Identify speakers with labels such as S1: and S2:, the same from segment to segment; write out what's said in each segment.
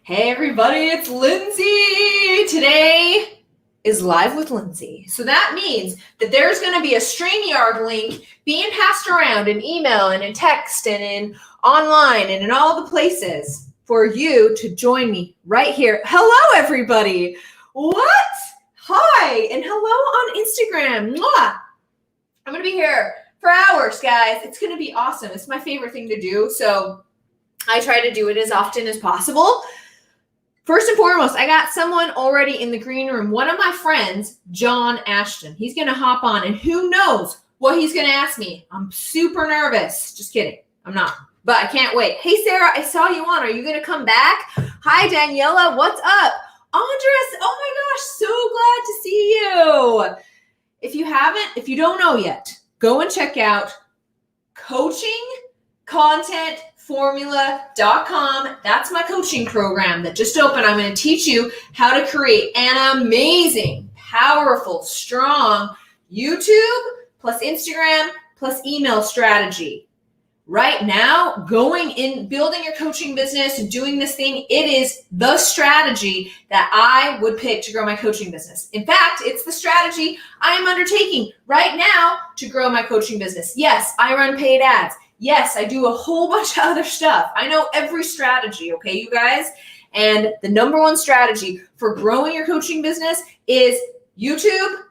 S1: Hey everybody, it's Lindsey. Today is Live with Lindsey. So that means that there's going to be a StreamYard link being passed around in email and in text and in online and in all the places for you to join me right here. Hello everybody. What? Hi and hello on Instagram. Mwah. I'm going to be here for hours, guys. It's going to be awesome. It's my favorite thing to do. So I try to do it as often as possible. First and foremost, I got someone already in the green room. One of my friends, John Ashton. He's going to hop on, and who knows what he's going to ask me. I'm super nervous. Just kidding. I'm not, but I can't wait. Hey, Sarah, I saw you on. Are you going to come back? Hi, Daniela. What's up? Andres, oh my gosh, so glad to see you. If you don't know yet, go and check out coachingcontentformula.com. That's my coaching program that just opened. I'm going to teach you how to create an amazing, powerful, strong YouTube plus Instagram plus email strategy. Right now, going in, building your coaching business and doing this thing, it is the strategy that I would pick to grow my coaching business. In fact, it's the strategy I am undertaking right now to grow my coaching business. Yes, I run paid ads. Yes, I do a whole bunch of other stuff. I know every strategy, okay, you guys? And the number one strategy for growing your coaching business is YouTube,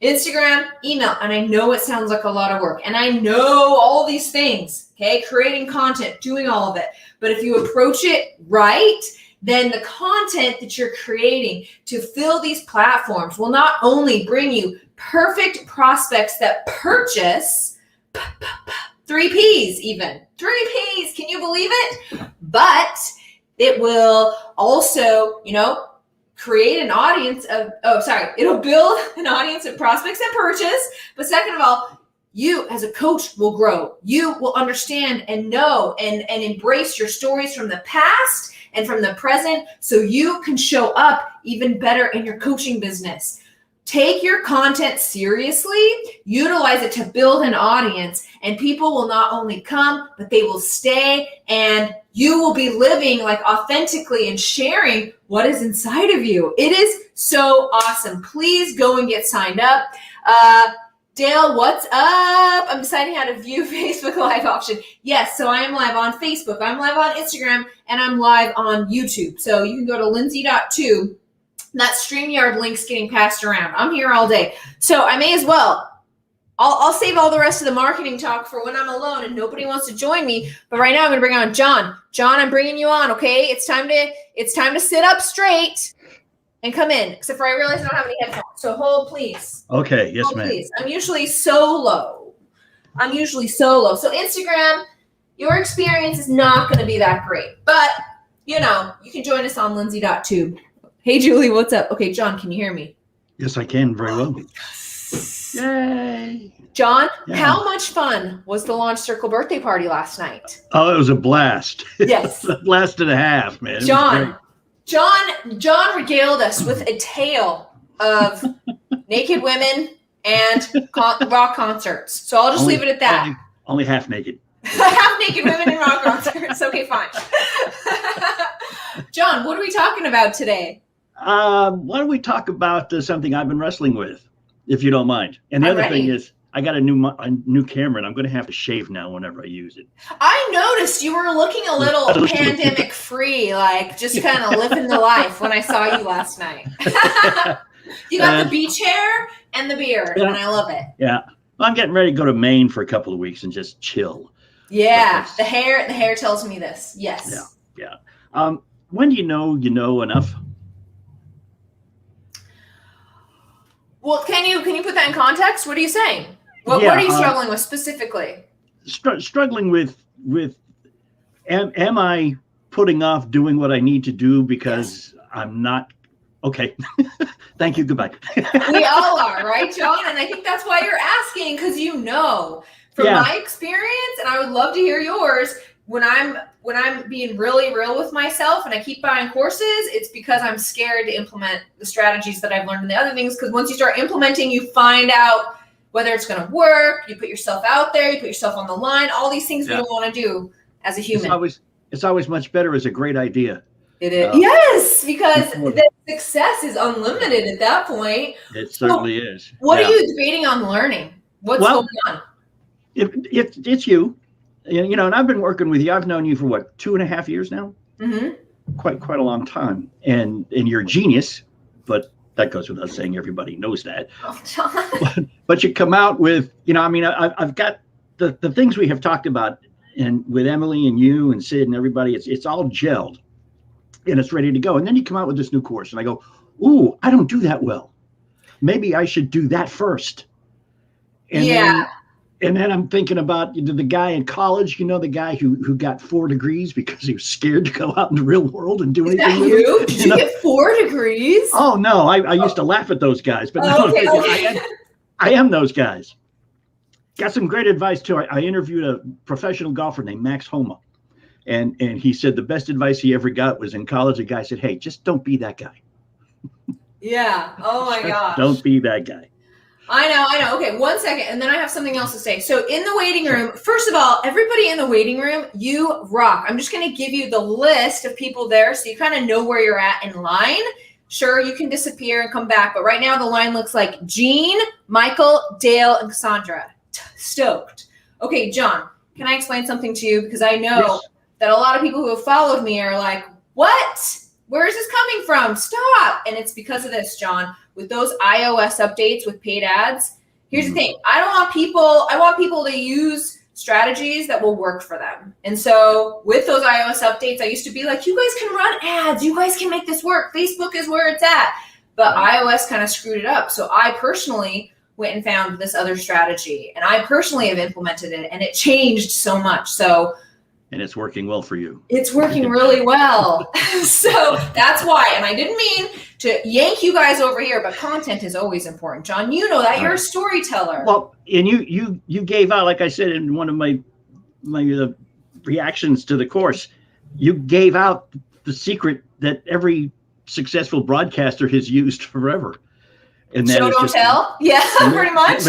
S1: Instagram, email. And I know it sounds like a lot of work. And I know all these things, okay? Creating content, doing all of it. But if you approach it right, then the content that you're creating to fill these platforms will not only bring you perfect prospects that purchase, 3 Ps even. 3 Ps, can you believe it? But it will also, create an audience of, it'll build an audience of prospects that purchase. But second of all, you as a coach will grow. You will understand and know and embrace your stories from the past and from the present so you can show up even better in your coaching business. Take your content seriously, utilize it to build an audience, and people will not only come, but they will stay, and you will be living like authentically and sharing what is inside of you. It is so awesome. Please go and get signed up. Dale, what's up? I'm deciding how to view Facebook Live option. Yes, so I am live on Facebook, I'm live on Instagram, and I'm live on YouTube. So you can go to lindsey.tube. That StreamYard link's getting passed around. I'm here all day. So I may as well. I'll save all the rest of the marketing talk for when I'm alone and nobody wants to join me. But right now I'm going to bring on John. John, I'm bringing you on, okay? It's time to sit up straight and come in. Except for I realize I don't have any headphones. So hold, please.
S2: Okay. Yes, ma'am.
S1: Please. I'm usually solo. So Instagram, your experience is not going to be that great. But, you can join us on lindsey.tube. Hey, Julie, what's up? Okay, John, can you hear me?
S2: Yes, I can very well. Yay.
S1: John, How much fun was the Launch Circle birthday party last night?
S2: Oh, it was a blast.
S1: Yes.
S2: A blast and a half, man.
S1: John regaled us with a tale of naked women and rock concerts. So I'll just leave it at that.
S2: Only half naked.
S1: Half naked women and rock concerts. Okay, fine. John, what are we talking about today?
S2: Why don't we talk about something I've been wrestling with, if you don't mind. And the other thing is, I got a new camera, and I'm going to have to shave now whenever I use it.
S1: I noticed you were looking a little pandemic-free, like just kind of living the life when I saw you last night. You got the beach hair and the beard, and I love it.
S2: Yeah. Well, I'm getting ready to go to Maine for a couple of weeks and just chill.
S1: Yeah, the hair tells me this. Yes.
S2: Yeah. When do you know enough?
S1: Well, can you put that in context? What are you saying? What are you struggling with specifically?
S2: Struggling with am I putting off doing what I need to do because I'm not okay? Thank you. Goodbye.
S1: We all are, right, John? And I think that's why you're asking, because from my experience, and I would love to hear yours. When I'm being really real with myself and I keep buying courses, it's because I'm scared to implement the strategies that I've learned in the other things. Because once you start implementing, you find out whether it's going to work. You put yourself out there, you put yourself on the line, all these things we don't want to do as a human.
S2: It's always much better as a great idea.
S1: It is. Yes, because the success is unlimited at that point.
S2: It certainly is.
S1: What are you debating on learning? What's going on?
S2: It's you. You know, and I've been working with you. I've known you for what, 2.5 years now?
S1: Mm-hmm.
S2: Quite a long time. And you're a genius, but that goes without saying. Everybody knows that.
S1: Oh, John.
S2: But you come out with, you know, I mean, I've got the things we have talked about, and with Emily and you and Sid and everybody, it's all gelled and it's ready to go. And then you come out with this new course and I go, ooh, I don't do that well. Maybe I should do that first. And then I'm thinking about the guy in college, you know, the guy who got 4 degrees because he was scared to go out in the real world and do anything.
S1: Is that you? Did you get 4 degrees?
S2: Oh, no. I used to laugh at those guys, but
S1: okay.
S2: I am those guys. Got some great advice, too. I interviewed a professional golfer named Max Homa, and he said the best advice he ever got was in college. A guy said, hey, just don't be that guy.
S1: Yeah. Oh, my gosh.
S2: Don't be that guy.
S1: I know. Okay, 1 second, and then I have something else to say. So in the waiting room, first of all, everybody in the waiting room, you rock. I'm just going to give you the list of people there so you kind of know where you're at in line. Sure, you can disappear and come back, but right now the line looks like Jean, Michael, Dale, and Cassandra. Stoked. Okay, John, can I explain something to you? Because I know that a lot of people who have followed me are like, what? Where is this coming from? Stop. And it's because of this, John. With those iOS updates with paid ads, here's the thing. I want people to use strategies that will work for them. And so with those iOS updates, I used to be like, you guys can run ads. You guys can make this work. Facebook is where it's at. But iOS kind of screwed it up. So I personally went and found this other strategy. And I personally have implemented it. And it changed so much.
S2: And it's working well for you.
S1: It's working really well. So that's why. And I didn't mean to yank you guys over here, but content is always important. John, you know that. You're a storyteller.
S2: Well, and you gave out, like I said in one of my reactions to the course, you gave out the secret that every successful broadcaster has used forever. And that
S1: show don't tell. Yeah, pretty much.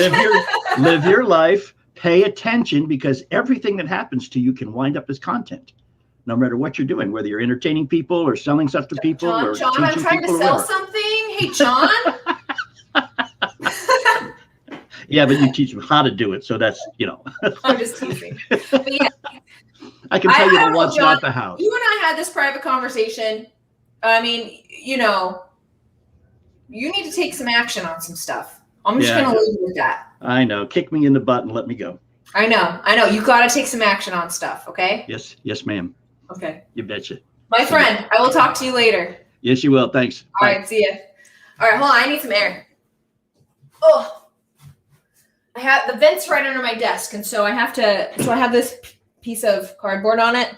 S2: Live your life. Pay attention, because everything that happens to you can wind up as content, no matter what you're doing, whether you're entertaining people or selling stuff to people.
S1: John, I'm trying to sell something. Hey, John.
S2: Yeah, but you teach them how to do it. So that's,
S1: I'm just teasing. But yeah.
S2: I can tell you what's not the house.
S1: You and I had this private conversation. I mean, you need to take some action on some stuff. I'm just going to leave you with that.
S2: I know. Kick me in the butt and let me go.
S1: I know. You got to take some action on stuff, okay?
S2: Yes, ma'am.
S1: Okay.
S2: You betcha.
S1: My friend, I will talk to you later.
S2: Yes, you will. Thanks.
S1: All right, see ya. All right, hold on. I need some air. Oh, I have the vent's right under my desk, and so I have this piece of cardboard on it.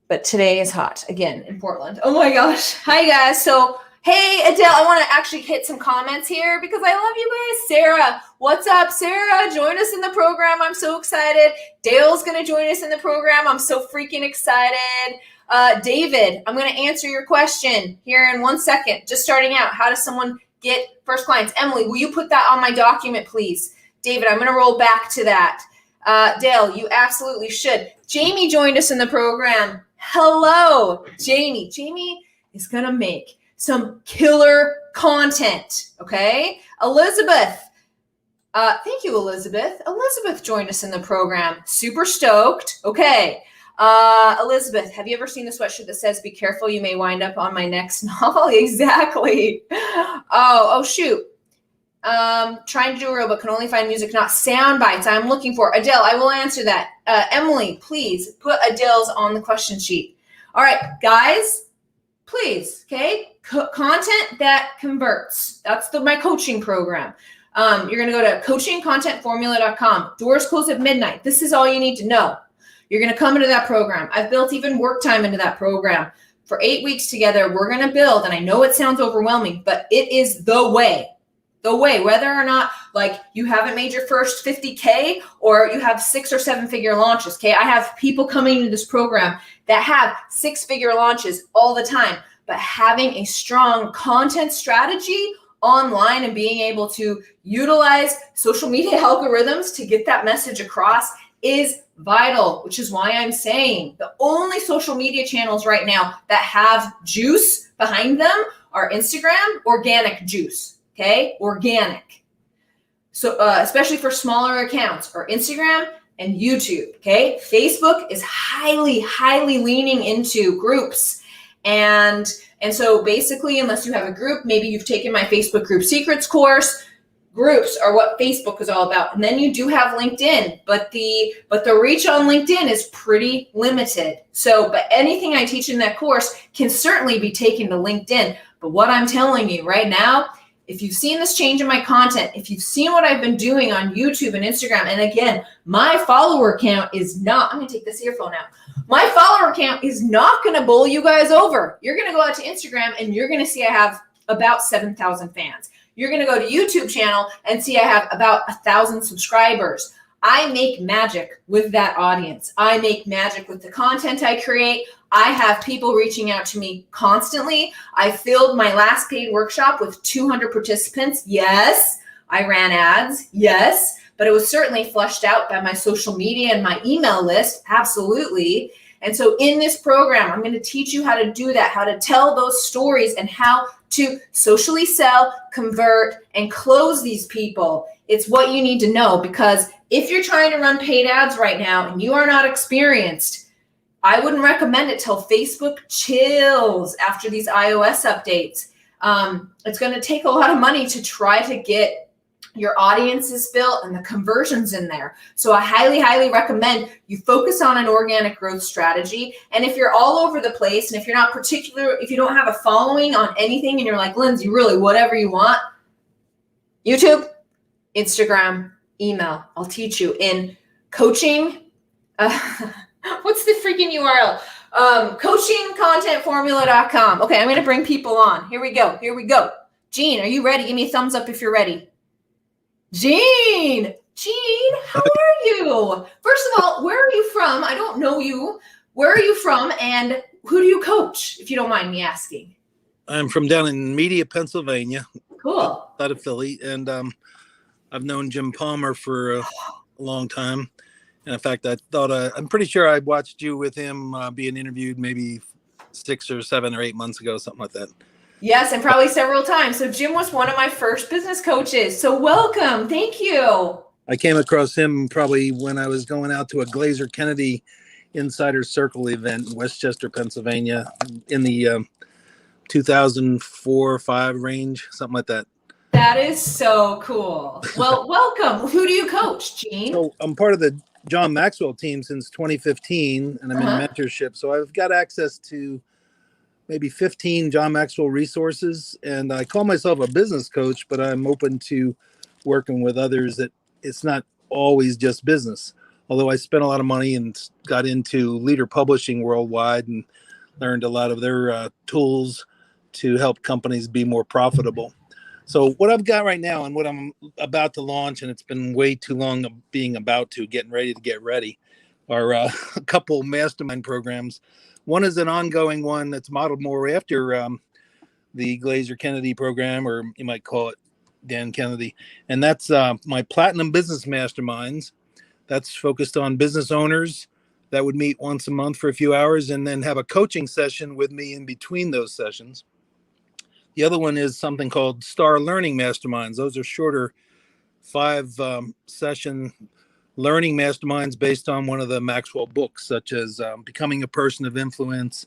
S1: But today is hot again in Portland. Oh my gosh. Hi, guys. So, hey, Adele, I want to actually hit some comments here because I love you guys. Sarah, what's up? Sarah, join us in the program. I'm so excited. Dale's going to join us in the program. I'm so freaking excited. David, I'm going to answer your question here in 1 second. Just starting out, how does someone get first clients? Emily, will you put that on my document, please? David, I'm going to roll back to that. Dale, you absolutely should. Jamie joined us in the program. Hello, Jamie. Jamie is going to make some killer content, okay? Elizabeth, thank you, Elizabeth. Elizabeth joined us in the program. Super stoked. Okay. Elizabeth, have you ever seen the sweatshirt that says, be careful, you may wind up on my next novel? Exactly. Oh, shoot. Trying to do a reel, but can only find music, not sound bites. I'm looking for Adele. I will answer that. Emily, please put Adele's on the question sheet. All right, guys, please. Okay. Content that converts. That's my coaching program. You're going to go to coachingcontentformula.com. Doors close at midnight. This is all you need to know. You're going to come into that program. I've built even work time into that program. For 8 weeks together, we're going to build, and I know it sounds overwhelming, but it is the way. The way, whether or not like you haven't made your first 50K or you have 6 or 7 figure launches. Okay. I have people coming into this program that have 6-figure launches all the time, but having a strong content strategy online and being able to utilize social media algorithms to get that message across is vital, which is why I'm saying the only social media channels right now that have juice behind them are Instagram, organic juice, okay? Organic. So especially for smaller accounts, or Instagram and YouTube, okay? Facebook is highly leaning into groups. And so basically, unless you have a group, maybe you've taken my Facebook group secrets course, groups are what Facebook is all about. And then you do have LinkedIn, but the reach on LinkedIn is pretty limited. So, but anything I teach in that course can certainly be taken to LinkedIn. But what I'm telling you right now, if you've seen this change in my content, if you've seen what I've been doing on YouTube and Instagram, and again, my follower count is not, I'm gonna take this earphone out. My follower count is not gonna bowl you guys over. You're gonna go out to Instagram and you're gonna see I have about 7,000 fans. You're going to go to YouTube channel and see I have about 1,000 subscribers. I make magic with that audience. I make magic with the content I create. I have people reaching out to me constantly. I filled my last paid workshop with 200 participants. Yes, I ran ads. Yes, but it was certainly flushed out by my social media and my email list. Absolutely. And so in this program, I'm going to teach you how to do that, how to tell those stories, and how to socially sell, convert, and close these people. It's what you need to know, because if you're trying to run paid ads right now and you are not experienced, I wouldn't recommend it till Facebook chills after these iOS updates. It's going to take a lot of money to try to get your audiences built and the conversions in there. So I highly recommend you focus on an organic growth strategy. And if you're all over the place, and if you're not particular, if you don't have a following on anything and you're like, Lindsey, really whatever you want, YouTube, Instagram, email. I'll teach you in coaching. What's the freaking URL? Coachingcontentformula.com. Okay, I'm going to bring people on. Here we go. Jean, are you ready? Give me a thumbs up if you're ready. Jean, how are you? First of all, where are you from? I don't know you. Where are you from, and who do you coach, if you don't mind me asking?
S3: I'm from down in Media, Pennsylvania.
S1: Cool.
S3: Out of Philly, and I've known Jim Palmer for a long time. And in fact, I'm pretty sure I watched you with him being interviewed maybe 6 or 7 or 8 months ago, something like that.
S1: Yes, and probably several times. So Jim was one of my first business coaches. So welcome. Thank you.
S3: I came across him probably when I was going out to a Glazer Kennedy Insider Circle event in Westchester, Pennsylvania, in the 2004 or 5 range, something like that.
S1: That is so cool. Well, welcome. Who do you coach, Gene?
S3: So I'm part of the John Maxwell team since 2015, and I'm in mentorship. So I've got access to maybe 15 John Maxwell resources, and I call myself a business coach, but I'm open to working with others that it's not always just business. Although I spent a lot of money and got into Leader Publishing worldwide and learned a lot of their tools to help companies be more profitable. So what I've got right now and what I'm about to launch, and it's been way too long of being about to, getting ready to get ready, are a couple mastermind programs. One is an ongoing one that's modeled more after the Glazer Kennedy program, or you might call it Dan Kennedy. And that's my Platinum Business Masterminds. That's focused on business owners that would meet once a month for a few hours and then have a coaching session with me in between those sessions. The other one is something called Star Learning Masterminds. Those are shorter 5-session learning masterminds based on one of the Maxwell books, such as Becoming a Person of Influence,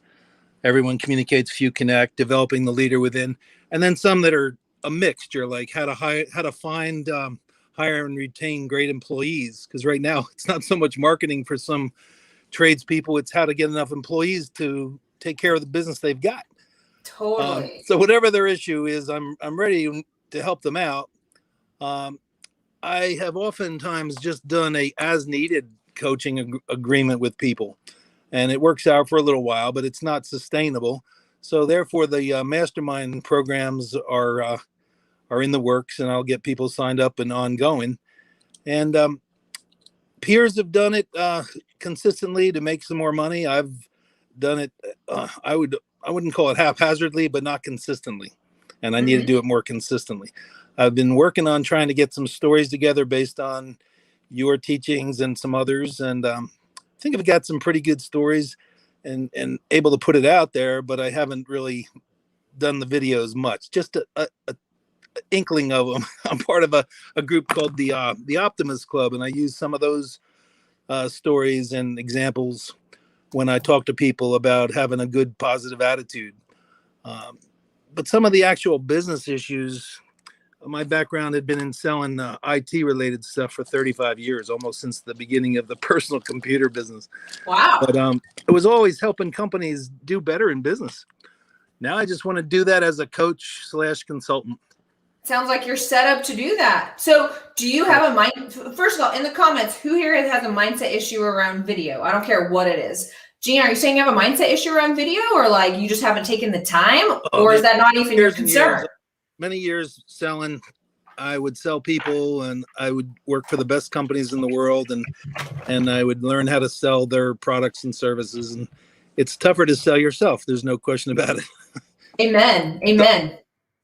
S3: Everyone Communicates, Few Connect, Developing the Leader Within, and then some that are a mixture, like how to find, hire and retain great employees. Because right now it's not so much marketing for some tradespeople; it's how to get enough employees to take care of the business they've got.
S1: Totally.
S3: So whatever their issue is, I'm ready to help them out. I have oftentimes just done a as needed coaching agreement with people, and it works out for a little while, but it's not sustainable. So therefore the mastermind programs are in the works, and I'll get people signed up and ongoing. And peers have done it consistently to make some more money. I've done it. I wouldn't call it haphazardly, but not consistently. And I need to do it more consistently. I've been working on trying to get some stories together based on your teachings and some others. And I think I've got some pretty good stories and able to put it out there, but I haven't really done the videos much, just a inkling of them. I'm part of a group called the Optimist Club, and I use some of those stories and examples when I talk to people about having a good positive attitude. But some of the actual business issues, my background had been in selling IT related stuff for 35 years, almost since the beginning of the personal computer business.
S1: Wow.
S3: But it was always helping companies do better in business. Now I just want to do that as a coach / consultant.
S1: Sounds like you're set up to do that. So do you have a mind? First of all, in the comments, who here has a mindset issue around video? I don't care what it is. Gene, are you saying you have a mindset issue around video, or like you just haven't taken the time, or is that not even your concern?
S3: Many years selling. I would sell people, and I would work for the best companies in the world, and I would learn how to sell their products and services. And it's tougher to sell yourself. There's no question about it.
S1: Amen. Amen.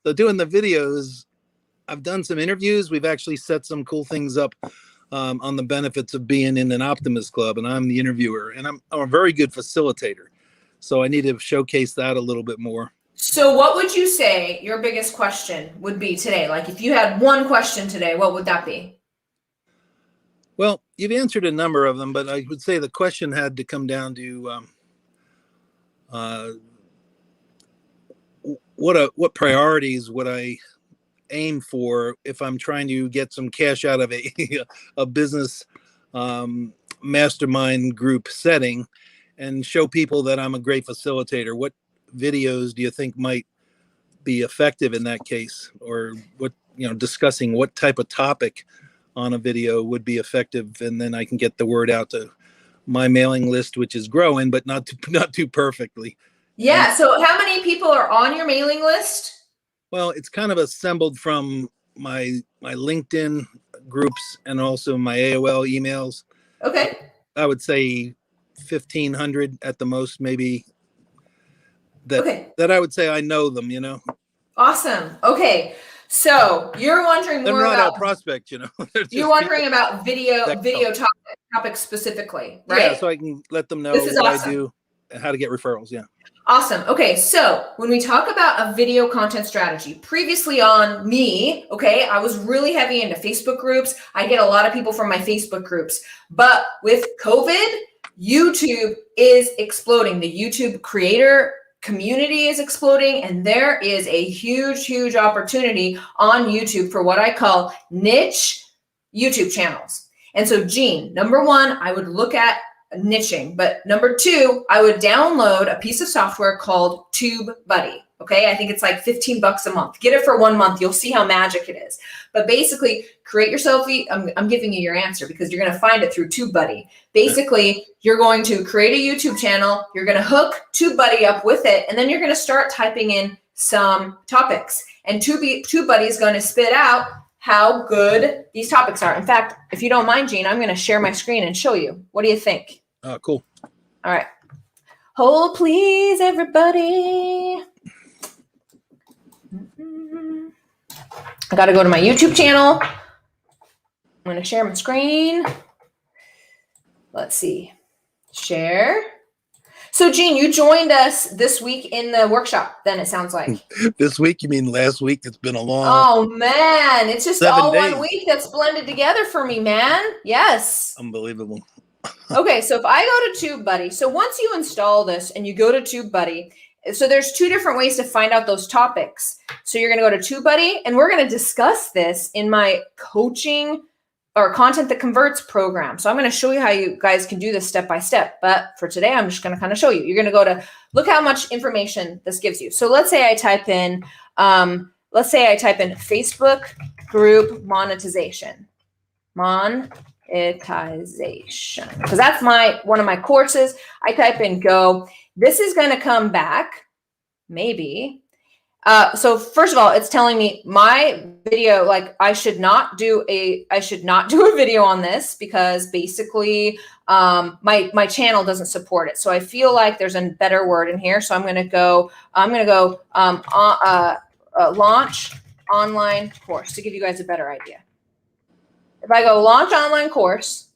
S3: So doing the videos, I've done some interviews. We've actually set some cool things up on the benefits of being in an Optimist Club, and I'm the interviewer, and I'm a very good facilitator. So I need to showcase that a little bit more.
S1: So what would you say your biggest question would be today? Like if you had one question today, what would that be?
S3: Well, you've answered a number of them, but I would say the question had to come down to what priorities would I aim for if I'm trying to get some cash out of a business mastermind group setting and show people that I'm a great facilitator. What videos do you think might be effective in that case? Or what, discussing what type of topic on a video would be effective, and then I can get the word out to my mailing list, which is growing, but not too perfectly.
S1: Yeah. So how many people are on your mailing list?
S3: Well, it's kind of assembled from my LinkedIn groups and also my AOL emails.
S1: Okay.
S3: I would say 1,500 at the most, maybe. That I would say I know them,
S1: Awesome. Okay. So you're wondering more
S3: about
S1: about
S3: a prospect,
S1: You're wondering about video topics specifically, right?
S3: Yeah, so I can let them know what awesome. I do and how to get referrals. Yeah.
S1: Awesome. Okay. So when we talk about a video content strategy, previously on me, okay, I was really heavy into Facebook groups. I get a lot of people from my Facebook groups, but with COVID, YouTube is exploding. The YouTube creator community is exploding, and there is a huge opportunity on YouTube for what I call niche YouTube channels. And so, Gene, number one, I would look at niching, but number two, I would download a piece of software called TubeBuddy. Okay, I think it's like $15 a month. Get it for 1 month. You'll see how magic it is. But basically, create yourself. I'm giving you your answer because you're going to find it through TubeBuddy. Basically, you're going to create a YouTube channel. You're going to hook TubeBuddy up with it, and then you're going to start typing in some topics. And TubeBuddy is going to spit out how good these topics are. In fact, if you don't mind, Gene, I'm going to share my screen and show you. What do you think?
S3: Cool.
S1: All right. Hold, please, everybody. I got to go to my YouTube channel. I'm going to share my screen. Let's see. Share. So, Gene, you joined us this week in the workshop, then it sounds like.
S3: This week? You mean last week? It's been a long...
S1: Oh, man. It's just all
S3: days.
S1: 1 week that's blended together for me, man. Yes.
S3: Unbelievable.
S1: Okay, so if I go to TubeBuddy, so once you install this and you go to TubeBuddy, so there's two different ways to find out those topics. So you're going to go to TubeBuddy, and we're going to discuss this in my coaching or content that converts program. So I'm going to show you how you guys can do this step by step. But for today, I'm just going to kind of show you. You're going to go to look how much information this gives you. So let's say I type in, Facebook group monetization, because that's one of my courses. I type in go. This is going to come back, maybe. So first of all, it's telling me my video, like I should not do a video on this because basically my channel doesn't support it. So I feel like there's a better word in here. So I'm going to go launch online course to give you guys a better idea. If I go launch online course,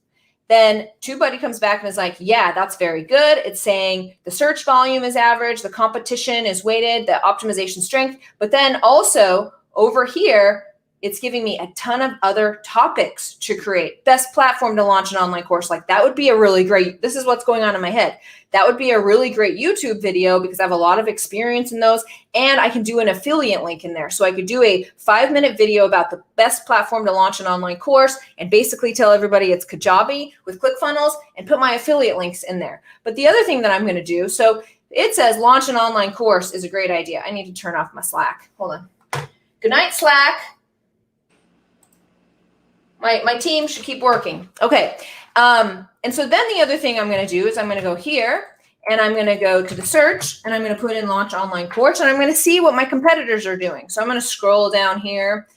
S1: then TubeBuddy comes back and is like, yeah, that's very good. It's saying the search volume is average, the competition is weighted, the optimization strength. But then also over here, it's giving me a ton of other topics to create. Best platform to launch an online course. Like that would be a really great, this is what's going on in my head. That would be a really great YouTube video because I have a lot of experience in those, and I can do an affiliate link in there. So I could do a 5-minute video about the best platform to launch an online course and basically tell everybody it's Kajabi with ClickFunnels and put my affiliate links in there. But the other thing that I'm going to do, so it says launch an online course is a great idea. I need to turn off my Slack. Hold on. Good night, Slack. My team should keep working. Okay. And so then the other thing I'm going to do is I'm going to go here and I'm going to go to the search and I'm going to put in launch online course and I'm going to see what my competitors are doing. So I'm going to scroll down here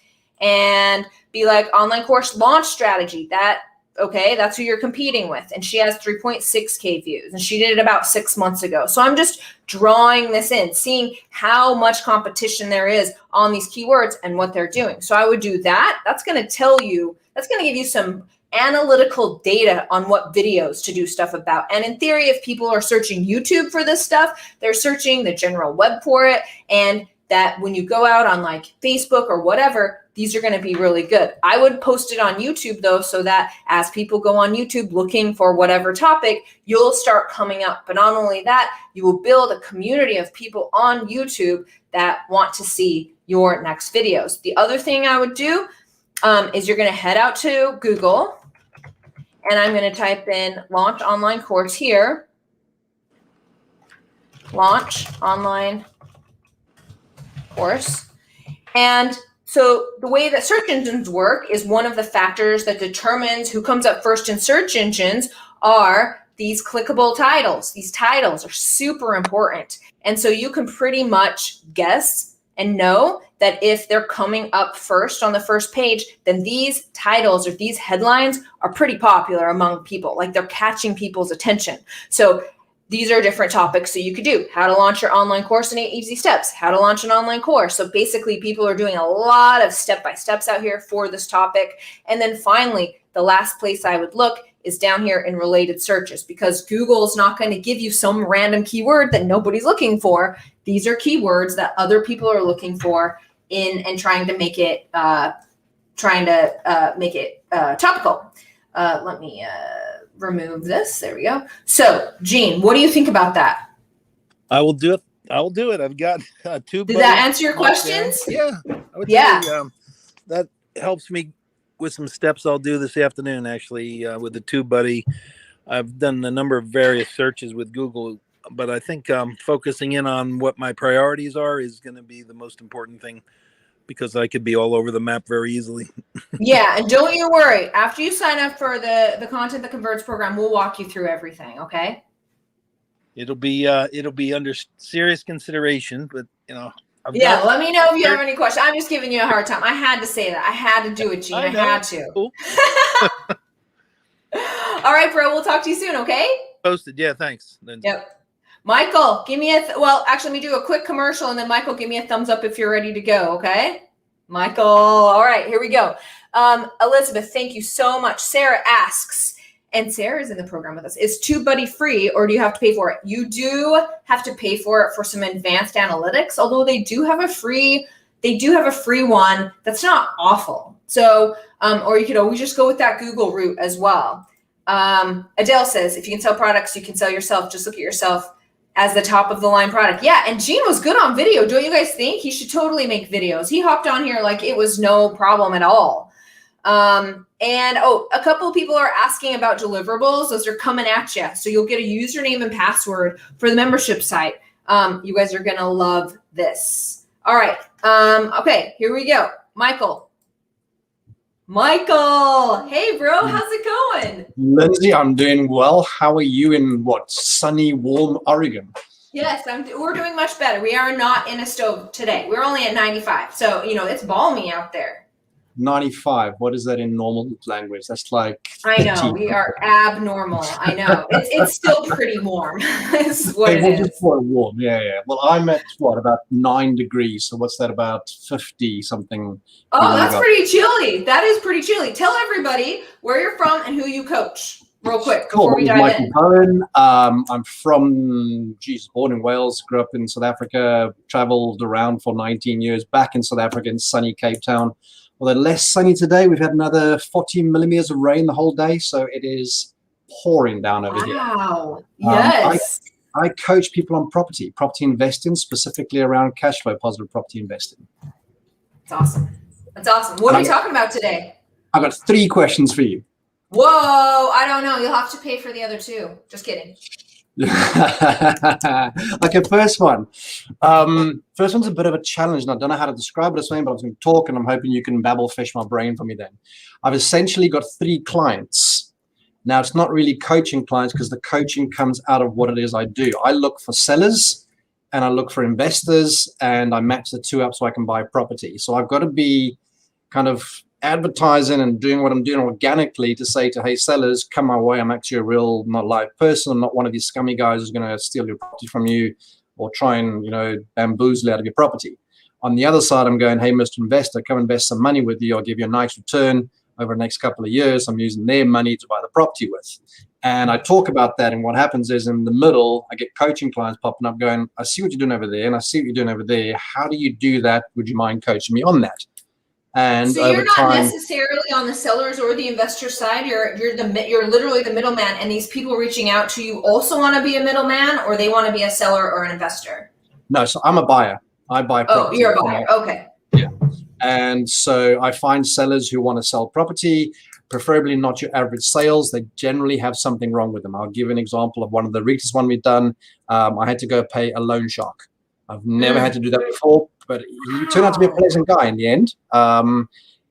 S1: and be like online course launch strategy. That's who you're competing with. And she has 3.6K views and she did it about 6 months ago. So I'm just drawing this in, seeing how much competition there is on these keywords and what they're doing. So I would do that. That's going to tell you, that's going to give you some analytical data on what videos to do stuff about. And in theory, if people are searching YouTube for this stuff, they're searching the general web for it. And that when you go out on like Facebook or whatever, these are going to be really good. I would post it on YouTube though, so that as people go on YouTube looking for whatever topic, you'll start coming up. But not only that, you will build a community of people on YouTube that want to see your next videos. The other thing I would do is you're going to head out to Google and I'm going to type in launch online course here. Launch online course. And so the way that search engines work is one of the factors that determines who comes up first in search engines are these clickable titles. These titles are super important. And so you can pretty much guess and know that if they're coming up first on the first page, then these titles or these headlines are pretty popular among people. Like they're catching people's attention. So these are different topics that you could do. How to launch your online course in 8 easy steps. How to launch an online course. So basically people are doing a lot of step-by-steps out here for this topic. And then finally, the last place I would look is down here in related searches because Google's not going to give you some random keyword that nobody's looking for. These are keywords that other people are looking for in and trying to make it topical. Let me remove this. There we go. So, Gene, what do you think about that?
S3: I will do it. I've got two.
S1: Did that answer your questions?
S3: Yeah. I would say, that helps me with some steps I'll do this afternoon, actually, with the TubeBuddy. I've done a number of various searches with Google, but I think focusing in on what my priorities are is going to be the most important thing because I could be all over the map very easily.
S1: Yeah, and don't you worry. After you sign up for the Content That Converts program, we'll walk you through everything, okay?
S3: It'll be under serious consideration, but
S1: let me know if you have any questions. I'm just giving you a hard time. I had to say that. I had to do it, Gene. I had to.
S3: Cool.
S1: All right, bro. We'll talk to you soon, okay?
S3: Posted. Yeah, thanks, Lindsey.
S1: Yep. Michael, give me actually, let me do a quick commercial, and then Michael, give me a thumbs up if you're ready to go, okay? Michael. All right, here we go. Elizabeth, thank you so much. Sarah asks, and Sarah's in the program with us, is TubeBuddy free or do you have to pay for it? You do have to pay for it for some advanced analytics, although they do have a free one that's not awful. So, or you could always just go with that Google route as well. Adele says, if you can sell products, you can sell yourself. Just look at yourself as the top of the line product. Yeah, and Gene was good on video. Don't you guys think? He should totally make videos. He hopped on here like it was no problem at all. And a couple of people are asking about deliverables. Those are coming at you. So you'll get a username and password for the membership site. You guys are going to love this. All right. Okay, here we go. Michael, hey bro, how's it going?
S4: Lindsey, I'm doing well. How are you in sunny, warm Oregon?
S1: Yes, we're doing much better. We are not in a stove today. We're only at 95. So, it's balmy out there.
S4: 95. What is that in normal language? That's like
S1: I know
S4: 13.
S1: we are abnormal. I know it's still pretty warm. Is what
S4: Okay,
S1: it
S4: we'll
S1: is.
S4: just call it warm. Yeah, yeah. Well, I'm at what, about 9 degrees. So what's that, about 50 something?
S1: Oh, that's
S4: got?
S1: pretty chilly. That is pretty chilly. Tell everybody where you're from and who you coach, real quick,
S4: Cool.
S1: before we dive
S4: Michael
S1: in.
S4: Cohen. I'm from, born in Wales, grew up in South Africa, traveled around for 19 years, back in South Africa in sunny Cape Town. Although less sunny today, we've had another 40 millimeters of rain the whole day, so it is pouring down over here.
S1: Wow. Yes.
S4: I coach people on property investing, specifically around cash flow positive property investing.
S1: That's awesome. That's awesome. What are you talking about today?
S4: I've got 3 questions for you.
S1: Whoa, I don't know. You'll have to pay for the other 2. Just kidding.
S4: Okay, first one. First one's a bit of a challenge, and I don't know how to describe it as something, but I'm going to talk, and I'm hoping you can babble fish my brain for me then. I've essentially got 3 clients. Now, it's not really coaching clients because the coaching comes out of what it is I do. I look for sellers and I look for investors, and I match the 2 up so I can buy property. So I've got to be kind of advertising and doing what I'm doing organically to say to, hey, sellers, come my way. I'm actually a real, not live person. I'm not one of these scummy guys who's going to steal your property from you or try and, bamboozle out of your property. On the other side, I'm going, hey, Mr. Investor, come invest some money with you. I'll give you a nice return over the next couple of years. I'm using their money to buy the property with. And I talk about that. And what happens is in the middle, I get coaching clients popping up going, I see what you're doing over there and I see what you're doing over there. How do you do that? Would you mind coaching me on that? And
S1: so you're not necessarily on the sellers or the investor side. You're literally the middleman, and these people reaching out to you also want to be a middleman, or they want to be a seller or an investor.
S4: No, so I'm a buyer. I buy property.
S1: Oh, you're a buyer. Okay.
S4: Yeah. And so I find sellers who want to sell property, preferably not your average sales. They generally have something wrong with them. I'll give an example of one of the recent one we've done. I had to go pay a loan shark. I've never had to do that before, but he turned out to be a pleasant guy in the end.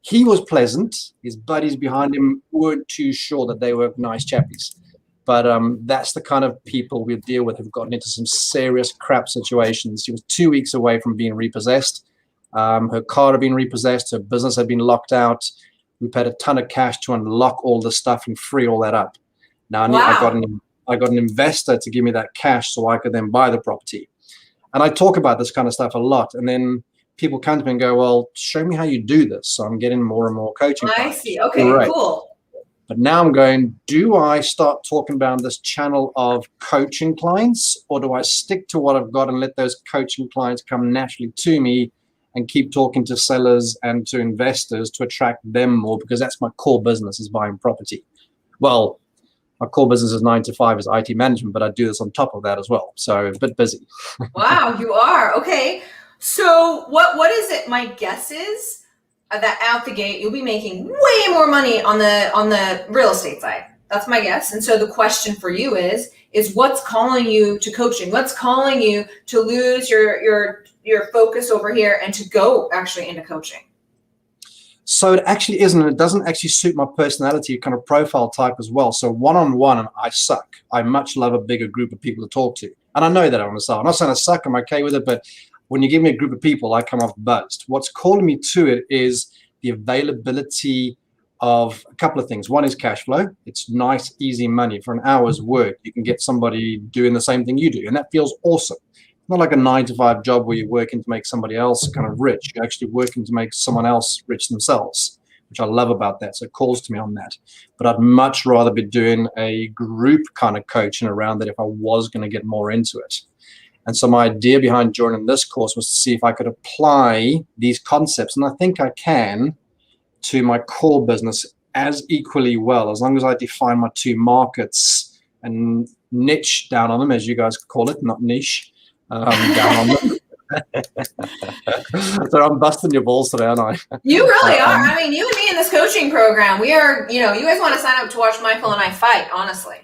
S4: He was pleasant. His buddies behind him weren't too sure that they were nice chappies. But that's the kind of people we deal with who've gotten into some serious crap situations. She was 2 weeks away from being repossessed. Her car had been repossessed. Her business had been locked out. We paid a ton of cash to unlock all the stuff and free all that up. Now I got an investor to give me that cash so I could then buy the property. And I talk about this kind of stuff a lot. And then people come to me and go, well, show me how you do this. So I'm getting more and more coaching.
S1: I see. Okay, cool.
S4: But now I'm going, do I start talking about this channel of coaching clients, or do I stick to what I've got and let those coaching clients come naturally to me and keep talking to sellers and to investors to attract them more? Because that's my core business, is buying property. Well, my core business is 9 to 5 is IT management, but I do this on top of that as well. So a bit busy.
S1: Wow, you are. Okay. So what is it? My guess is that out the gate, you'll be making way more money on the real estate side. That's my guess. And so the question for you is what's calling you to coaching? What's calling you to lose your focus over here and to go actually into coaching?
S4: So it actually isn't. It doesn't actually suit my personality kind of profile type as well. So one-on-one, I suck. I much love a bigger group of people to talk to. And I know that I'm not saying I suck. I'm okay with it. But when you give me a group of people, I come off buzzed. What's calling me to it is the availability of a couple of things. One is cash flow. It's nice, easy money. For an hour's work, you can get somebody doing the same thing you do. And that feels awesome. Not like a 9 to 5 job where you're working to make somebody else kind of rich. You're actually working to make someone else rich themselves, which I love about that. So it calls to me on that. But I'd much rather be doing a group kind of coaching around that if I was going to get more into it. And so my idea behind joining this course was to see if I could apply these concepts, and I think I can, to my core business as equally well, as long as I define my 2 markets and niche down on them, as you guys call it, not niche. Down on them. So I'm busting your balls today, aren't I?
S1: You really are. I mean, you and me in this coaching program, we are, you guys want to sign up to watch Michael and I fight, honestly.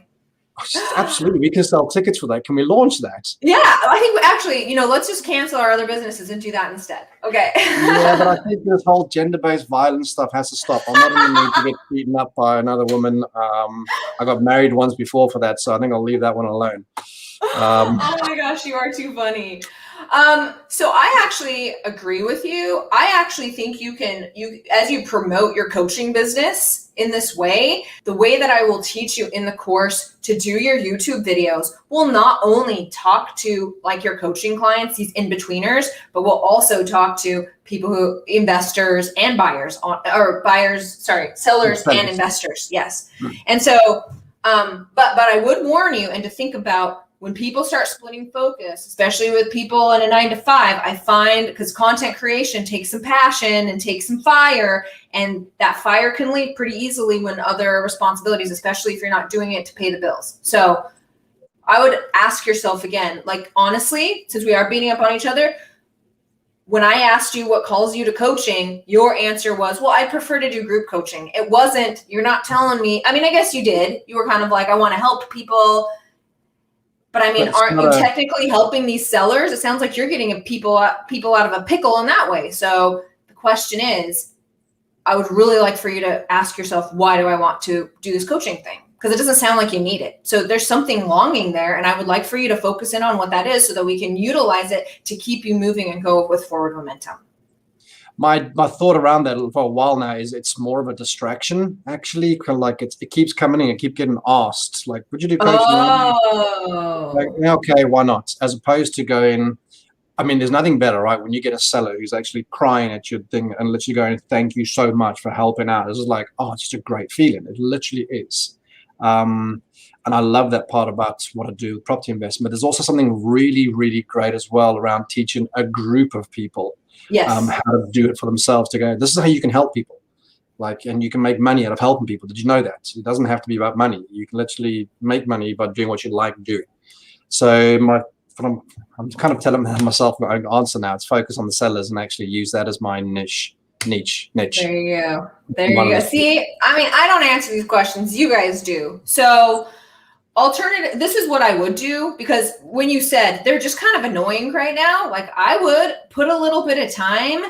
S4: Absolutely. We can sell tickets for that. Can we launch that?
S1: Yeah, I think we actually, let's just cancel our other businesses and do that instead. Okay.
S4: Yeah, but I think this whole gender-based violence stuff has to stop. I'm not in the mood to get beaten up by another woman. I got married once before for that, so I think I'll leave that one alone.
S1: Oh my gosh, you are too funny. So I actually agree with you. I actually think you as you promote your coaching business in this way, the way that I will teach you in the course to do your YouTube videos will not only talk to like your coaching clients, these in-betweeners, but we'll also talk to people who investors and sellers and investors. Yes. And so, but I would warn you and to think about when people start splitting focus, especially with people in a 9-to-5, I find because content creation takes some passion and takes some fire, and that fire can leak pretty easily when other responsibilities, especially if you're not doing it to pay the bills. So I would ask yourself again, like honestly, since we are beating up on each other, when I asked you what calls you to coaching, your answer was, well, I prefer to do group coaching. It wasn't, you're not telling me, I mean, I guess you did. You were kind of like, I want to help people. But I mean, aren't you technically helping these sellers? It sounds like you're getting people out of a pickle in that way. So the question is, I would really like for you to ask yourself, why do I want to do this coaching thing? Because it doesn't sound like you need it. So there's something longing there. And I would like for you to focus in on what that is so that we can utilize it to keep you moving and go with forward momentum.
S4: My thought around that for a while now is it's more of a distraction, actually. Kind of like it keeps coming in and keep getting asked, like, would you do coaching? Like, okay, why not? As opposed to going, I mean, there's nothing better, right? When you get a seller who's actually crying at your thing and literally going, thank you so much for helping out. This is like, oh, it's just a great feeling. It literally is. And I love that part about what I do with property investment. There's also something really, really great as well around teaching a group of people how to do it for themselves, to go, this is how you can help people. Like, and you can make money out of helping people. Did you know that? It doesn't have to be about money. You can literally make money by doing what you like doing. So I'm kind of telling myself my own answer now. It's focus on the sellers and actually use that as my niche. There
S1: you go. There you go. See, I mean, I don't answer these questions. You guys do. So alternative, this is what I would do, because when you said they're just kind of annoying right now, like I would put a little bit of time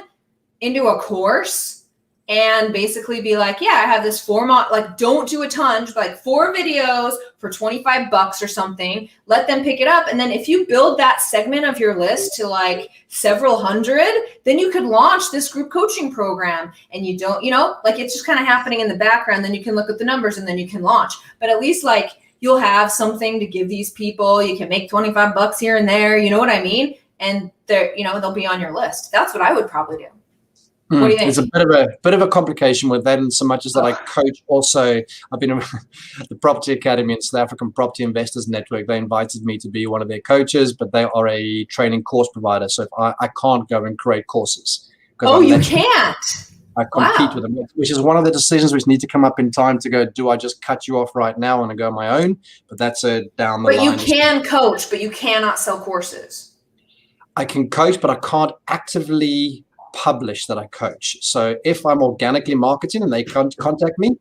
S1: into a course and basically be like, yeah, I have this format, like don't do a ton, just like 4 videos for $25 or something, let them pick it up. And then if you build that segment of your list to like several hundred, then you could launch this group coaching program, and you don't, like it's just kind of happening in the background. Then you can look at the numbers and then you can launch. But at least like you'll have something to give these people. You can make $25 here and there, you know what I mean? And they're, they'll be on your list. That's what I would probably do. What do you think?
S4: It's a bit of a complication with that, in so much as that I coach also. I've been at the Property Academy and South African Property Investors Network. They invited me to be one of their coaches, but they are a training course provider. So I can't go and create courses.
S1: Oh, you can't?
S4: I compete with them, which is one of the decisions which need to come up in time to go, do I just cut you off right now and go on my own? But that's down the line.
S1: But you can coach, but you cannot sell courses.
S4: I can coach, but I can't actively publish that I coach. So if I'm organically marketing and they contact me,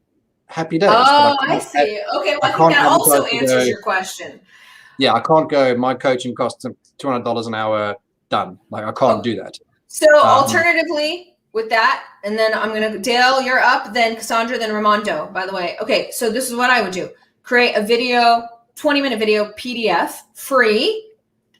S4: happy days.
S1: Oh, I see. Okay, well, I think that also answers your question.
S4: Yeah, I can't go, my coaching costs $200 an hour, done. Like I can't do that.
S1: So alternatively with that, and then I'm going to, Dale, you're up, then Cassandra, then Ramondo, by the way. Okay, so this is what I would do. Create a video, 20-minute video PDF, free.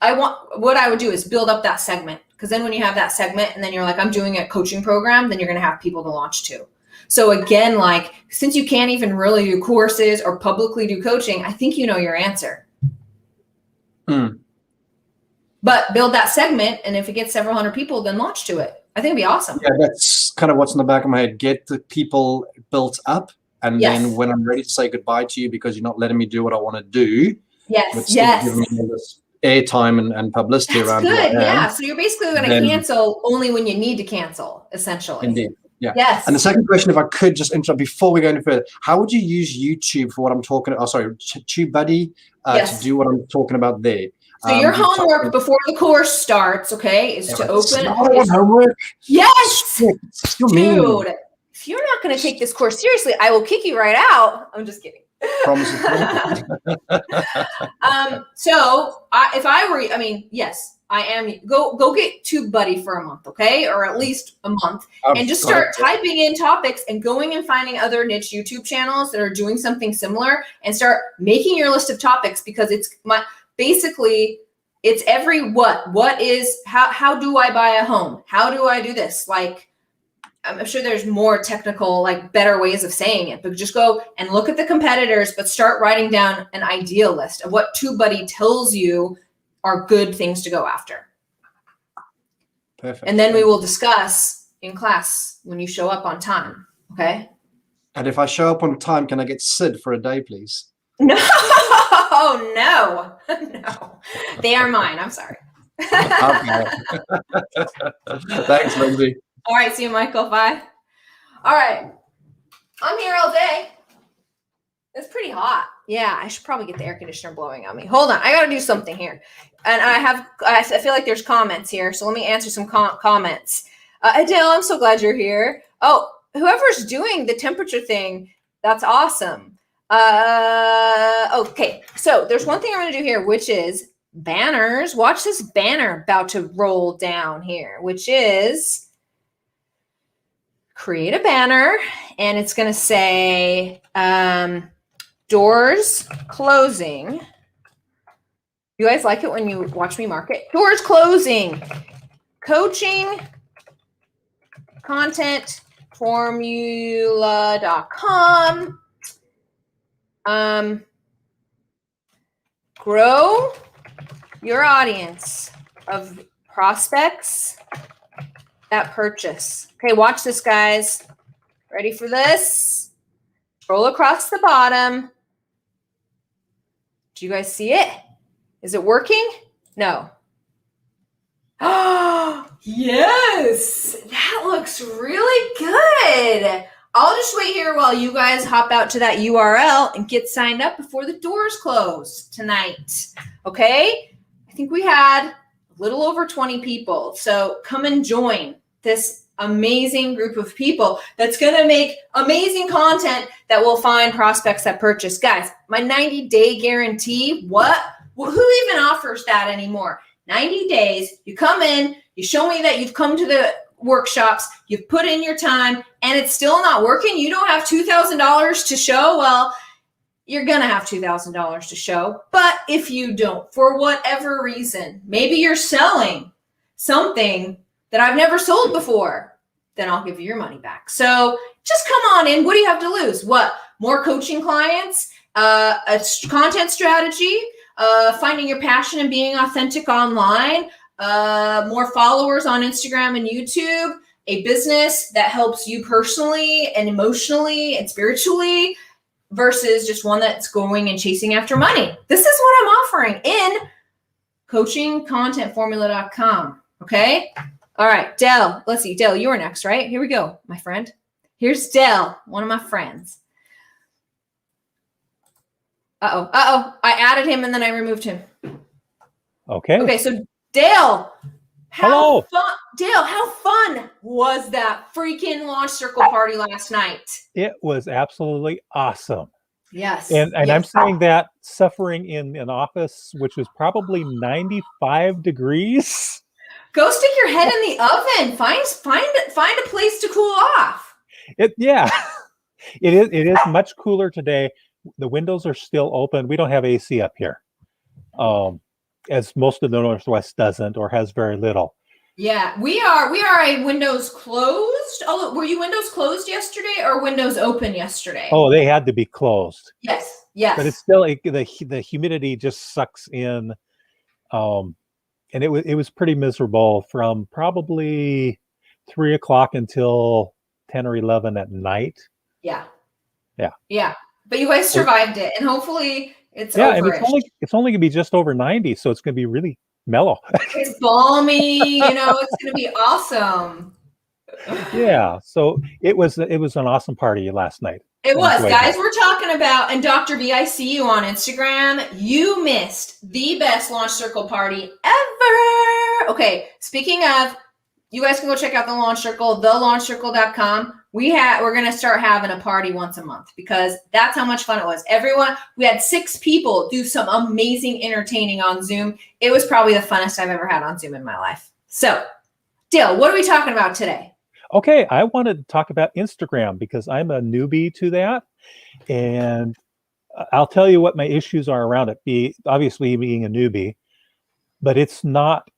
S1: What I would do is build up that segment. Because then when you have that segment and then you're like, I'm doing a coaching program, then you're going to have people to launch to. So again, like, since you can't even really do courses or publicly do coaching, I think you know your answer. But build that segment, and if it gets several hundred people, then launch to it. I think it'd be awesome.
S4: Yeah, that's kind of what's in the back of my head. Get the people built up, and then when I'm ready to say goodbye to you because you're not letting me do what I want to do.
S1: Yes.
S4: Give me all this airtime and publicity. That's around
S1: good. Yeah. So you're basically going to cancel only when you need to cancel, essentially.
S4: Indeed. Yeah.
S1: Yes.
S4: And the second question, if I could just interrupt before we go any further, how would you use YouTube for what I'm talking about? Oh, sorry, TubeBuddy to do what I'm talking about there.
S1: So your homework before the course starts, okay, is to open.
S4: Homework.
S1: Yes.
S4: Dude,
S1: if you're not going to take this course seriously, I will kick you right out. I'm just kidding. So if I were, yes, I am. Go get TubeBuddy for a month, okay, or at least a month, and just start typing in topics and going and finding other niche YouTube channels that are doing something similar, and start making your list of topics, because it's basically It's every what is, how do I buy a home? How do I do this? Like, I'm sure there's more technical, like better ways of saying it, but just go and look at the competitors, but start writing down an ideal list of what TubeBuddy tells you are good things to go after.
S4: Perfect.
S1: And then we will discuss in class when you show up on time. Okay.
S4: And if I show up on time, can I get Sid for a day, please?
S1: No, no, no. They are mine. I'm sorry.
S4: Okay. Thanks, Lindsay.
S1: All right. See you, Michael. Bye. All right. I'm here all day. It's pretty hot. Yeah, I should probably get the air conditioner blowing on me. Hold on. I got to do something here. And I feel like there's comments here. So let me answer some comments. Adele, I'm so glad you're here. Oh, whoever's doing the temperature thing, that's awesome. Okay. So there's one thing I'm going to do here, which is banners. Watch this banner about to roll down here, which is create a banner, and it's going to say doors closing. You guys like it when you watch me mark it? Doors closing. Coaching content formula.com. Grow your audience of prospects that purchase. Okay, watch this, guys. Ready for this? Scroll across the bottom. Do you guys see it? Is it working? No. Oh, yes. That looks really good. I'll just wait here while you guys hop out to that URL and get signed up before the doors close tonight. Okay? I think we had a little over 20 people. So come and join this amazing group of people that's going to make amazing content that will find prospects that purchase. Guys, my 90-day guarantee, what? Well, who even offers that anymore? 90 days, you come in, you show me that you've come to the workshops, you've put in your time, and it's still not working. You don't have $2,000 to show. Well, you're going to have $2,000 to show. But if you don't, for whatever reason, maybe you're selling something that I've never sold before, then I'll give you your money back. So just come on in. What do you have to lose? What? More coaching clients, a content strategy, finding your passion and being authentic online, more followers on Instagram and YouTube, a business that helps you personally and emotionally and spiritually versus just one that's going and chasing after money. This is what I'm offering in coachingcontentformula.com. Okay. All right, Dell. Let's see. Dell, you're next, right? Here we go, my friend. Here's Dell, one of my friends. I added him and then I removed him. Okay, so Dale, how fun was that freaking launch circle party last night?
S5: It was absolutely awesome.
S1: Yes.
S5: And I'm saying that suffering in an office, which was probably 95 degrees.
S1: Go stick your head in the oven. Find a place to cool off.
S5: It is much cooler today. The windows are still open. We don't have AC up here, as most of the Northwest doesn't or has very little.
S1: Yeah, we are a windows closed. Oh, were you windows closed yesterday or windows open yesterday?
S5: Oh, they had to be closed.
S1: Yes.
S5: But it's still the humidity just sucks in, and it was pretty miserable from probably 3 o'clock until 10 or 11 at night.
S1: Yeah.
S5: Yeah.
S1: Yeah. But you guys survived it, and hopefully it's
S5: and it's only gonna be just over 90, so it's gonna be really mellow.
S1: It's balmy, it's gonna be awesome.
S5: Yeah, so it was an awesome party last night.
S1: It was, guys. We're talking about, and Dr. V, I see you on Instagram. You missed the best launch circle party ever. Okay, speaking of, you guys can go check out the Launch Circle, thelaunchcircle.com. We're going to start having a party once a month because that's how much fun it was. We had 6 people do some amazing entertaining on Zoom. It was probably the funnest I've ever had on Zoom in my life. So, Dale, what are we talking about today?
S5: Okay, I wanted to talk about Instagram because I'm a newbie to that. And I'll tell you what my issues are around it. Obviously, being a newbie, but it's not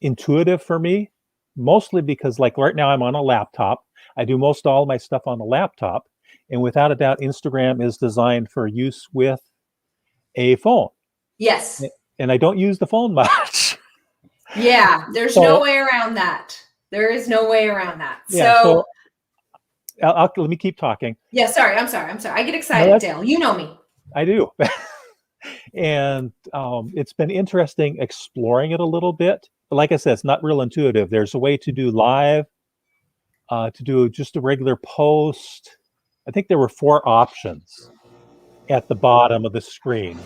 S5: intuitive for me, mostly because like right now I'm on a laptop. I do most all my stuff on the laptop, and without a doubt, Instagram is designed for use with a phone.
S1: Yes.
S5: And I don't use the phone much.
S1: Yeah, there's no way around that. There is no way around that.
S5: Yeah,
S1: so
S5: let me keep talking.
S1: Yeah, sorry. I'm sorry. I get excited, Dale. You know me.
S5: I do. And it's been interesting exploring it a little bit. But like I said, it's not real intuitive. There's a way to do live, to do just a regular post. I think there were 4 options at the bottom of the screen.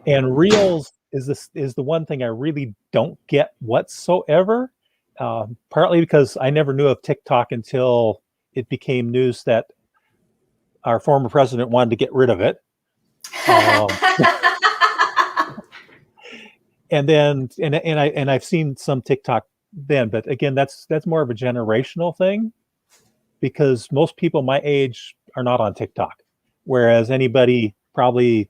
S5: And Reels is the one thing I really don't get whatsoever. Partly because I never knew of TikTok until it became news that our former president wanted to get rid of it. And then I've seen some TikTok then, but again, that's more of a generational thing, because most people my age are not on TikTok, whereas anybody probably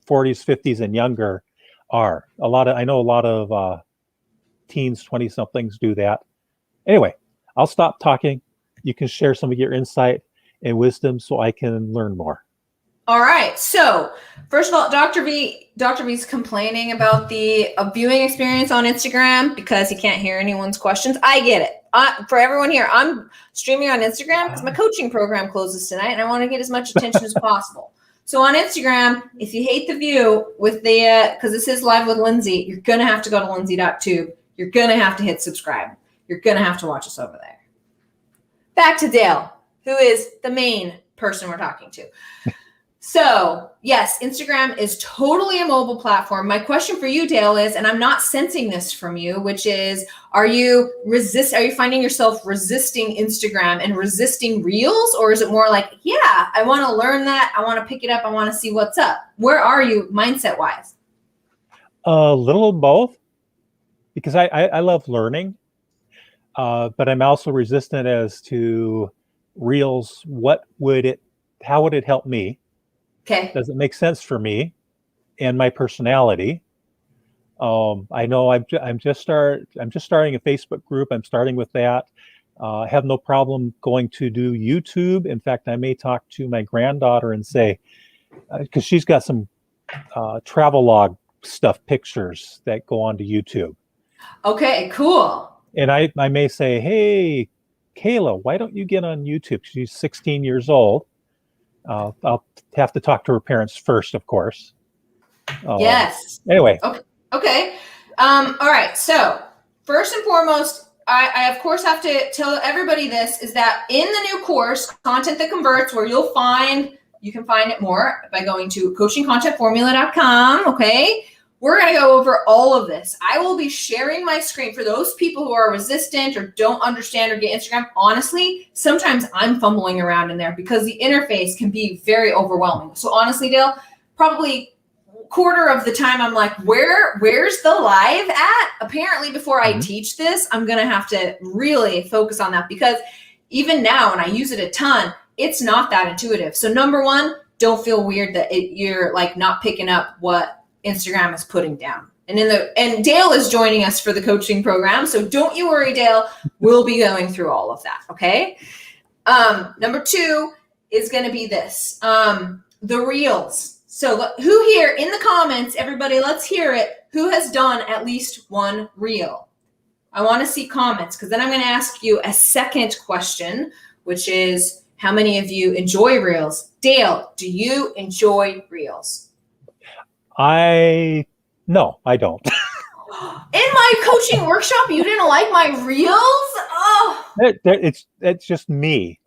S5: 40s, 50s, and younger are. I know a lot of teens, 20 somethings do that. Anyway, I'll stop talking. You can share some of your insight and wisdom so I can learn more.
S1: All right. So first of all, Dr. V's complaining about the viewing experience on Instagram because he can't hear anyone's questions. I get it. For everyone here, I'm streaming on Instagram because my coaching program closes tonight and I want to get as much attention as possible. So on Instagram, if you hate the view with the, because this is live with Lindsey, you're going to have to go to lindsey.tube. You're going to have to hit subscribe. You're going to have to watch us over there. Back to Dale, who is the main person we're talking to. So yes, Instagram is totally a mobile platform. My question for you, Dale, is, and I'm not sensing this from you, which is, are you finding yourself resisting Instagram and resisting Reels? Or is it more like, yeah, I want to learn that. I want to pick it up. I want to see what's up. Where are you mindset wise?
S5: A little of both, because I love learning, but I'm also resistant as to Reels. How would it help me?
S1: Okay.
S5: Does it make sense for me and my personality? I know I'm just starting a Facebook group. I'm starting with that. I have no problem going to do YouTube. In fact, I may talk to my granddaughter and say, because she's got some travel log stuff, pictures that go onto YouTube.
S1: Okay, cool.
S5: And I may say, hey, Kayla, why don't you get on YouTube? She's 16 years old. I'll have to talk to her parents first, of course.
S1: Yes.
S5: Anyway.
S1: Okay. All right. So first and foremost, I of course have to tell everybody this is that in the new course, Content That Converts, where you can find it more by going to coachingcontentformula.com. Okay. We're going to go over all of this. I will be sharing my screen for those people who are resistant or don't understand or get Instagram. Honestly, sometimes I'm fumbling around in there because the interface can be very overwhelming. So honestly, Dale, probably quarter of the time I'm like, where's the live at? Apparently, before I teach this, I'm going to have to really focus on that, because even now, and I use it a ton, it's not that intuitive. So number one, don't feel weird that you're like not picking up what Instagram is putting down. And Dale is joining us for the coaching program. So don't you worry, Dale. We'll be going through all of that. Okay. Number two is going to be this, the Reels. So who here in the comments, everybody, let's hear it. Who has done at least one Reel? I want to see comments, because then I'm going to ask you a second question, which is, how many of you enjoy Reels? Dale, do you enjoy Reels?
S5: No, I don't.
S1: In my coaching workshop, you didn't like my Reels? Oh,
S5: it's just me.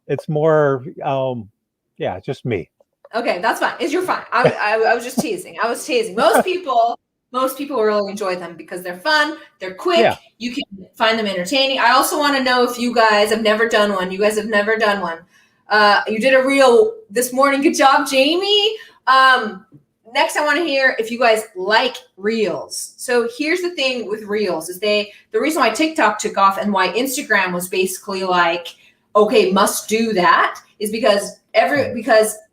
S5: It's more, just me.
S1: Okay, that's fine. You're fine. I was just teasing. Most people really enjoy them because they're fun, they're quick. Yeah. You can find them entertaining. I also want to know if you guys have never done one. You guys have never done one. You did a Reel this morning. Good job, Jamie. Next, I want to hear if you guys like Reels. So here's the thing with Reels is the reason why TikTok took off and why Instagram was basically like, okay, must do that, is because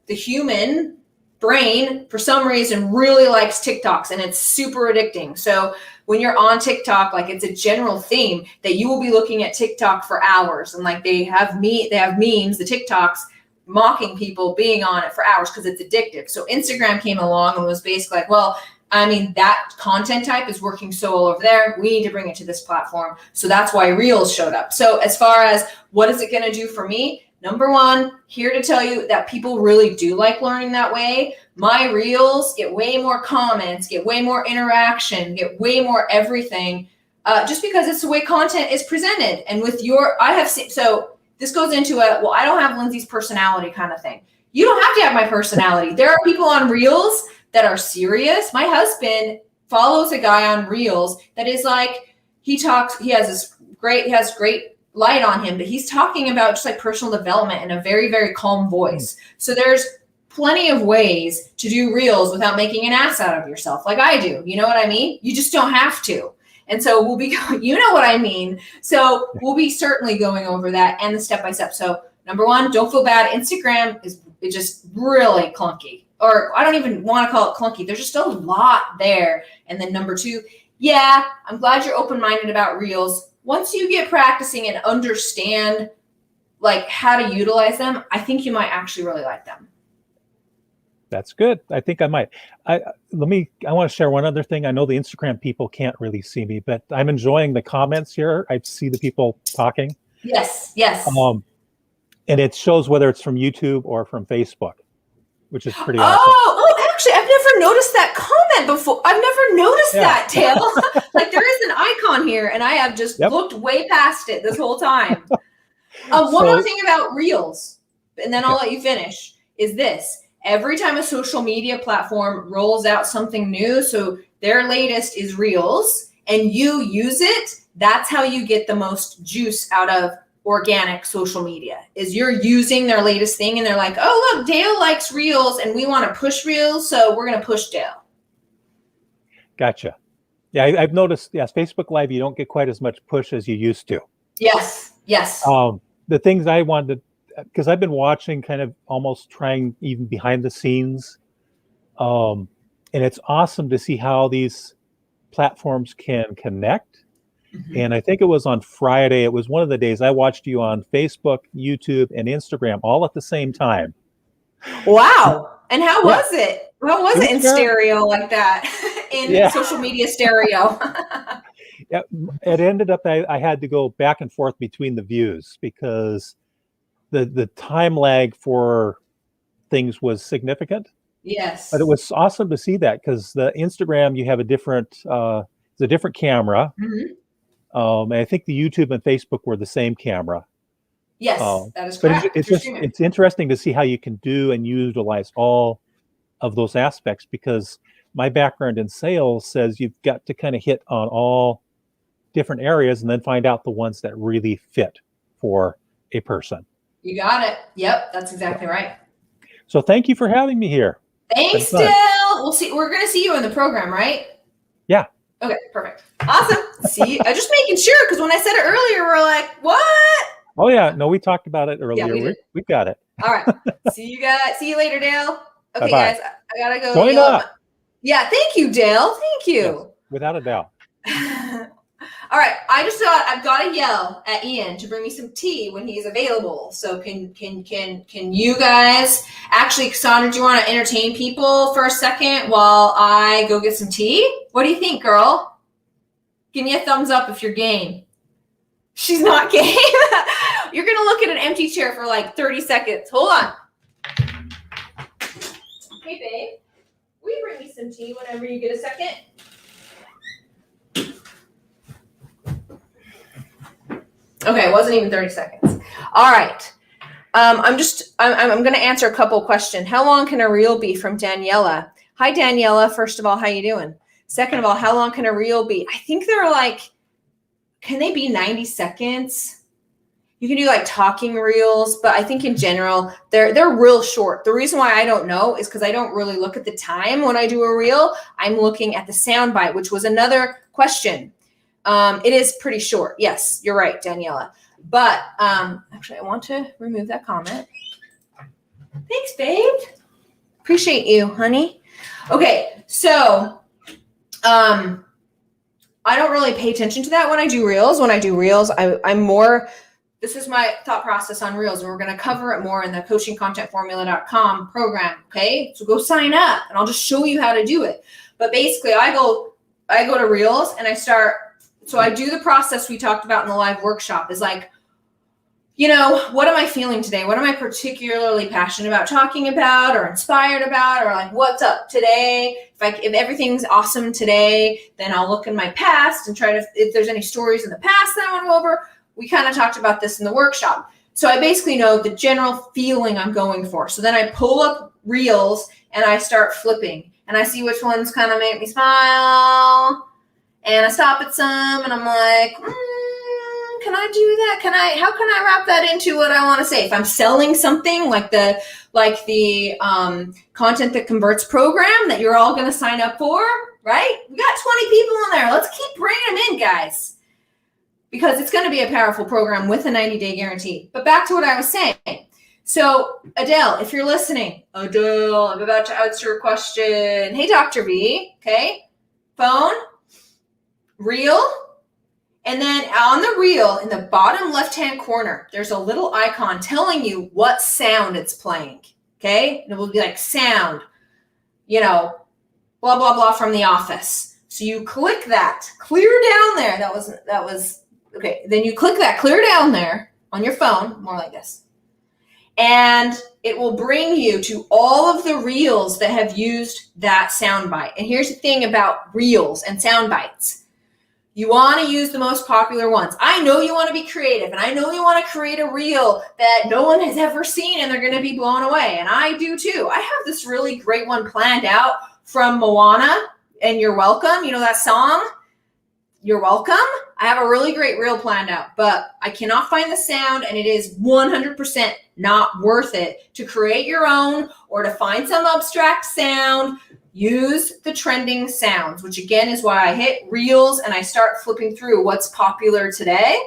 S1: the human brain, for some reason, really likes TikToks, and it's super addicting. So when you're on TikTok, like it's a general theme that you will be looking at TikTok for hours, and like they have memes, the TikToks mocking people being on it for hours because it's addictive. So Instagram came along and was basically like, well, I mean, that content type is working so well over there. We need to bring it to this platform. So that's why Reels showed up. So as far as what is it going to do for me? Number one, here to tell you that people really do like learning that way. My Reels get way more comments, get way more interaction, get way more everything, just because it's the way content is presented. And with I have seen, so this goes into I don't have Lindsey's personality kind of thing. You don't have to have my personality. There are people on Reels that are serious. My husband follows a guy on Reels that is like, he has great light on him, but he's talking about just like personal development in a very, very calm voice. So there's plenty of ways to do Reels without making an ass out of yourself, like I do. You know what I mean? You just don't have to. And so we'll be, you know what I mean? So we'll be certainly going over that and the step-by-step. So number one, don't feel bad. Instagram is just really clunky, or I don't even want to call it clunky. There's just a lot there. And then number two, yeah, I'm glad you're open-minded about Reels. Once you get practicing and understand like how to utilize them, I think you might actually really like them.
S5: That's good. I think I might. I want to share one other thing. I know the Instagram people can't really see me, but I'm enjoying the comments here. I see the people talking.
S1: Yes.
S5: And it shows whether it's from YouTube or from Facebook, which is pretty awesome.
S1: Oh, actually, I've never noticed that comment before. I've never noticed that, Dale. Like there is an icon here, and I have just looked way past it this whole time. One more thing about Reels, and then I'll let you finish, is this. Every time a social media platform rolls out something new, so their latest is Reels, and you use it, that's how you get the most juice out of organic social media, is you're using their latest thing, and they're like, oh, look, Dale likes Reels, and we want to push Reels, so we're going to push Dale.
S5: Gotcha. Yeah, I've noticed, Facebook Live, you don't get quite as much push as you used to.
S1: Yes.
S5: The things I wanted to, because I've been watching, kind of almost trying even behind the scenes. And it's awesome to see how these platforms can connect. Mm-hmm. And I think it was on Friday, it was one of the days I watched you on Facebook, YouTube, and Instagram all at the same time.
S1: Wow. And how was it? How was it in stereo like that? In social media stereo?
S5: Yeah, it ended up, I had to go back and forth between the views because the time lag for things was significant.
S1: Yes.
S5: But it was awesome to see that, because the Instagram, you have a different camera. Mm-hmm. And I think the YouTube and Facebook were the same camera.
S1: Yes, that is correct.
S5: But it's interesting to see how you can do and utilize all of those aspects, because my background in sales says you've got to kind of hit on all different areas and then find out the ones that really fit for a person.
S1: You got it. Yep, that's exactly right.
S5: So thank you for having me here.
S1: Thanks, Dale. We'll see. We're going to see you in the program, right?
S5: Yeah.
S1: Okay, perfect. Awesome. See, I'm just making sure, because when I said it earlier, we're like, what?
S5: Oh yeah, no, we talked about it earlier.
S1: Yeah,
S5: we got it.
S1: All right. See you guys. See you later, Dale. Okay,
S5: Bye-bye.
S1: guys, I gotta go.
S5: Join up.
S1: Yeah, thank you, Dale. Thank you.
S5: Yes, without a doubt.
S1: All right, I just thought I've got to yell at Ian to bring me some tea when he's available. So can you guys actually, Cassandra, do you want to entertain people for a second while I go get some tea? What do you think, girl? Give me a thumbs up if you're game. She's not game. You're gonna look at an empty chair for like 30 seconds. Hold on. Hey, babe, will you bring me some tea whenever you get a second? Okay, it wasn't even 30 seconds. All right. I'm going to answer a couple questions. How long can a reel be, from Daniela? Hi, Daniela. First of all, how you doing? Second of all, how long can a reel be? I think they're like, can they be 90 seconds? You can do like talking reels, but I think in general, they're real short. The reason why I don't know is because I don't really look at the time when I do a reel. I'm looking at the sound bite, which was another question. It is pretty short. Yes, you're right, Daniela. But actually, I want to remove that comment. Thanks, babe. Appreciate you, honey. Okay, so I don't really pay attention to that when I do reels. When I do reels, I'm more, this is my thought process on reels, and we're going to cover it more in the coachingcontentformula.com program. Okay, so go sign up and I'll just show you how to do it. But basically I go to reels and I do the process we talked about in the live workshop is like, you know, what am I feeling today? What am I particularly passionate about talking about or inspired about, or like what's up today? If everything's awesome today, then I'll look in my past and try to, if there's any stories in the past that I want to go over. We kind of talked about this in the workshop. So I basically know the general feeling I'm going for. So then I pull up reels and I start flipping and I see which ones kind of make me smile, and I stop at some and I'm like, can I do that? How can I wrap that into what I want to say? If I'm selling something like the Content That Converts program that you're all going to sign up for, right? We got 20 people in there. Let's keep bringing them in, guys, because it's going to be a powerful program with a 90-day guarantee. But back to what I was saying. So Adele, if you're listening, Adele, I'm about to answer your question. Hey, Dr. V. Okay. Phone, reel. And then on the reel, in the bottom left-hand corner, there's a little icon telling you what sound it's playing, okay? And it will be like sound, you know, blah, blah, blah from The Office. So you click that, clear down there. That was, okay. Then you click that, clear down there on your phone, more like this. And it will bring you to all of the reels that have used that soundbite. And here's the thing about reels and sound bites. You want to use the most popular ones. I know you want to be creative, and I know you want to create a reel that no one has ever seen and they're going to be blown away. And I do too. I have this really great one planned out from Moana and You're Welcome. You know that song? You're Welcome. I have a really great reel planned out, but I cannot find the sound, and it is 100% not worth it to create your own or to find some abstract sound. Use the trending sounds, which again is why I hit reels and I start flipping through what's popular today.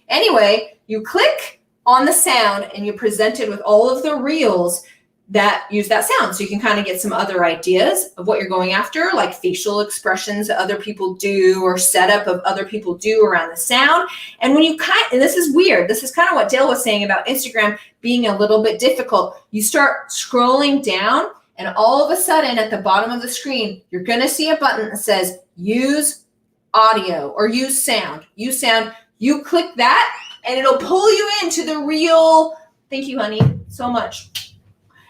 S1: Anyway, you click on the sound and you're presented with all of the reels that use that sound. So you can kind of get some other ideas of what you're going after, like facial expressions that other people do or setup of other people do around the sound. And when you and this is weird, this is kind of what Dale was saying about Instagram being a little bit difficult. You start scrolling down, and all of a sudden at the bottom of the screen, you're going to see a button that says use audio or use sound. Use sound. You click that and it'll pull you into the reel. Thank you, honey, so much.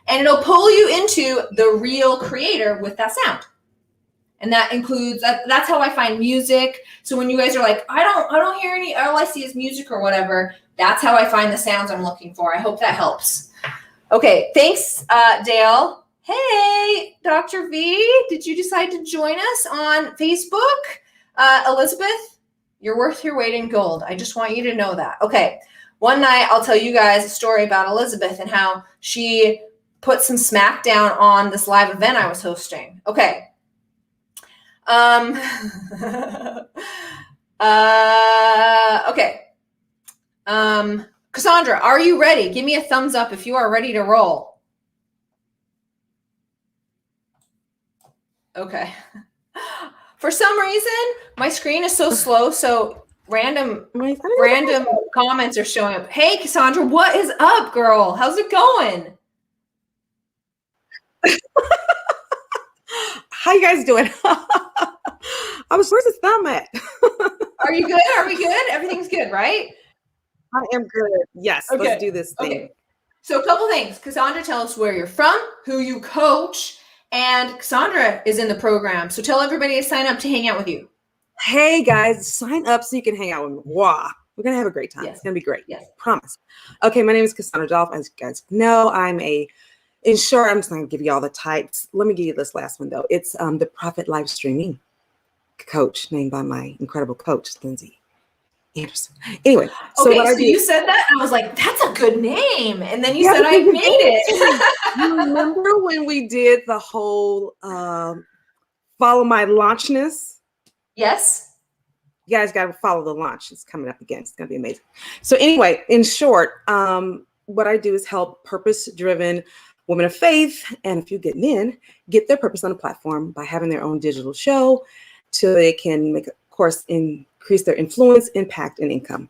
S1: And it'll pull you into the reel creator with that sound. And that includes, that's how I find music. So when you guys are like, I don't hear any, all I see is music or whatever, that's how I find the sounds I'm looking for. I hope that helps. Okay, thanks, Dale. Hey, Dr. V, did you decide to join us on Facebook? Elizabeth, you're worth your weight in gold. I just want you to know that. Okay, one night I'll tell you guys a story about Elizabeth and how she put some smack down on this live event I was hosting. Okay. Okay. Cassandra, are you ready? Give me a thumbs up if you are ready to roll. Okay. For some reason, my screen is so slow, so random comments are showing up. Hey, Cassandra, what is up, girl? How's it going?
S6: How you guys doing? Where's his thumb at?
S1: Are you good? Are we good? Everything's good, right?
S6: I am good. Yes, okay. Let's do this thing.
S1: Okay. So a couple things. Cassandra, tell us where you're from, who you coach, and Cassandra is in the program. So tell everybody to sign up to hang out with you.
S6: Hey, guys, sign up so you can hang out with me. Wow. We're going to have a great time.
S1: Yes.
S6: It's going to be great.
S1: Yes.
S6: Promise. Okay, my name is Cassandra Dolph. As you guys know, I'm in short, I'm just going to give you all the types. Let me give you this last one, though. It's the Profit Live Streaming coach, named by my incredible coach, Lindsey. Anderson. Anyway,
S1: so you said that, and I was like, "That's a good name." And then you said, "I made it."
S6: You remember when we did the whole follow my launchness?
S1: Yes.
S6: You guys got to follow the launch. It's coming up again. It's going to be amazing. So anyway, in short, what I do is help purpose-driven women of faith and a few good men get their purpose on a platform by having their own digital show so they can make, of course, increase their influence, impact, and income.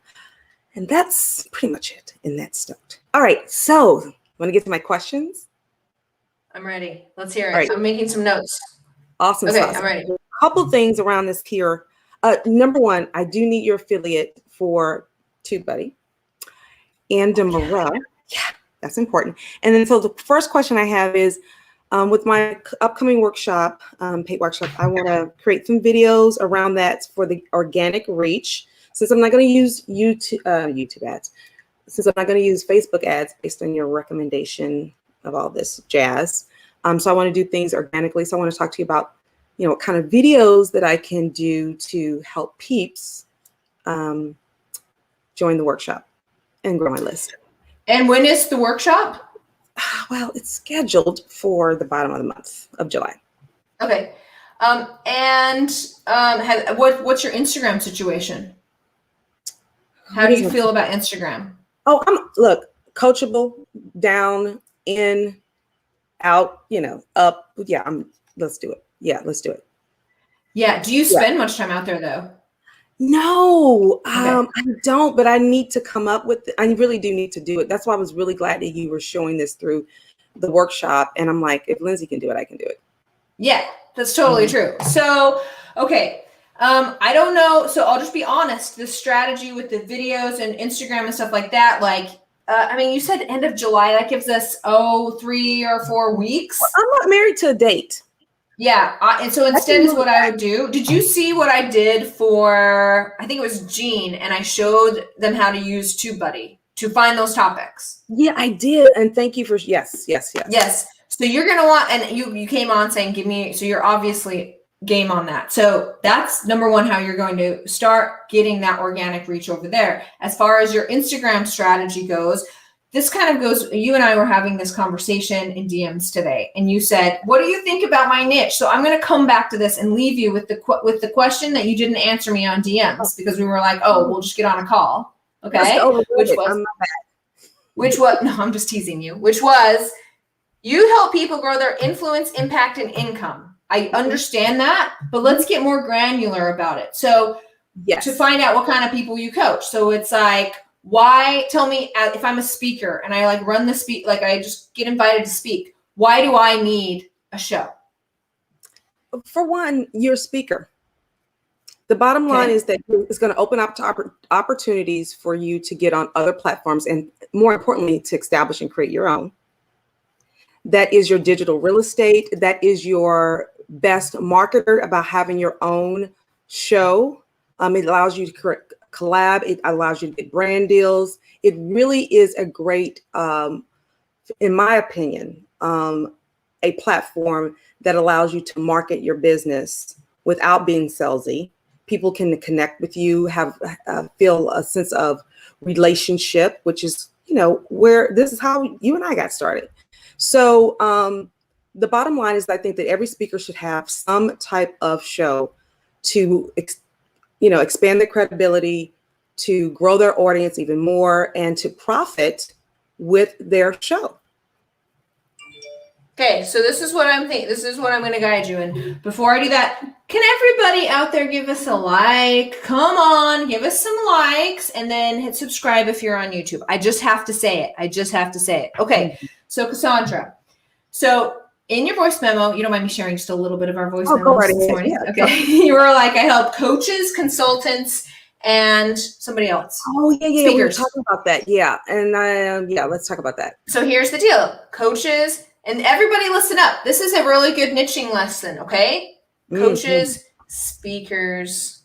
S6: And that's pretty much it in that stoked. All right, so want to get to my questions?
S1: I'm ready. Let's hear it.
S6: All right.
S1: I'm making some notes.
S6: Awesome.
S1: Okay,
S6: sauce.
S1: I'm ready.
S6: A couple things around this here. Number one, I do need your affiliate for TubeBuddy and Morel. Yeah, that's important. And then so the first question I have is, with my upcoming workshop, paid workshop, I want to create some videos around that for the organic reach. Since I'm not going to use YouTube ads, since I'm not going to use Facebook ads based on your recommendation of all this jazz. So I want to do things organically. So I want to talk to you about, what kind of videos that I can do to help peeps join the workshop and grow my list.
S1: And when is the workshop?
S6: Well, it's scheduled for the bottom of the month of July.
S1: Okay. What's your Instagram situation? How do you feel about Instagram?
S6: Oh, look, coachable, down, in, out, up. Yeah, let's do it. Yeah, let's do it.
S1: Yeah. Do you spend much time out there though?
S6: No,
S1: Okay.
S6: I don't, but I need to come up with I really do need to do it. That's why I was really glad that you were showing this through the workshop. And I'm like, if Lindsey can do it, I can do it.
S1: Yeah, that's totally true. So, okay. I don't know. So I'll just be honest, the strategy with the videos and Instagram and stuff like that, you said end of July, that gives us 3 or 4 weeks.
S6: Well, I'm not married to a date.
S1: Yeah. And so instead is what I would do. Did you see what I did for, I think it was Jean, and I showed them how to use TubeBuddy to find those topics?
S6: Yeah, I did. And thank you for, yes.
S1: So you're going to want, and you came on saying, so you're obviously game on that. So that's number one, how you're going to start getting that organic reach over there. As far as your Instagram strategy goes, this kind of goes, you and I were having this conversation in DMs today, and you said, what do you think about my niche? So I'm going to come back to this and leave you with the question that you didn't answer me on DMs, because we were like, we'll just get on a call. Okay. No, I'm just teasing you, which was, you help people grow their influence, impact, and income. I understand that, but let's get more granular about it. So to find out what kind of people you coach. So it's like, tell me if I'm a speaker and I run the I just get invited to speak, why do I need a show?
S6: For one, you're a speaker. The bottom line is that it's going to open up to opportunities for you to get on other platforms, and more importantly, to establish and create your own. That is your digital real estate. That is your best marketer about having your own show. It allows you to collab. It allows you to get brand deals. It really is a great, in my opinion, a platform that allows you to market your business without being salesy. People can connect with you, feel a sense of relationship, which is, where this is how you and I got started. So the bottom line is, I think that every speaker should have some type of show to, expand their credibility, to grow their audience even more, and to profit with their show.
S1: Okay, so this is what I'm thinking. This is what I'm going to guide you in. Before I do that, can everybody out there give us a like? Come on, give us some likes, and then hit subscribe if you're on YouTube. I just have to say it. Okay, so Cassandra, in your voice memo, you don't mind me sharing just a little bit of our voice memo this morning? Yeah. Okay, you were like, I help coaches, consultants, and somebody else.
S6: Oh, yeah.
S1: Speakers.
S6: We were talking about that. Yeah, and let's talk about that.
S1: So here's the deal. Coaches, and everybody listen up. This is a really good niching lesson, okay? Coaches, speakers.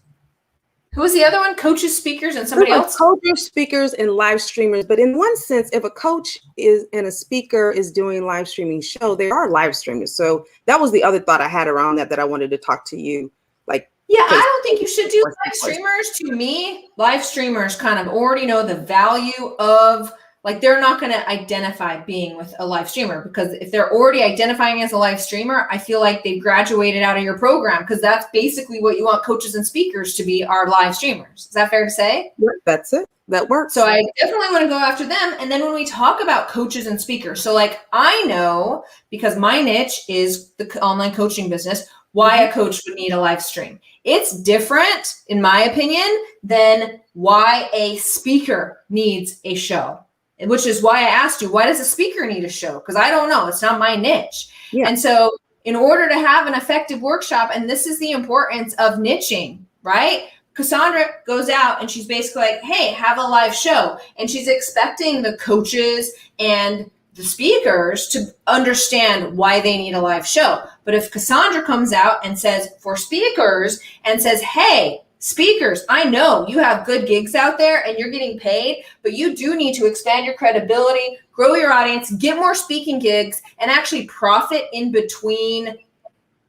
S1: Who was the other one? Coaches, speakers, and somebody else?
S6: Coaches, speakers, and live streamers. But in one sense, if a coach and a speaker is doing live streaming show, they are live streamers. So that was the other thought I had around that I wanted to talk to you.
S1: I don't think you should do live streamers. To me, live streamers kind of already know the value of Like they're not going to identify being with a live streamer, because if they're already identifying as a live streamer, I feel like they've graduated out of your program, because that's basically what you want coaches and speakers to be, are live streamers. Is that fair to say?
S6: Yeah, that's it. That works.
S1: So I definitely want to go after them. And then when we talk about coaches and speakers, so like I know, because my niche is the online coaching business, why a coach would need a live stream. It's different, in my opinion, than why a speaker needs a show. Which is why I asked you, why does a speaker need a show? Because I don't know. It's not my niche.
S6: Yeah.
S1: And so in order to have an effective workshop, and this is the importance of niching, right? Cassandra goes out and she's basically like, hey, have a live show. And she's expecting the coaches and the speakers to understand why they need a live show. But if Cassandra comes out and says, for speakers, and says, hey, speakers, I know you have good gigs out there and you're getting paid, but you do need to expand your credibility, grow your audience, get more speaking gigs, and actually profit in between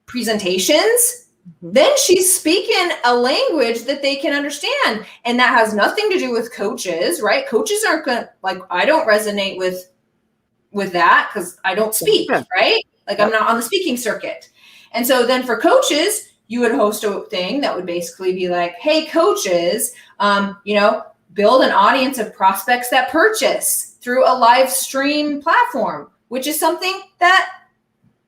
S1: presentations. Then she's speaking a language that they can understand. And that has nothing to do with coaches, right? Coaches aren't going to, like, I don't resonate with that because I don't speak, right? Like I'm not on the speaking circuit. And so then for coaches, you would host a thing that would basically be like, hey, coaches, build an audience of prospects that purchase through a live stream platform, which is something that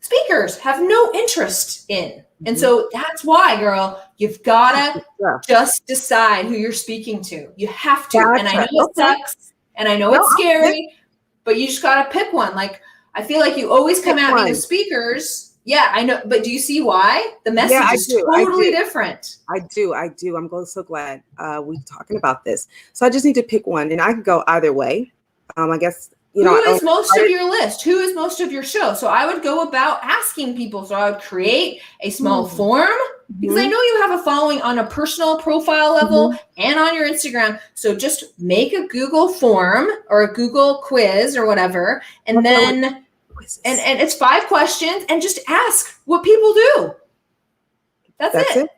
S1: speakers have no interest in. And so that's why, girl, you've got to just decide who you're speaking to. You have to. And I know it sucks and I know it's scary, but you just got to pick one. Like, I feel like you always come at me with speakers. Yeah, I know. But do you see why? The message is totally different.
S6: I do. I'm so glad we're talking about this. So I just need to pick one, and I can go either way. I guess,
S1: who is most of your list? Who is most of your show? So I would go about asking people. So I would create a small form, because I know you have a following on a personal profile level and on your Instagram. So just make a Google form or a Google quiz or whatever, and then and it's 5 questions, and just ask what people do. That's it.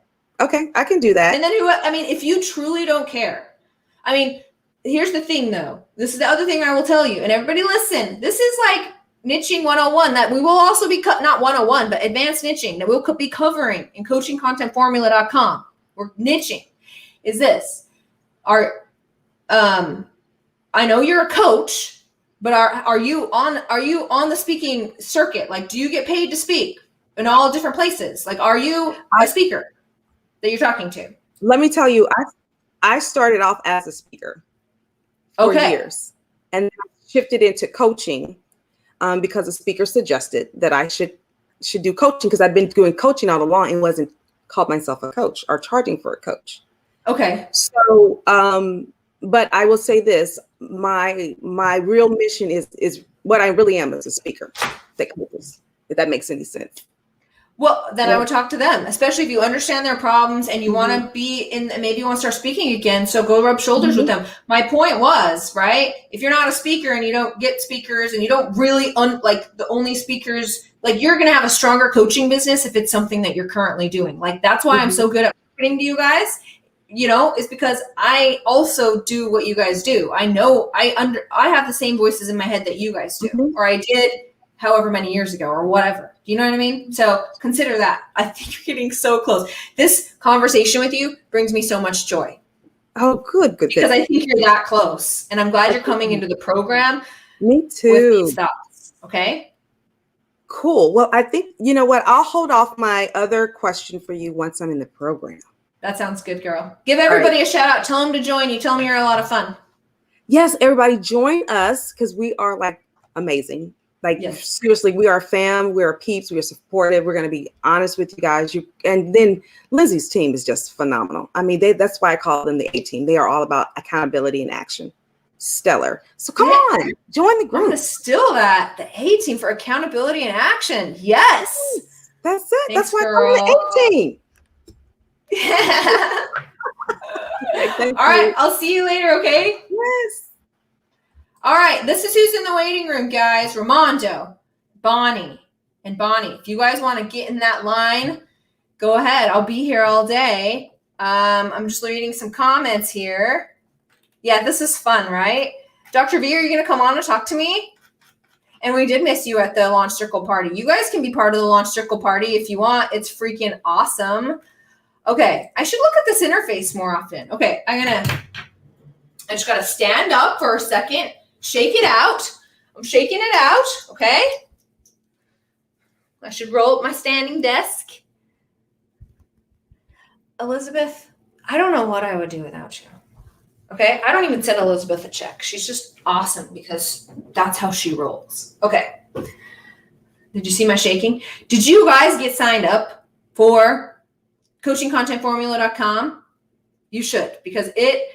S6: Okay, I can do that.
S1: And then if you truly don't care, here's the thing though. This is the other thing I will tell you, and everybody listen. This is like niching 101 that we will also be not 101, but advanced niching that we'll be covering in coachingcontentformula.com. We're niching. Is this I know you're a coach, but are you on the speaking circuit? Like, do you get paid to speak in all different places? Like, are you a speaker that you're talking to?
S6: Let me tell you, I started off as a speaker for years, and I shifted into coaching because a speaker suggested that I should do coaching, because I've been doing coaching all along and wasn't called myself a coach or charging for a coach. Okay. So, but I will say this, my real mission is what I really am as a speaker, if that makes any sense.
S1: Well, then I would talk to them, especially if you understand their problems and you want to be maybe you want to start speaking again. So go rub shoulders with them. My point was, right, if you're not a speaker and you don't get speakers and you don't really like the only speakers, like you're going to have a stronger coaching business if it's something that you're currently doing. Like that's why I'm so good at marketing to you guys. Is because I also do what you guys do. I know I have the same voices in my head that you guys do, or I did however many years ago or whatever. Do you know what I mean? So consider that. I think you're getting so close. This conversation with you brings me so much joy.
S6: Oh, good.
S1: Because I think you're that close, and I'm glad you're coming into the program.
S6: Me too.
S1: With these thoughts. Okay.
S6: Cool. Well, I think, you know what? I'll hold off my other question for you once I'm in the program.
S1: That sounds good, girl. Give everybody a shout out. Tell them to join you. Tell them you're a lot of fun.
S6: Yes, everybody join us, because we are like amazing. Like seriously, we are fam. We're peeps. We're supportive. We're going to be honest with you guys. And then Lindsey's team is just phenomenal. That's why I call them the A-team. They are all about accountability and action. Stellar. So come on, join the group.
S1: I'm going to steal that. The A-team for accountability and action. Yes.
S6: That's it.
S1: Thanks,
S6: that's why I call them the A-team.
S1: All right, I'll see you later, okay?
S6: Yes.
S1: All right, this is who's in the waiting room, guys. Ramondo, Bonnie, and Bonnie. If you guys want to get in that line, go ahead. I'll be here all day. I'm just reading some comments here. Yeah, this is fun, right? Dr. V, are you going to come on and talk to me? And we did miss you at the Launch Circle party. You guys can be part of the Launch Circle party if you want. It's freaking awesome. Okay, I should look at this interface more often. Okay, I just got to stand up for a second, shake it out. I'm shaking it out, okay? I should roll up my standing desk. Elizabeth, I don't know what I would do without you. Okay, I don't even send Elizabeth a check. She's just awesome because that's how she rolls. Okay. Did you see my shaking? Did you guys get signed up for coachingcontentformula.com? You should, because it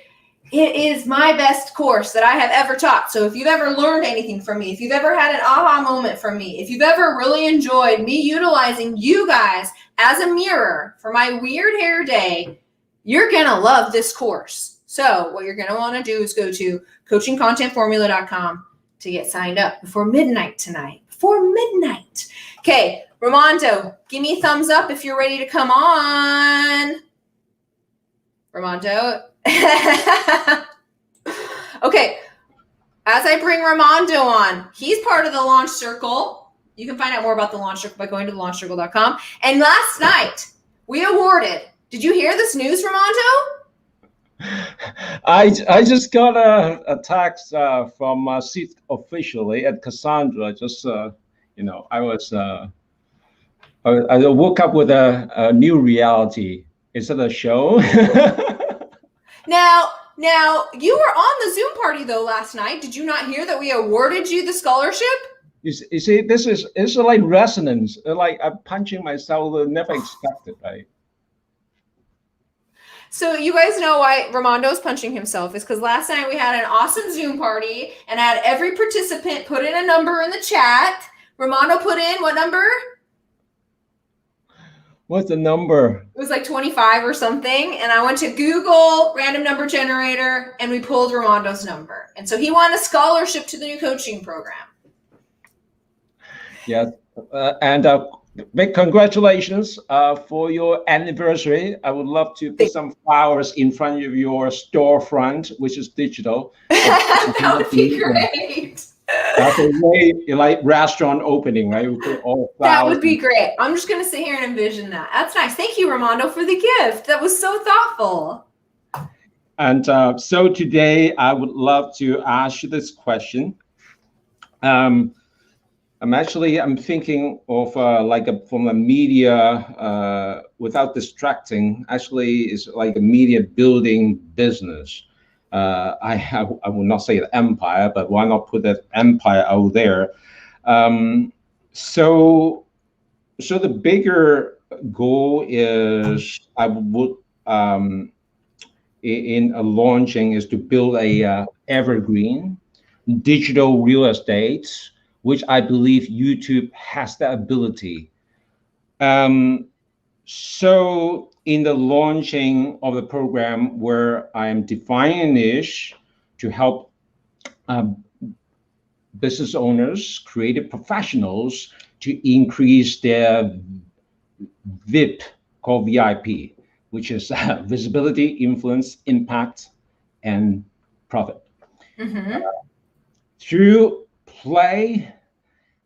S1: is my best course that I have ever taught. So if you've ever learned anything from me, if you've ever had an aha moment from me, if you've ever really enjoyed me utilizing you guys as a mirror for my weird hair day, you're going to love this course. So what you're going to want to do is go to coachingcontentformula.com to get signed up before midnight tonight. Before midnight. Okay, Ramondo, give me a thumbs up if you're ready to come on. Ramondo. Okay, as I bring Ramondo on, he's part of the Launch Circle. You can find out more about the Launch Circle by going to thelaunchcircle.com. And last night, we awarded, did you hear this news, Ramondo?
S7: I just got a text from Sid officially at Cassandra. Just I woke up with a new reality. Is it a show?
S1: Now you were on the Zoom party though last night. Did you not hear that we awarded you the scholarship?
S7: You see, it's like resonance. Like I'm punching myself. Never expected, right?
S1: So you guys know why Ramondo's punching himself is because last night we had an awesome Zoom party and I had every participant put in a number in the chat. Ramondo put in what number?
S7: What's the number?
S1: It was like 25 or something. And I went to Google random number generator and we pulled Ramondo's number. And so he won a scholarship to the new coaching program.
S7: Yes. Big congratulations for your anniversary. I would love to put some flowers in front of your storefront, which is digital.
S1: That would be great.
S7: That's a way like restaurant opening, right? We put all flowers.
S1: That would be great. I'm just going to sit here and envision that. That's nice. Thank you, Ramondo, for the gift. That was so thoughtful.
S7: And so today I would love to ask you this question. I'm thinking of from a media without distracting. Actually, it's like a media building business. I will not say an empire, but why not put that empire out there? So the bigger goal is I would in a launching is to build a evergreen digital real estate, which I believe YouTube has the ability. So in the launching of the program where I am defining a niche to help business owners, creative professionals to increase their VIP, called VIP, which is visibility, influence, impact, and profit.
S1: Mm-hmm.
S7: Through play,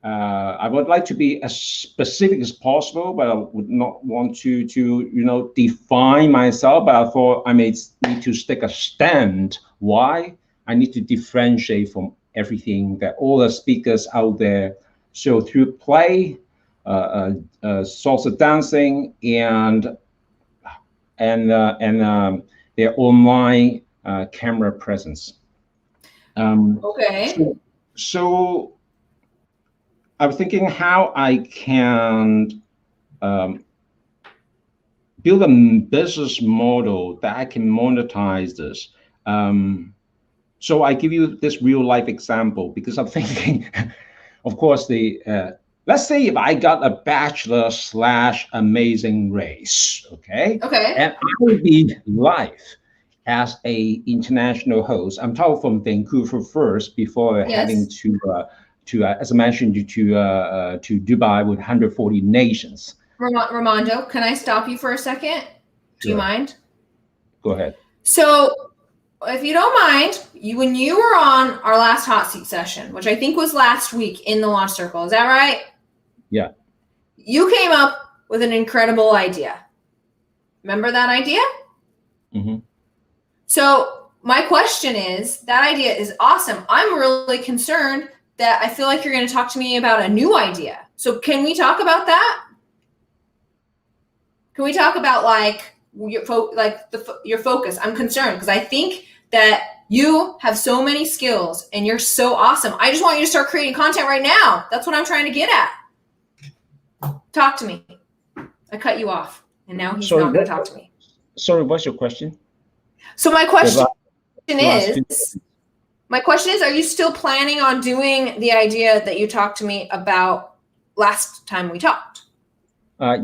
S7: I would like to be as specific as possible, but I would not want to define myself. But I thought I may need to take a stand. Why? I need to differentiate from everything that all the speakers out there. So through play, salsa dancing, and their online camera presence.
S1: Okay.
S7: So I was thinking how I can build a business model that I can monetize this. So I give you this real life example because I'm thinking, of course, let's say if I got a bachelor/amazing race, okay?
S1: Okay.
S7: And I would be live as a international host. I'm talking from Vancouver first before having to as I mentioned, to Dubai with 140 nations.
S1: Ramondo, can I stop you for a second? Do you mind?
S7: Go ahead.
S1: So if you don't mind, when you were on our last hot seat session, which I think was last week in the Launch Circle, is that right?
S7: Yeah.
S1: You came up with an incredible idea. Remember that idea?
S7: Mm-hmm.
S1: So my question is, that idea is awesome. I'm really concerned that I feel like you're going to talk to me about a new idea. So can we talk about that? Can we talk about like your focus? I'm concerned because I think that you have so many skills and you're so awesome. I just want you to start creating content right now. That's what I'm trying to get at. Talk to me. I cut you off, and now he's not going to talk to me.
S7: Sorry, what's your question?
S1: So my question is, are you still planning on doing the idea that you talked to me about last time we talked?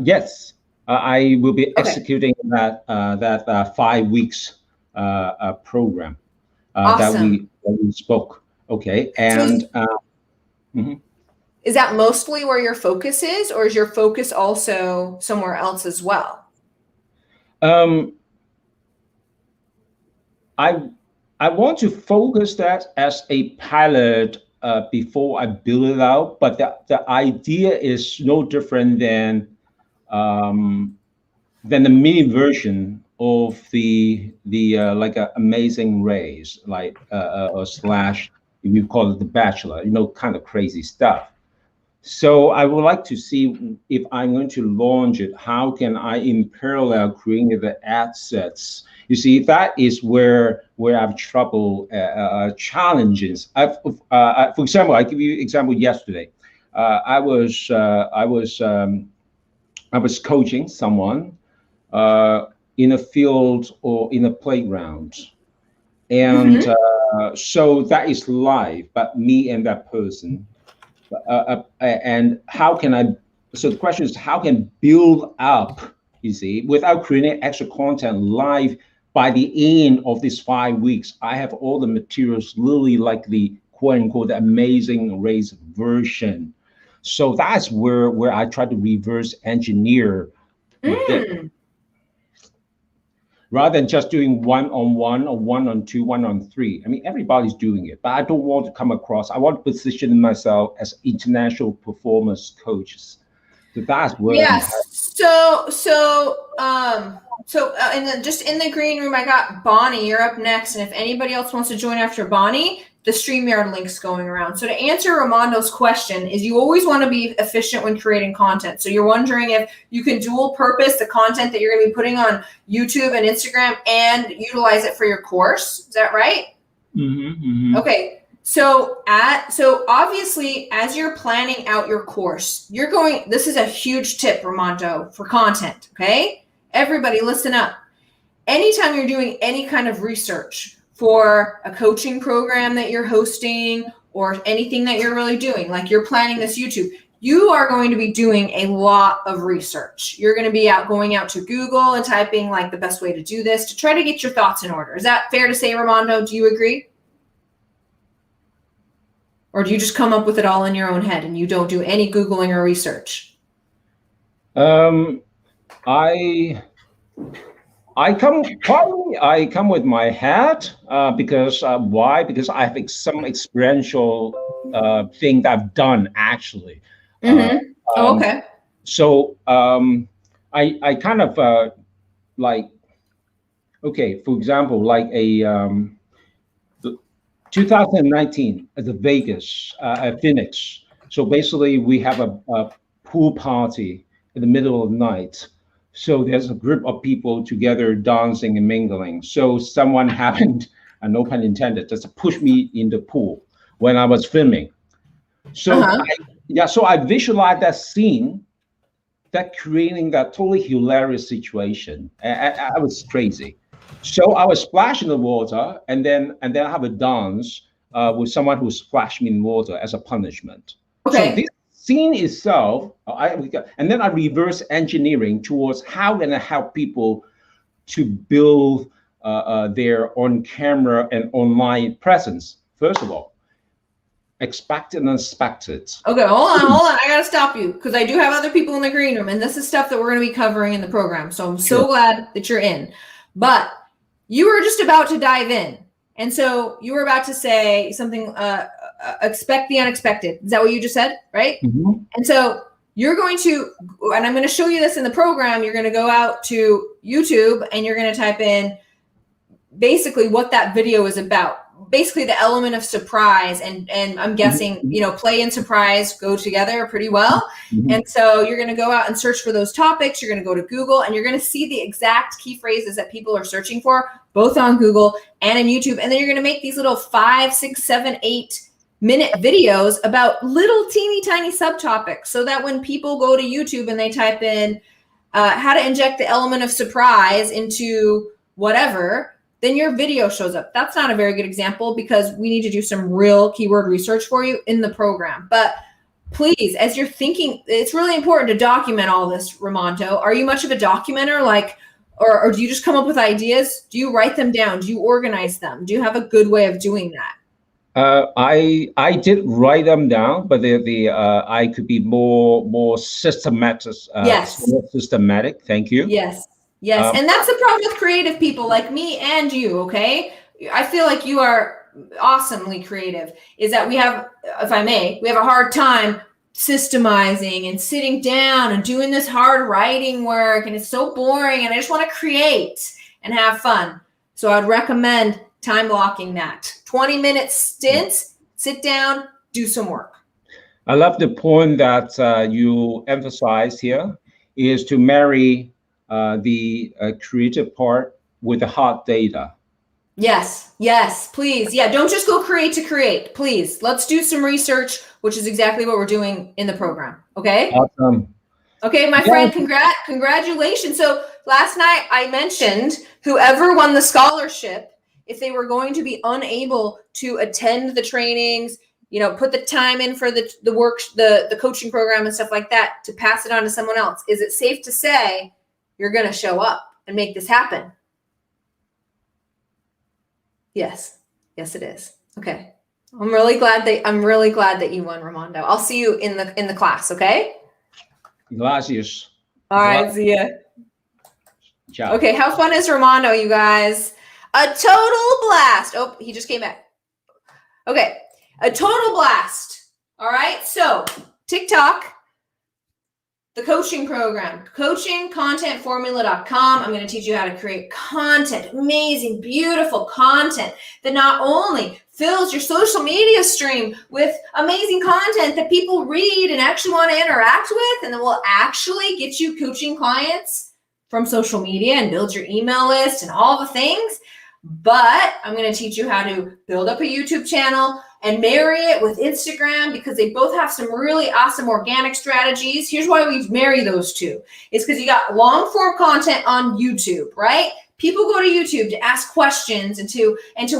S7: Yes, I will be executing that 5 weeks program
S1: Awesome.
S7: that we spoke. Okay, and
S1: is that mostly where your focus is, or is your focus also somewhere else as well?
S7: I want to focus that as a pilot before I build it out, but the idea is no different than the mini version of the like a Amazing Race, like or slash, if you call it The Bachelor, kind of crazy stuff. So I would like to see if I'm going to launch it, how can I in parallel create the ad sets? You see, that is where I have trouble, challenges. For example, I give you an example yesterday. I was coaching someone in a field or in a playground. And so that is live, but me and that person. And how can I, so the question is, how can I build up, you see, without creating extra content live by the end of these 5 weeks? I have all the materials literally like the quote unquote Amazing Race version. So that's where I try to reverse engineer it. Rather than just doing 1-on-1 or 1-on-2, 1-on-3. I mean, everybody's doing it, but I don't want to come across. I want to position myself as international performance coaches. So that's where.
S1: Yes. And just in the green room, I got Bonnie. You're up next, and if anybody else wants to join after Bonnie, the StreamYard link's going around. So to answer Ramondo's question is, you always want to be efficient when creating content. So you're wondering if you can dual purpose the content that you're going to be putting on YouTube and Instagram and utilize it for your course. Is that right? Okay. So obviously, as you're planning out your course, this is a huge tip, Ramondo, for content. Okay. Everybody listen up. Anytime you're doing any kind of research for a coaching program that you're hosting or anything that you're really doing, like you're planning this YouTube, you are going to be doing a lot of research. You're going to be going out to Google and typing like the best way to do this to try to get your thoughts in order. Is that fair to say, Ramondo? Do you agree? Or do you just come up with it all in your own head and you don't do any Googling or research? I come with my hat because why? Because I have some experiential thing that I've done actually. Okay.
S7: So I kind of like, okay, for example, like a 2019 at the Vegas at Phoenix. So basically, we have a pool party in the middle of the night. So there's a group of people together dancing and mingling. So someone happened, and no pun intended, just to push me in the pool when I was filming. So so I visualized that scene, that creating that totally hilarious situation. I was crazy. So I was splashing the water, and then I have a dance with someone who splashed me in water as a punishment.
S1: Okay.
S7: So this scene itself, and then I reverse engineering towards how can I help people to build their on-camera and online presence. First of all, expected and unexpected.
S1: Okay, hold on. I gotta stop you because I do have other people in the green room, and this is stuff that we're going to be covering in the program. So I'm so glad that you're in. But you were just about to dive in. And so you were about to say something, expect the unexpected. Is that what you just said? Right?
S7: Mhm.
S1: And so you're going to, and I'm going to show you this in the program. You're going to go out to YouTube and you're going to type in basically what that video is about. Basically the element of surprise, and I'm guessing, you know, play and surprise go together pretty well.
S7: Mhm.
S1: And so you're going to go out and search for those topics. You're going to go to Google and you're going to see the exact key phrases that people are searching for, both on Google and in YouTube. And then you're going to make these little 5, 6, 7, 8-minute videos about little teeny tiny subtopics, so that when people go to YouTube and they type in how to inject the element of surprise into whatever, then your video shows up. That's not a very good example because we need to do some real keyword research for you in the program. But please, as you're thinking, it's really important to document all this, Ramonto. Are you much of a documenter? Or do you just come up with ideas? Do you write them down? Do you organize them? Do you have a good way of doing that?
S7: I did write them down, but I could be more systematic.
S1: Yes.
S7: More systematic. Thank you.
S1: Yes. Yes. And that's the problem with creative people like me and you. Okay. I feel like you are awesomely creative, is that we have, if I may, we have a hard time systemizing and sitting down and doing this hard writing work. And it's so boring. And I just want to create and have fun. So I'd recommend time blocking that 20-minute stints, sit down, do some work.
S7: I love the point that you emphasized here, is to marry the creative part with the hard data.
S1: Yes, yes, please. Yeah, don't just go create to create, please. Let's do some research, which is exactly what we're doing in the program. Okay?
S7: Awesome.
S1: Okay, my friend, congratulations. So last night I mentioned whoever won the scholarship, if they were going to be unable to attend the trainings, you know, put the time in for the work, the coaching program and stuff like that, to pass it on to someone else. Is it safe to say you're going to show up and make this happen? Yes. Yes, it is. Okay. I'm really glad that you won, Ramondo. I'll see you in the class. Okay.
S7: Gracias.
S1: All right. See ya.
S7: Ciao.
S1: Okay. How fun is Ramondo, you guys? A total blast. Oh, he just came back. Okay. A total blast. All right. So TikTok, the coaching program, coachingcontentformula.com. I'm going to teach you how to create content, amazing, beautiful content that not only fills your social media stream with amazing content that people read and actually want to interact with, and then will actually get you coaching clients from social media and build your email list and all the things. But I'm going to teach you how to build up a YouTube channel and marry it with Instagram, because they both have some really awesome organic strategies. Here's why we marry those two. It's because you got long form content on YouTube, right? People go to YouTube to ask questions and to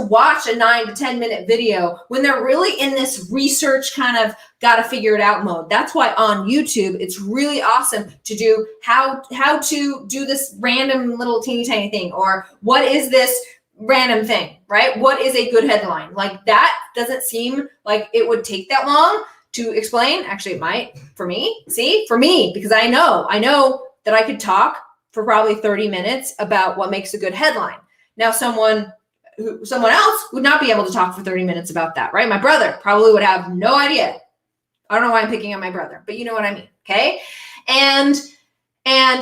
S1: watch a 9 to 10 minute video when they're really in this research kind of got to figure it out mode. That's why on YouTube, it's really awesome to do how to do this random little teeny tiny thing, or what is this random thing, right? What is a good headline? Like, that doesn't seem like it would take that long to explain. Actually, it might for me. See, for me, because I know that I could talk for probably 30 minutes about what makes a good headline. Now, someone else would not be able to talk for 30 minutes about that, right? My brother probably would have no idea. I don't know why I'm picking on my brother, but you know what I mean, okay? And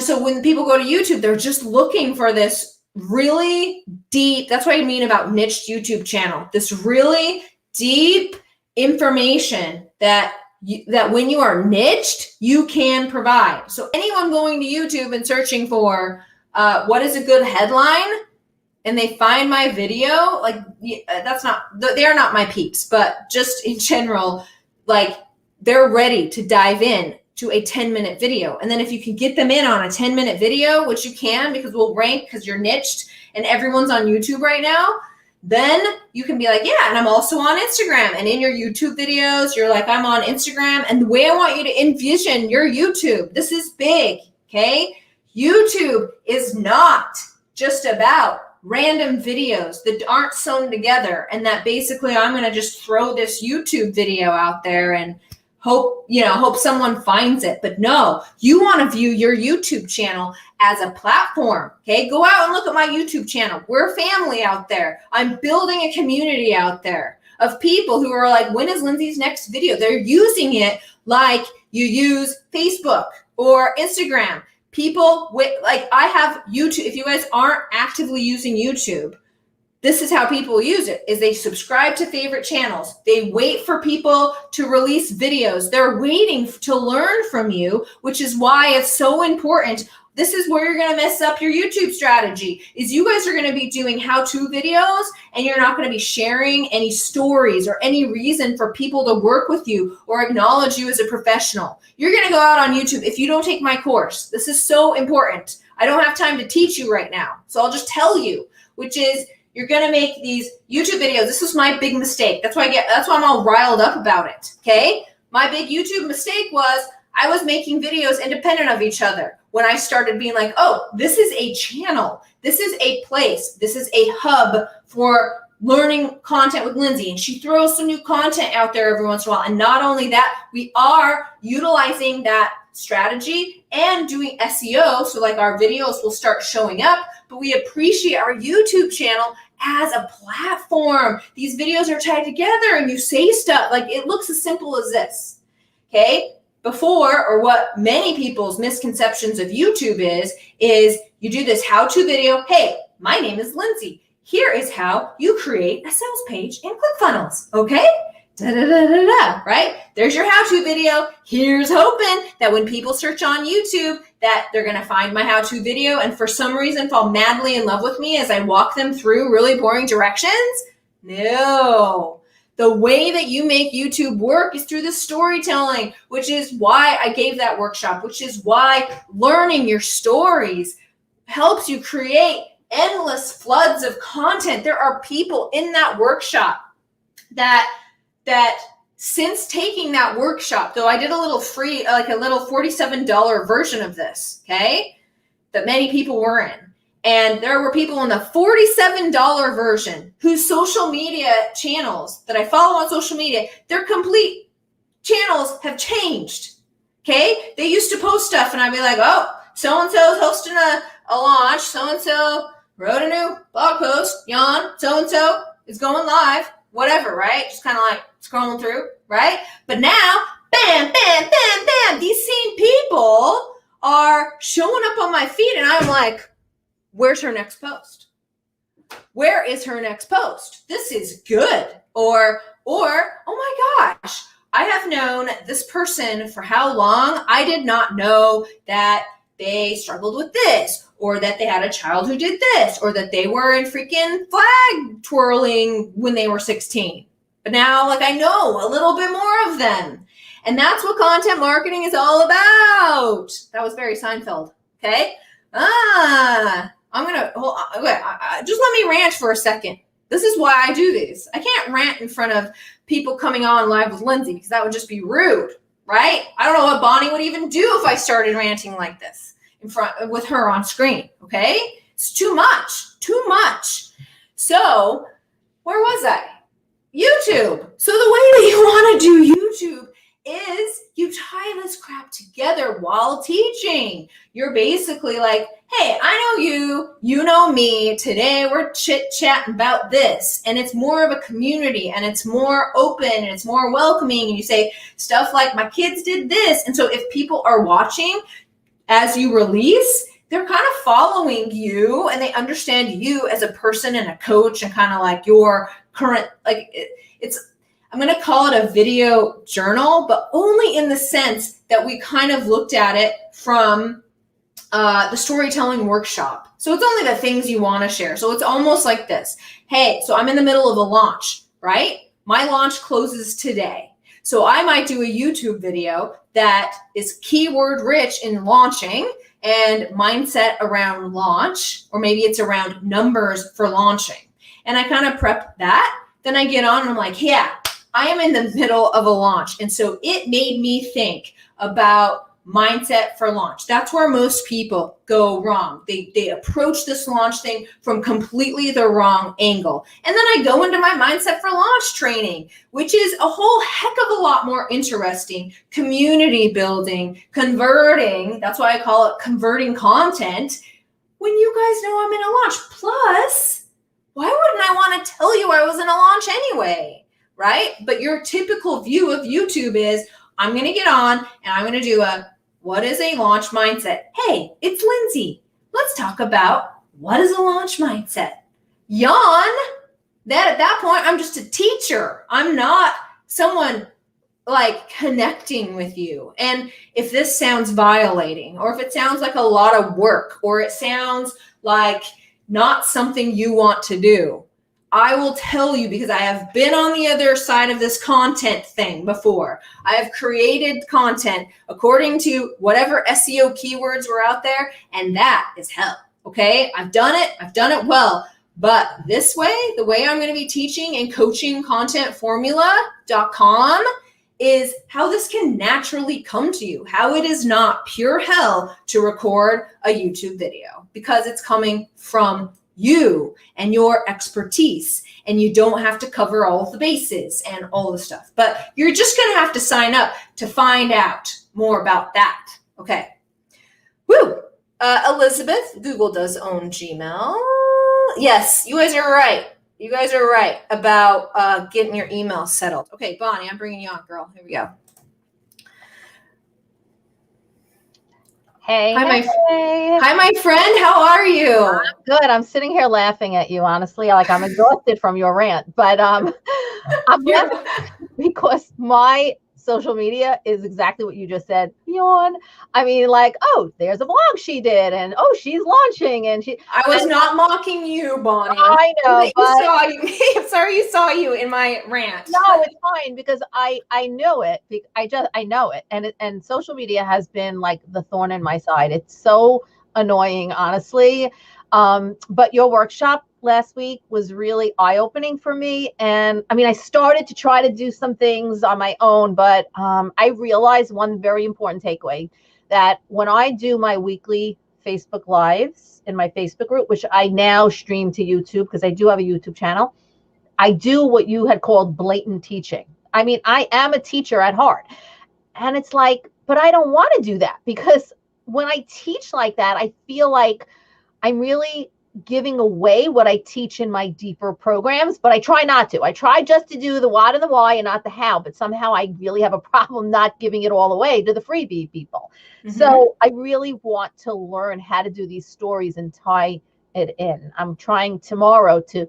S1: so when people go to YouTube, they're just looking for this really deep, that's what I mean about niched YouTube channel, this really deep information that when you are niched, you can provide. So anyone going to YouTube and searching for what is a good headline, and they find my video, like, they're not my peeps, but just in general, like, they're ready to dive in to a 10-minute video. And then if you can get them in on a 10-minute video, which you can, because we'll rank because you're niched and everyone's on YouTube right now, then you can be like, yeah, and I'm also on Instagram. And in your YouTube videos, you're like, I'm on Instagram. And the way I want you to envision your YouTube, this is big, okay? YouTube is not just about random videos that aren't sewn together and that basically I'm going to just throw this YouTube video out there and hope someone finds it. But no, you want to view your YouTube channel as a platform. Okay, go out and look at my YouTube channel. We're family out there. I'm building a community out there of people who are like, when is Lindsey's next video? They're using it like you use Facebook or Instagram. People with, like, I have YouTube. If you guys aren't actively using YouTube, this is how people use it, is they subscribe to favorite channels. They wait for people to release videos. They're waiting to learn from you, which is why it's so important. This is where you're going to mess up your YouTube strategy, is you guys are going to be doing how-to videos and you're not going to be sharing any stories or any reason for people to work with you or acknowledge you as a professional. You're going to go out on YouTube if you don't take my course. This is so important. I don't have time to teach you right now, so I'll just tell you, which is you're going to make these YouTube videos. This was my big mistake. That's why I'm all riled up about it. Okay? My big YouTube mistake was I was making videos independent of each other. When I started being like, oh, this is a channel. This is a place. This is a hub for learning content with Lindsey. And she throws some new content out there every once in a while. And not only that, we are utilizing that strategy and doing SEO. So like our videos will start showing up, but we appreciate our YouTube channel as a platform. These videos are tied together and you say stuff like it looks as simple as this. Okay? Before, or what many people's misconceptions of YouTube is you do this how-to video. Hey, my name is Lindsey. Here is how you create a sales page in ClickFunnels. Okay? Da-da-da-da-da, right? There's your how-to video. Here's hoping that when people search on YouTube that they're going to find my how-to video and for some reason fall madly in love with me as I walk them through really boring directions. No. The way that you make YouTube work is through the storytelling, which is why I gave that workshop, which is why learning your stories helps you create endless floods of content. There are people in that workshop that since taking that workshop, though I did a little free, like a little $47 version of this, okay, that many people were in. And there were people in the $47 version whose social media channels that I follow on social media, their complete channels have changed. Okay? They used to post stuff and I'd be like, oh, so-and-so's hosting a launch. So-and-so wrote a new blog post. Yawn. So-and-so is going live. Whatever, right? Just kind of like scrolling through, right? But now, bam, bam, bam, bam. These same people are showing up on my feed and I'm like, where's her next post? Where is her next post? This is good. Or, oh my gosh, I have known this person for how long? I did not know that they struggled with this, or that they had a child who did this, or that they were in freaking flag twirling when they were 16. But now, like, I know a little bit more of them. And that's what content marketing is all about. That was very Seinfeld. Okay? Just let me rant for a second. This is why I do these. I can't rant in front of people coming on live with Lindsey because that would just be rude, right? I don't know what Bonnie would even do if I started ranting like this in front with her on screen, okay? It's too much. So, where was I? YouTube. So the way that you want to do YouTube is you tie this crap together while teaching. You're basically like, hey, I know you, you know me. Today we're chit-chatting about this. And it's more of a community and it's more open and it's more welcoming. And you say stuff like, my kids did this. And so if people are watching as you release, they're kind of following you and they understand you as a person and a coach and kind of like your current, like I'm going to call it a video journal, but only in the sense that we kind of looked at it from the storytelling workshop. So it's only the things you want to share. So it's almost like this. Hey, so I'm in the middle of a launch, right? My launch closes today. So I might do a YouTube video that is keyword rich in launching and mindset around launch, or maybe it's around numbers for launching. And I kind of prep that. Then I get on and I'm like, yeah, I am in the middle of a launch. And so it made me think about mindset for launch. That's where most people go wrong. They approach this launch thing from completely the wrong angle. And then I go into my mindset for launch training, which is a whole heck of a lot more interesting, community building, converting. That's why I call it converting content. When you guys know I'm in a launch. Plus, why wouldn't I want to tell you I was in a launch anyway, right? But your typical view of YouTube is, I'm going to get on and I'm going to do a, what is a launch mindset? Hey, it's Lindsey. Let's talk about what is a launch mindset. Yawn. That at that point, I'm just a teacher. I'm not someone like connecting with you. And if this sounds violating, or if it sounds like a lot of work, or it sounds like not something you want to do, I will tell you, because I have been on the other side of this content thing before. I have created content according to whatever SEO keywords were out there, and that is hell. Okay, I've done it well. But this way, the way I'm going to be teaching and coaching contentformula.com is how this can naturally come to you, how it is not pure hell to record a YouTube video, because it's coming from you and your expertise, and you don't have to cover all of the bases and all the stuff. But you're just going to have to sign up to find out more about that. Okay. Woo. Elizabeth, Google does own Gmail. Yes, you guys are right. You guys are right about getting your email settled. Okay, Bonnie, I'm bringing you on, girl. Here we go.
S8: Hey,
S1: Hi,
S8: hey.
S1: Hi, my friend. How are you?
S8: I'm good. I'm sitting here laughing at you, honestly. Like, I'm exhausted from your rant. But I'm laughing because my social media is exactly what you just said. Yawn. I mean, like, oh, there's a blog she did, and oh, she's launching, and she.
S1: I was not mocking you, Bonnie.
S8: I know.
S1: I'm sorry you saw you in my rant.
S8: No, it's fine, because I know it. I know it, and social media has been like the thorn in my side. It's so annoying, honestly. But your workshop last week was really eye-opening for me. And I mean, I started to try to do some things on my own, but I realized one very important takeaway, that when I do my weekly Facebook Lives in my Facebook group, which I now stream to YouTube because I do have a YouTube channel, I do what you had called blatant teaching. I mean, I am a teacher at heart. And it's like, but I don't want to do that, because when I teach like that, I feel like I'm really giving away what I teach in my deeper programs, but I try not to. I try just to do the what and the why and not the how, but somehow I really have a problem not giving it all away to the freebie people. Mm-hmm. So I really want to learn how to do these stories and tie it in. I'm trying tomorrow to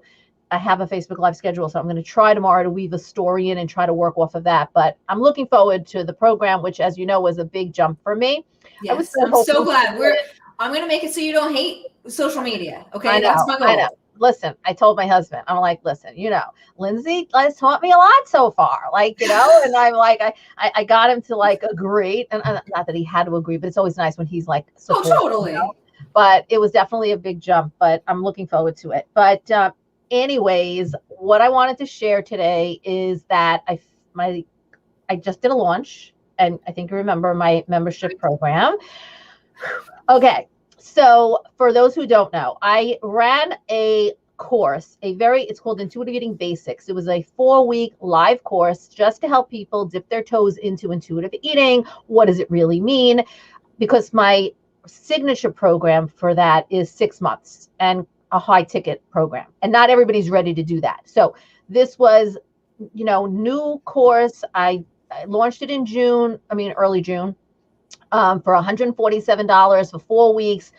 S8: have a Facebook Live schedule, so I'm going to try tomorrow to weave a story in and try to work off of that. But I'm looking forward to the program, which, as you know, was a big jump for me.
S1: Yes, I'm so glad. I'm going to make it so you don't hate social media. Okay, that's my goal.
S8: I know. Listen, I told my husband, I'm like, listen, Lindsey has taught me a lot so far, like, and I'm like, I got him to like agree, and not that he had to agree, but it's always nice when he's like, supportive,
S1: totally.
S8: But it was definitely a big jump, but I'm looking forward to it. But anyways, what I wanted to share today is that I just did a launch, and I think you remember my membership program. Okay. So for those who don't know, I ran a course, it's called Intuitive Eating Basics. It was a 4-week live course just to help people dip their toes into intuitive eating. What does it really mean? Because my signature program for that is 6 months and a high ticket program, and not everybody's ready to do that. So this was, new course. I launched it in early June. For $147 for 4 weeks,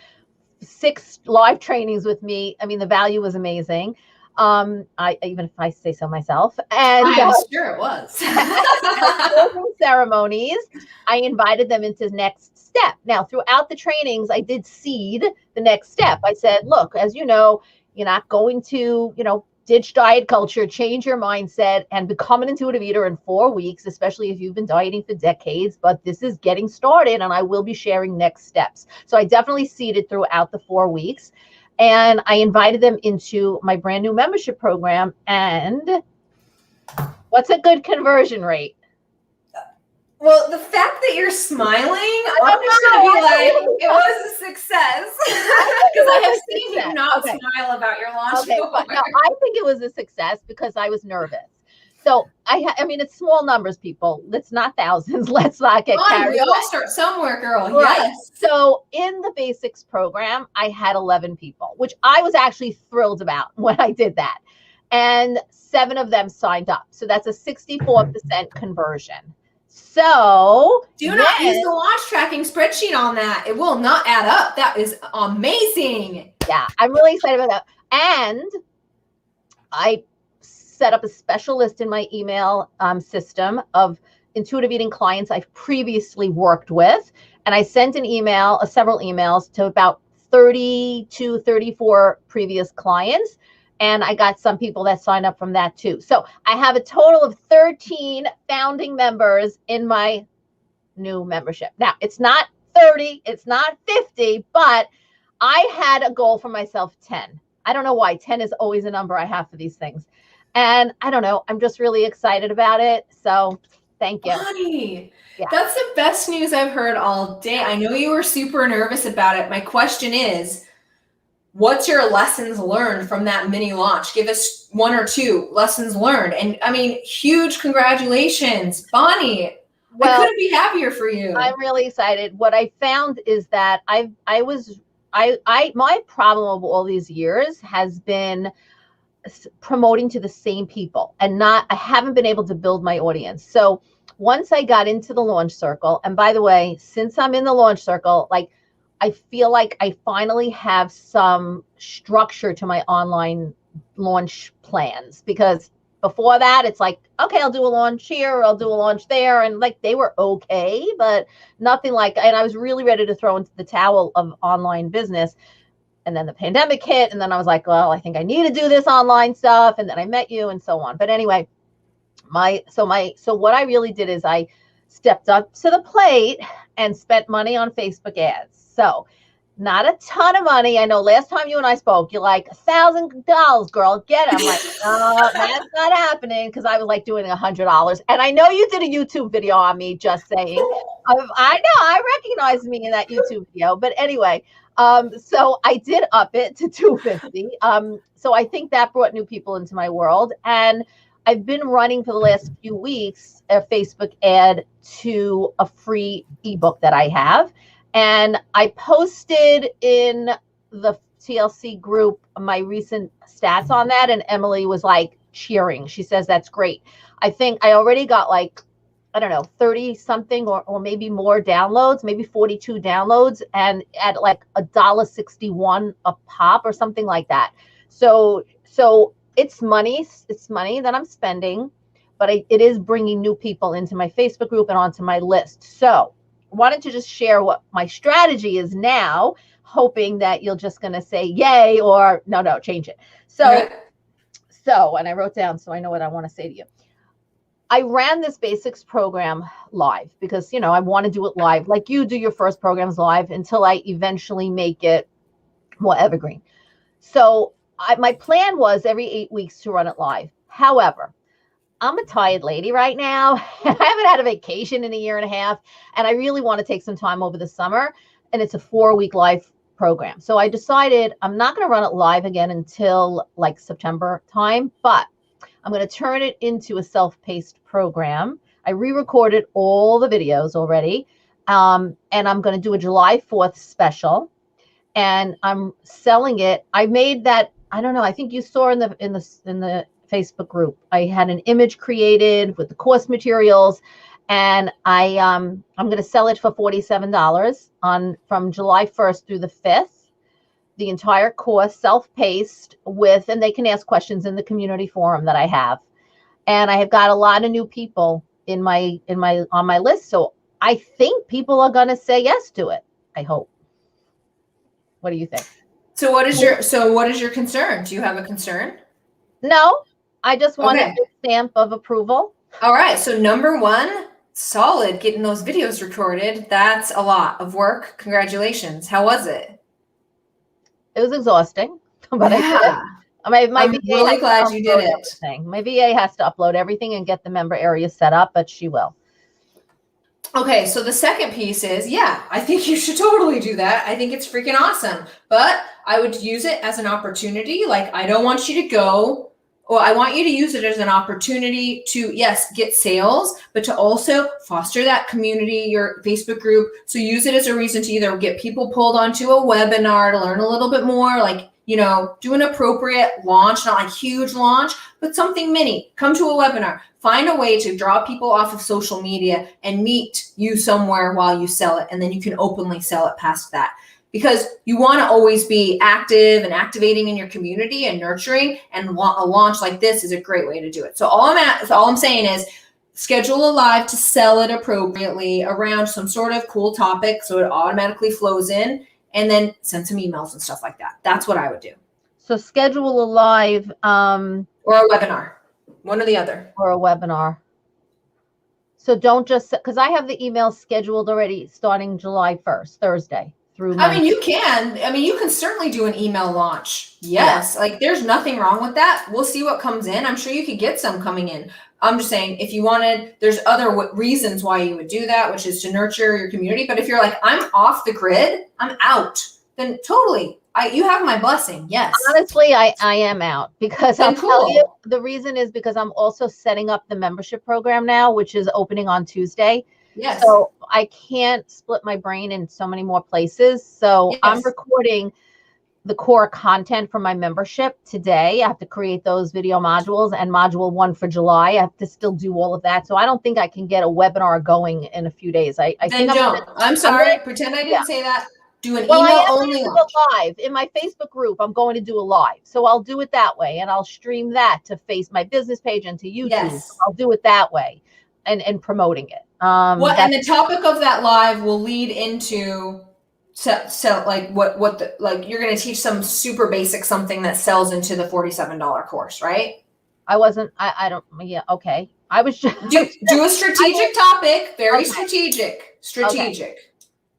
S8: 6 live trainings with me. I mean, the value was amazing. Even if I say so myself. And
S1: I'm sure it was.
S8: Ceremonies, I invited them into the next step. Now, throughout the trainings, I did seed the next step. I said, look, as you know, you're not going to, ditch diet culture, change your mindset, and become an intuitive eater in 4 weeks, especially if you've been dieting for decades. But this is getting started, and I will be sharing next steps. So I definitely seeded throughout the 4 weeks, and I invited them into my brand new membership program. And what's a good conversion rate?
S1: Well, the fact that you're smiling, I'm just going to be like, it was a success. Because I have seen you not smile about your launch.
S8: Okay, but no, I think it was a success because I was nervous. So I mean, it's small numbers, people. It's not thousands. Let's not get carried
S1: We
S8: away.
S1: all start somewhere, girl.
S8: Right.
S1: Yes.
S8: So in the basics program, I had 11 people, which I was actually thrilled about when I did that. And 7 of them signed up. So that's a 64% conversion. So
S1: do not use the launch tracking spreadsheet on that. It will not add up. That is amazing.
S8: Yeah, I'm really excited about that. And I set up a special list in my email system of intuitive eating clients I've previously worked with. And I sent an email, several emails to about 30 to 34 previous clients. And I got some people that signed up from that too. So I have a total of 13 founding members in my new membership. Now, it's not 30, it's not 50, but I had a goal for myself, 10. I don't know why. 10 is always a number I have for these things. And I don't know. I'm just really excited about it. So thank you.
S1: Bonnie, that's the best news I've heard all day. I know you were super nervous about it. My question is, what's your lessons learned from that mini launch? Give us 1 or 2 lessons learned. And I mean, huge congratulations, Bonnie. Well, I couldn't be happier for you.
S8: I'm really excited. What I found is that my problem of all these years has been promoting to the same people, and I haven't been able to build my audience. So once I got into the launch circle, and by the way, since I'm in the launch circle, like, I feel like I finally have some structure to my online launch plans, because before that, it's like, okay, I'll do a launch here, or I'll do a launch there. And like, they were okay, but nothing like, and I was really ready to throw into the towel of online business. And then the pandemic hit. And then I was like, well, I think I need to do this online stuff. And then I met you and so on. But anyway, so what I really did is I stepped up to the plate and spent money on Facebook ads. So not a ton of money. I know last time you and I spoke, you're like, $1,000, girl, get it. I'm like, no, that's not happening, because I was like doing $100. And I know you did a YouTube video on me, just saying. I know, I recognize me in that YouTube video. But anyway, so I did up it to $250. So I think that brought new people into my world. And I've been running for the last few weeks a Facebook ad to a free ebook that I have. And I posted in the TLC group my recent stats on that. And Emily was like cheering. She says, that's great. I think I already got like, I don't know, 30 something or maybe more downloads, maybe 42 downloads, and at like $1.61 a pop or something like that. So it's money that I'm spending, but it is bringing new people into my Facebook group and onto my list. So I wanted to just share what my strategy is now, hoping that you're just going to say yay or no, change it. So, and I wrote down so I know what I want to say to you. I ran this basics program live because, I want to do it live, like you do your first programs live, until I eventually make it more evergreen. So my plan was every 8 weeks to run it live. However, I'm a tired lady right now. I haven't had a vacation in a year and a half, and I really want to take some time over the summer, and it's a 4-week live program. So I decided I'm not going to run it live again until like September time, but I'm going to turn it into a self-paced program. I re-recorded all the videos already, and I'm going to do a July 4th special, and I'm selling it. I made that, I don't know, I think you saw in the Facebook group, I had an image created with the course materials, and I'm going to sell it for $47 from July 1st through the 5th. The entire course, self-paced, and they can ask questions in the community forum that I have. And I have got a lot of new people on my list, so I think people are going to say yes to it. I hope. What do you think?
S1: So what is your concern? Do you have a concern?
S8: No, I just wanted the stamp of approval.
S1: All right. So number 1, solid, getting those videos recorded. That's a lot of work. Congratulations. How was it?
S8: It was exhausting, but
S1: yeah.
S8: I'm
S1: really glad you did it.
S8: My VA has to upload everything and get the member area set up, but she will.
S1: Okay, so the second piece is, yeah, I think you should totally do that. I think it's freaking awesome. But I would use it as an opportunity. Like, I don't want you to go, or I want you to use it as an opportunity to, yes, get sales, but to also foster that community, your Facebook group. So use it as a reason to either get people pulled onto a webinar to learn a little bit more, like, you know, do an appropriate launch, not like huge launch, but something mini. Come to a webinar. Find a way to draw people off of social media and meet you somewhere while you sell it. And then you can openly sell it past that. Because you want to always be active and activating in your community and nurturing. And a launch like this is a great way to do it. So all I'm saying is schedule a live to sell it appropriately around some sort of cool topic so it automatically flows in. And then send some emails and stuff like that. That's what I would do.
S8: So schedule a live
S1: or a webinar, one or the other.
S8: Or a webinar. So don't just, because I have the email scheduled already starting July 1st, Thursday through Monday.
S1: I mean, you can certainly do an email launch. Yes. Yeah. Like there's nothing wrong with that. We'll see what comes in. I'm sure you could get some coming in. I'm just saying if you wanted, there's other reasons why you would do that, which is to nurture your community. But if you're like, I'm off the grid, I'm out, then totally, you have my blessing. Yes.
S8: Honestly, I am out because
S1: then
S8: I'll tell you the reason is because I'm also setting up the membership program now, which is opening on Tuesday.
S1: Yes.
S8: So I can't split my brain in so many more places. So yes. I'm recording the core content for my membership today. I have to create those video modules and module 1 for July. I have to still do all of that. So I don't think I can get a webinar going in a few days. I think
S1: I'm sorry. Pretend I didn't say that. Do an email only
S8: live in my Facebook group. I'm going to do a live. So I'll do it that way. And I'll stream that to my business page and to YouTube.
S1: Yes.
S8: So I'll do it that way and promoting it.
S1: And the topic of that live will lead into so like you're going to teach some super basic something that sells into the $47 course, right?
S8: I don't, yeah. Okay. I was just
S1: do a strategic topic, very strategic.
S8: Okay.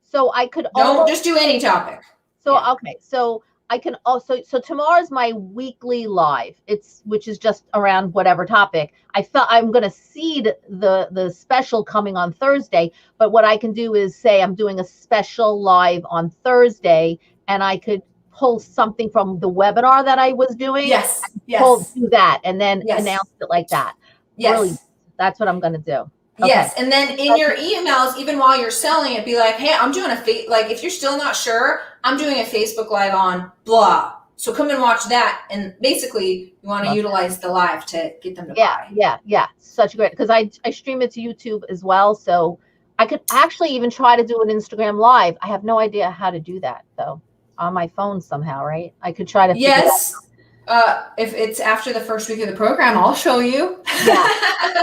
S8: So I could
S1: don't just do any topic.
S8: So, okay. So I can also, so tomorrow's my weekly live. Which is just around whatever topic. I thought I'm going to seed the special coming on Thursday, but what I can do is say I'm doing a special live on Thursday and I could pull something from the webinar that I was doing.
S1: Yes.
S8: Do that and then announce it like that.
S1: Yes.
S8: Really, that's what I'm going to do. Okay.
S1: Yes, and then in your emails, even while you're selling it, be like, hey, I'm doing like if you're still not sure, I'm doing a Facebook Live on blah. So come and watch that. And basically, you want to utilize the live to get them to buy.
S8: Yeah. Such great, because I stream it to YouTube as well. So I could actually even try to do an Instagram Live. I have no idea how to do that, though, on my phone somehow, right? I could try to figure that out.
S1: If it's after the first week of the program, I'll show you.
S8: Yeah.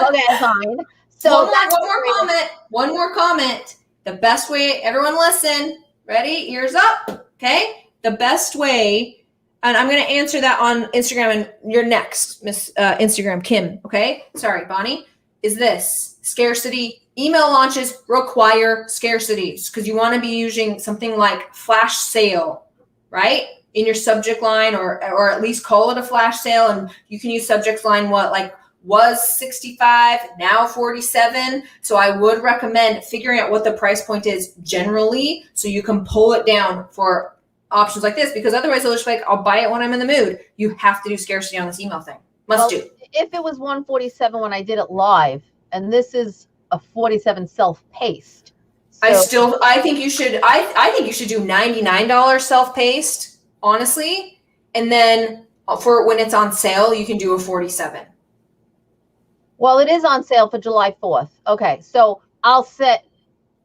S8: Okay, fine. So
S1: one more comment. The best way, everyone listen, ready? Ears up. Okay. The best way, and I'm going to answer that on Instagram and you're next, Miss Instagram Kim. Okay. Sorry, Bonnie, is this scarcity. Email launches require scarcity because you want to be using something like flash sale, right? In your subject line or at least call it a flash sale. And you can use subject line, was 65, now 47. So I would recommend figuring out what the price point is generally so you can pull it down for options like this, because otherwise they'll just be like, I'll buy it when I'm in the mood. You have to do scarcity on this email thing. Do.
S8: If it was 147 when I did it live, and this is a 47 self-paced. So
S1: I think you should do $99 self-paced, honestly. And then for when it's on sale, you can do a 47.
S8: Well, it is on sale for July 4th. Okay, so I'll set,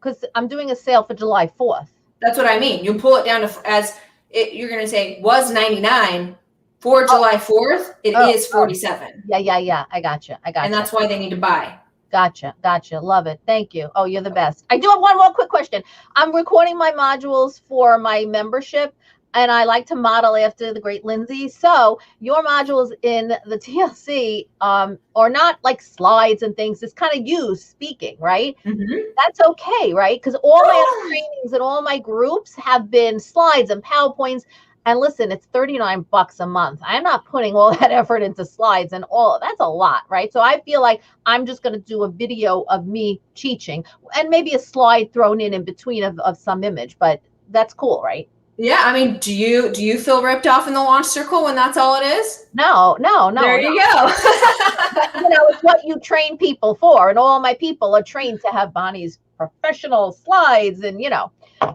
S8: because I'm doing a sale for July 4th.
S1: That's what I mean. You pull it down to you're going to say was 99 for July 4th. It is 47.
S8: Yeah. I gotcha.
S1: And that's why they need to buy.
S8: Gotcha. Love it. Thank you. Oh, you're the best. I do have one more quick question. I'm recording my modules for my membership. And I like to model after the great Lindsey. So your modules in the TLC are not like slides and things. It's kind of you speaking, right? Mm-hmm. That's okay, right? Because all my other trainings and all my groups have been slides and PowerPoints. And listen, it's $39 a month. I'm not putting all that effort into slides and all. That's a lot, right? So I feel like I'm just going to do a video of me teaching and maybe a slide thrown in between of some image, but that's cool, right?
S1: Yeah, I mean, do you feel ripped off in the launch circle when that's all it is?
S8: No.
S1: There you go.
S8: It's what you train people for, and all my people are trained to have Bonnie's professional slides, and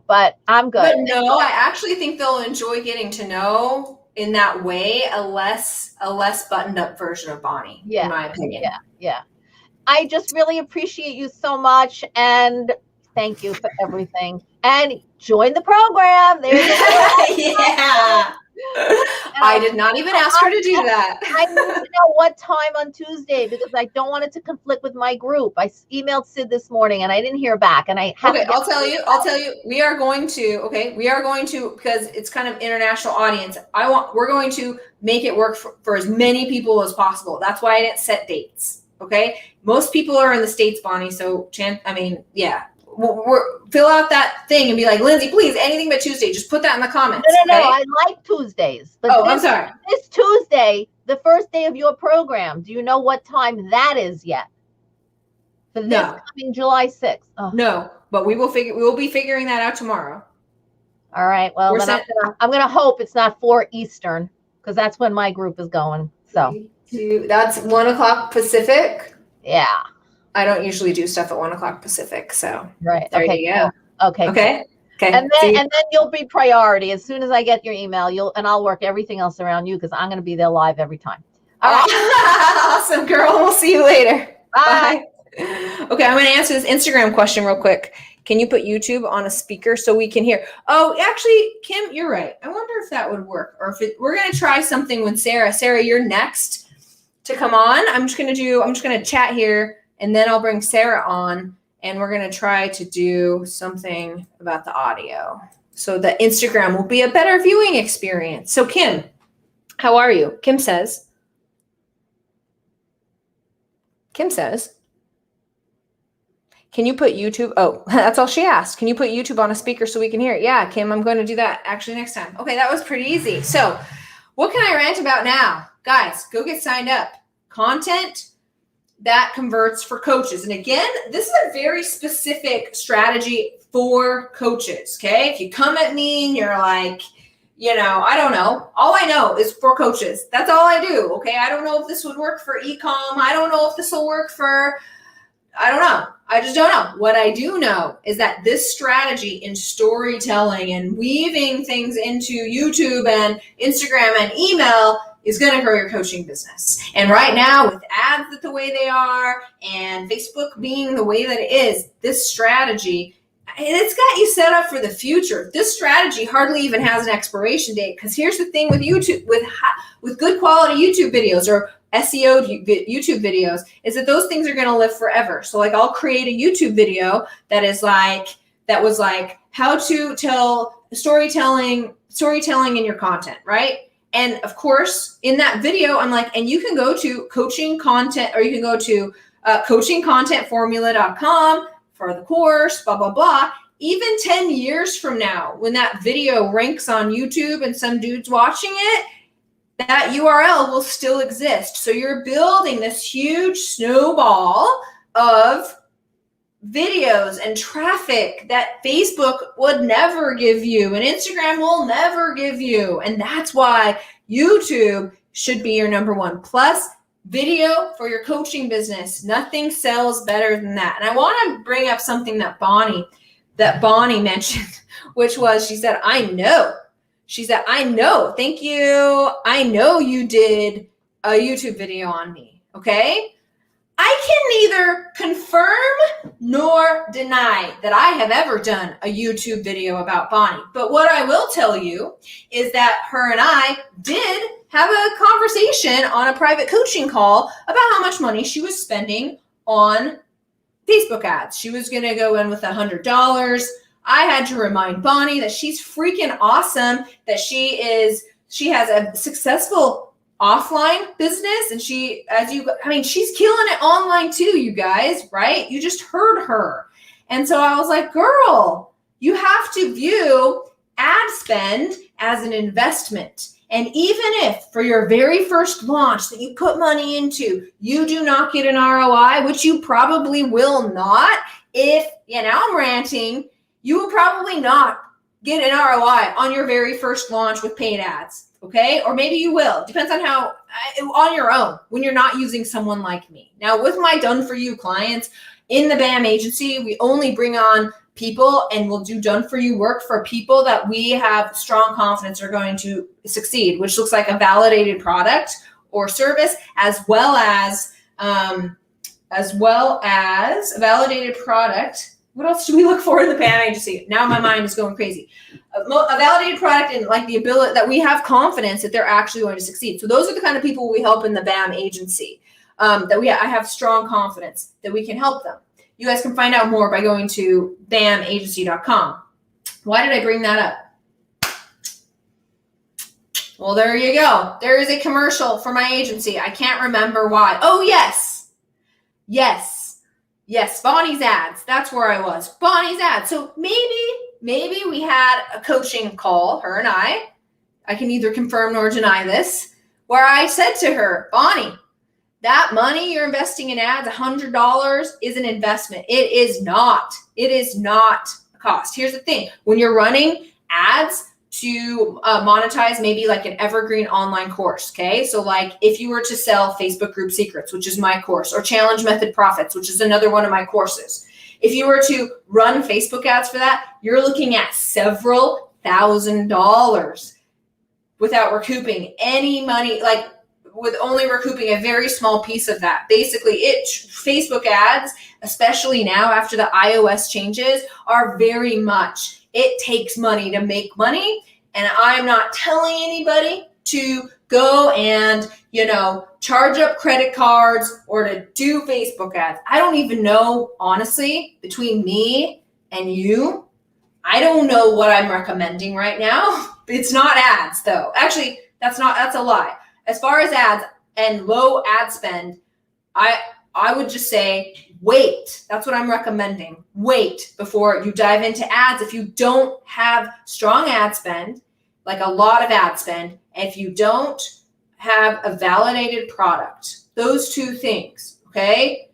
S8: but I'm good.
S1: But no, I actually think they'll enjoy getting to know in that way a less buttoned up version of Bonnie, in my opinion.
S8: Yeah. I just really appreciate you so much, and thank you for everything. And join the program.
S1: Yeah. I did not even ask her to do that.
S8: I need to know what time on Tuesday, because I don't want it to conflict with my group. I emailed Sid this morning and I didn't hear back. And
S1: I'll tell you, we are going to, because it's kind of international audience. We're going to make it work for as many people as possible. That's why I didn't set dates. Okay. Most people are in the States, Bonnie. So fill out that thing and be like, Lindsey, please, anything but Tuesday. Just put that in the comments.
S8: No, I like Tuesdays. But
S1: I'm sorry.
S8: This Tuesday, the first day of your program, do you know what time that is yet? For this coming July 6th. Oh.
S1: No, but we will be figuring that out tomorrow.
S8: All right. Well, then I'm gonna hope it's not 4 Eastern, because that's when my group is going. So
S1: that's 1:00 Pacific.
S8: Yeah.
S1: I don't usually do stuff at 1:00 Pacific, so
S8: right.
S1: There you go.
S8: Okay. And then you'll be priority as soon as I get your email. I'll work everything else around you, because I'm going to be there live every time. All right.
S1: Awesome, girl. We'll see you later.
S8: Bye.
S1: Okay, I'm going to answer this Instagram question real quick. Can you put YouTube on a speaker so we can hear? Oh, actually, Kim, you're right. I wonder if that would work, or if we're going to try something with Sarah. Sarah, you're next to come on. I'm just going to chat here. And then I'll bring Sarah on, and we're going to try to do something about the audio. So the Instagram will be a better viewing experience. So Kim, how are you? Kim says, can you put YouTube? Oh, that's all she asked. Can you put YouTube on a speaker so we can hear it? Yeah, Kim, I'm going to do that actually next time. Okay, that was pretty easy. So what can I rant about now? Guys, go get signed up. Content that converts for coaches. And again, this is a very specific strategy for coaches. Okay. If you come at me and you're like, I don't know. All I know is for coaches. That's all I do. Okay. I don't know if this would work for e-com. I don't know if this will work for, I don't know. I just don't know. What I do know is that this strategy in storytelling and weaving things into YouTube and Instagram and email is going to grow your coaching business. And right now, with ads the way they are and Facebook being the way that it is, this strategy, it's got you set up for the future. This strategy hardly even has an expiration date, because here's the thing with YouTube, with good quality YouTube videos or SEO YouTube videos, is that those things are going to live forever. So like, I'll create a YouTube video that was like how to tell storytelling in your content, right? And of course, in that video, I'm like, and you can go to coaching content, or you can go to coachingcontentformula.com for the course, blah, blah, blah. Even 10 years from now, when that video ranks on YouTube and some dude's watching it, that URL will still exist. So you're building this huge snowball of videos and traffic that Facebook would never give you and Instagram will never give you. And that's why YouTube should be your number one. Plus, video for your coaching business. Nothing sells better than that. And I want to bring up something that Bonnie mentioned, which was, she said, I know. Thank you. I know you did a YouTube video on me. Okay. I can neither confirm nor deny that I have ever done a YouTube video about Bonnie. But what I will tell you is that her and I did have a conversation on a private coaching call about how much money she was spending on Facebook ads. She was going to go in with $100. I had to remind Bonnie that she's freaking awesome, that she has a successful offline business, and she's killing it online too, you guys, right? You just heard her. And so I was like, girl, you have to view ad spend as an investment. And even if for your very first launch that you put money into, you do not get an ROI, which you probably will not, if, now I'm ranting, you will probably not get an ROI on your very first launch with paid ads, okay? Or maybe you will. Depends on how, on your own, when you're not using someone like me. Now, with my done-for-you clients in the BAM agency, we only bring on people and we'll do done-for-you work for people that we have strong confidence are going to succeed, which looks like a validated product or service, as well as a validated product. What else do we look for in the BAM agency? Now my mind is going crazy. A validated product and like the ability that we have confidence that they're actually going to succeed. So those are the kind of people we help in the BAM agency. I have strong confidence that we can help them. You guys can find out more by going to bamagency.com. Why did I bring that up? Well, there you go. There is a commercial for my agency. I can't remember why. Oh, yes. Bonnie's ads. That's where I was. Bonnie's ads. So maybe we had a coaching call, her and I can either confirm nor deny this, where I said to her, Bonnie, that money you're investing in ads, $100, is an investment. It is not a cost. Here's the thing. When you're running ads to monetize maybe like an evergreen online course, okay? So like if you were to sell Facebook group secrets, which is my course, or challenge method profits, which is another one of my courses. If you were to run Facebook ads for that, you're looking at several $1,000s without recouping any money, like with only recouping a very small piece of that. Basically, Facebook ads, especially now after the iOS changes, are very much, it takes money to make money. And I'm not telling anybody to go and, charge up credit cards or to do Facebook ads. I don't even know, honestly, between me and you, I don't know what I'm recommending right now. It's not ads though. Actually, that's a lie. As far as ads and low ad spend, I would just say wait. That's what I'm recommending. Wait before you dive into ads. If you don't have strong ad spend, like a lot of ad spend, and if you don't have a validated product, those two things, okay?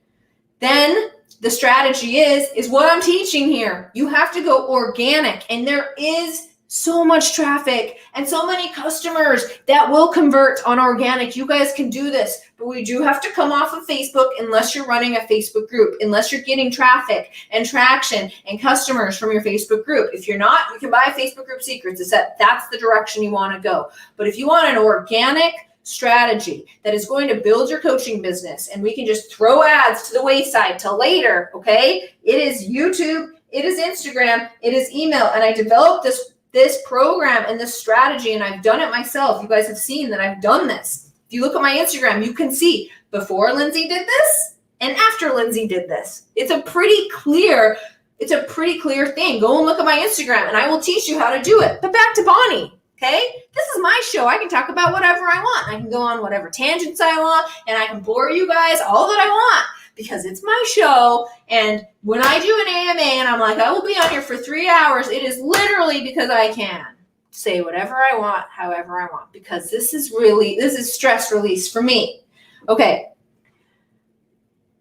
S1: Then the strategy is what I'm teaching here. You have to go organic, and there is so much traffic and so many customers that will convert on organic. You guys can do this, but we do have to come off of Facebook unless you're running a Facebook group, unless you're getting traffic and traction and customers from your Facebook group. If you're not, you can buy Facebook group secrets. That's the direction you want to go. But if you want an organic strategy that is going to build your coaching business, and we can just throw ads to the wayside till later, okay? It is YouTube, it is Instagram, it is email, and I developed this program and this strategy, and I've done it myself. You guys have seen that I've done this. If you look at my Instagram, you can see before Lindsey did this and after Lindsey did this. It's a pretty clear thing. Go and look at my Instagram and I will teach you how to do it. But back to Bonnie, okay? This is my show. I can talk about whatever I want. I can go on whatever tangents I want, and I can bore you guys all that I want, because it's my show. And when I do an AMA and I'm like, I will be on here for 3 hours, it is literally because I can say whatever I want, however I want, because this is stress release for me. Okay.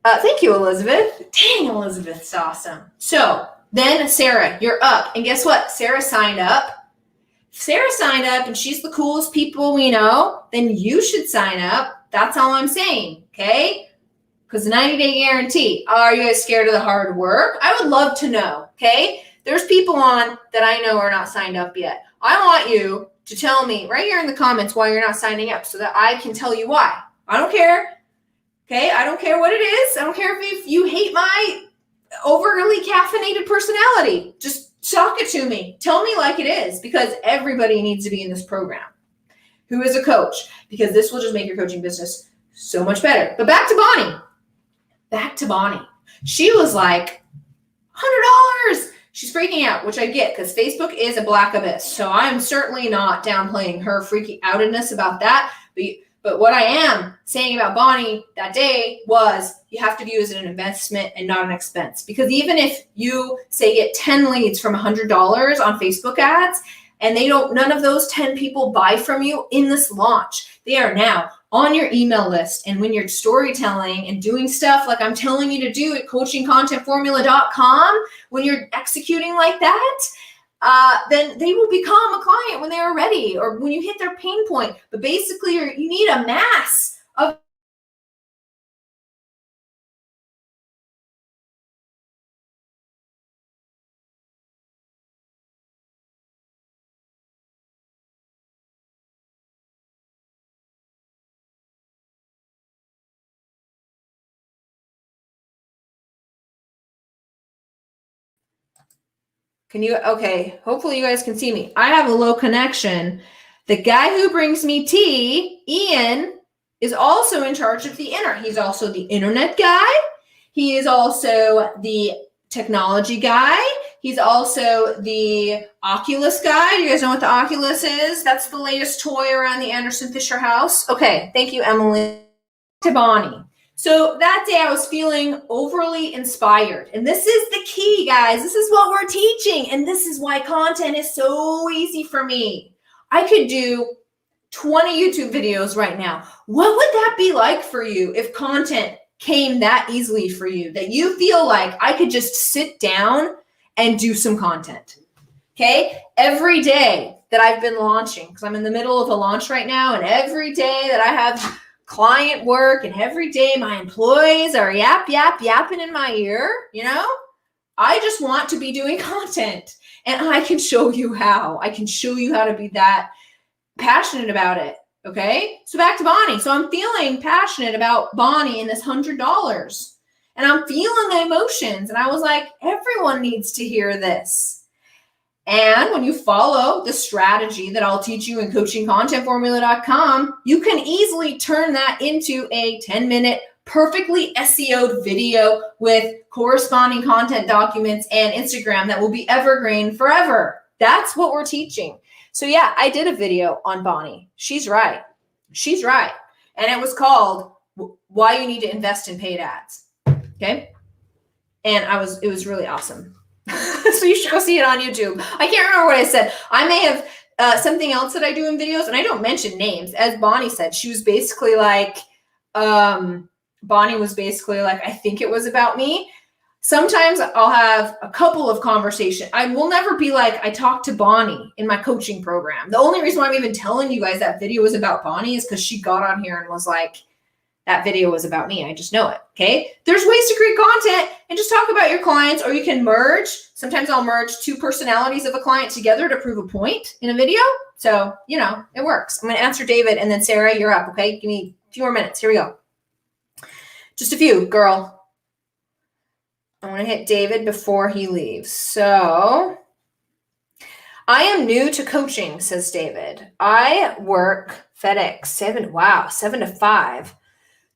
S1: Thank you, Elizabeth. Dang, Elizabeth's awesome. So then Sarah, you're up. And guess what? Sarah signed up. If Sarah signed up and she's the coolest people we know, then you should sign up. That's all I'm saying. Okay. Because the 90-day guarantee. Are you guys scared of the hard work? I would love to know, okay? There's people on that I know are not signed up yet. I want you to tell me right here in the comments why you're not signing up so that I can tell you why. I don't care, okay? I don't care what it is. I don't care if you hate my overly caffeinated personality. Just talk it to me. Tell me like it is, because everybody needs to be in this program who is a coach, because this will just make your coaching business so much better. But back to Bonnie. She was like, $100. She's freaking out, which I get, because Facebook is a black abyss. So I'm certainly not downplaying her freaking outedness about that. But what I am saying about Bonnie that day was you have to view it as an investment and not an expense. Because even if you say get 10 leads from $100 on Facebook ads, and none of those 10 people buy from you in this launch. They are now on your email list. And when you're storytelling and doing stuff like I'm telling you to do at coachingcontentformula.com, when you're executing like that, then they will become a client when they are ready or when you hit their pain point. But basically, you need a mass of okay, hopefully you guys can see me. I have a low connection. The guy who brings me tea, Ian, is also in charge of the internet. He's also the internet guy. He is also the technology guy. He's also the Oculus guy. You guys know what the Oculus is? That's the latest toy around the Anderson Fisher house. Okay, thank you, Emily. To Bonnie. So that day I was feeling overly inspired. And this is the key, guys. This is what we're teaching. And this is why content is so easy for me. I could do 20 YouTube videos right now. What would that be like for you if content came that easily for you, that you feel like I could just sit down and do some content? Okay? Every day that I've been launching, because I'm in the middle of a launch right now, and every day that I have client work, and every day my employees are yapping in my ear, I just want to be doing content, and I can show you how. I can show you how to be that passionate about it. Okay, so back to Bonnie. So I'm feeling passionate about Bonnie and this $100, and I'm feeling the emotions, and I was like, everyone needs to hear this. And when you follow the strategy that I'll teach you in coachingcontentformula.com, you can easily turn that into a 10-minute, perfectly SEO'd video with corresponding content documents and Instagram that will be evergreen forever. That's what we're teaching. So yeah, I did a video on Bonnie. She's right. She's right. And it was called Why You Need to Invest in Paid Ads. Okay. And it was really awesome. So you should go see it on YouTube. I can't remember what I said. I may have something else that I do in videos, and I don't mention names. As Bonnie said, she was basically like, Bonnie was basically like, I think it was about me. Sometimes I'll have a couple of conversations. I will never be like, I talked to Bonnie in my coaching program. The only reason why I'm even telling you guys that video was about Bonnie is because she got on here and was like, that video was about me. I just know it. Okay. There's ways to create content and just talk about your clients, or you can merge. Sometimes I'll merge two personalities of a client together to prove a point in a video. So, it works. I'm going to answer David, and then Sarah, you're up. Okay. Give me a few more minutes. Here we go. Just a few, girl. I want to hit David before he leaves. So I am new to coaching, says David. I work FedEx 7 to 5.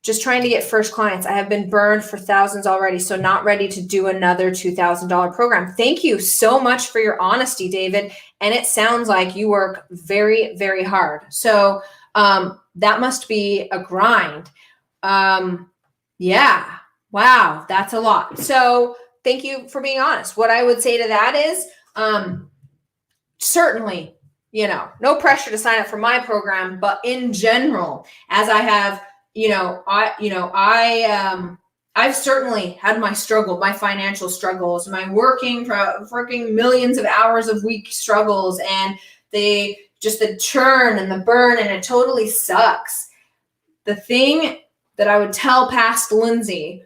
S1: Just trying to get first clients. I have been burned for thousands already, so not ready to do another $2,000 program. Thank you so much for your honesty, David. And it sounds like you work very, very hard. So that must be a grind. Yeah. Wow. That's a lot. So thank you for being honest. What I would say to that is certainly, no pressure to sign up for my program, but in general, as I have I've certainly had my financial struggles, my working millions of hours of week struggles, and the churn and the burn, and it totally sucks. The thing that I would tell past Lindsey,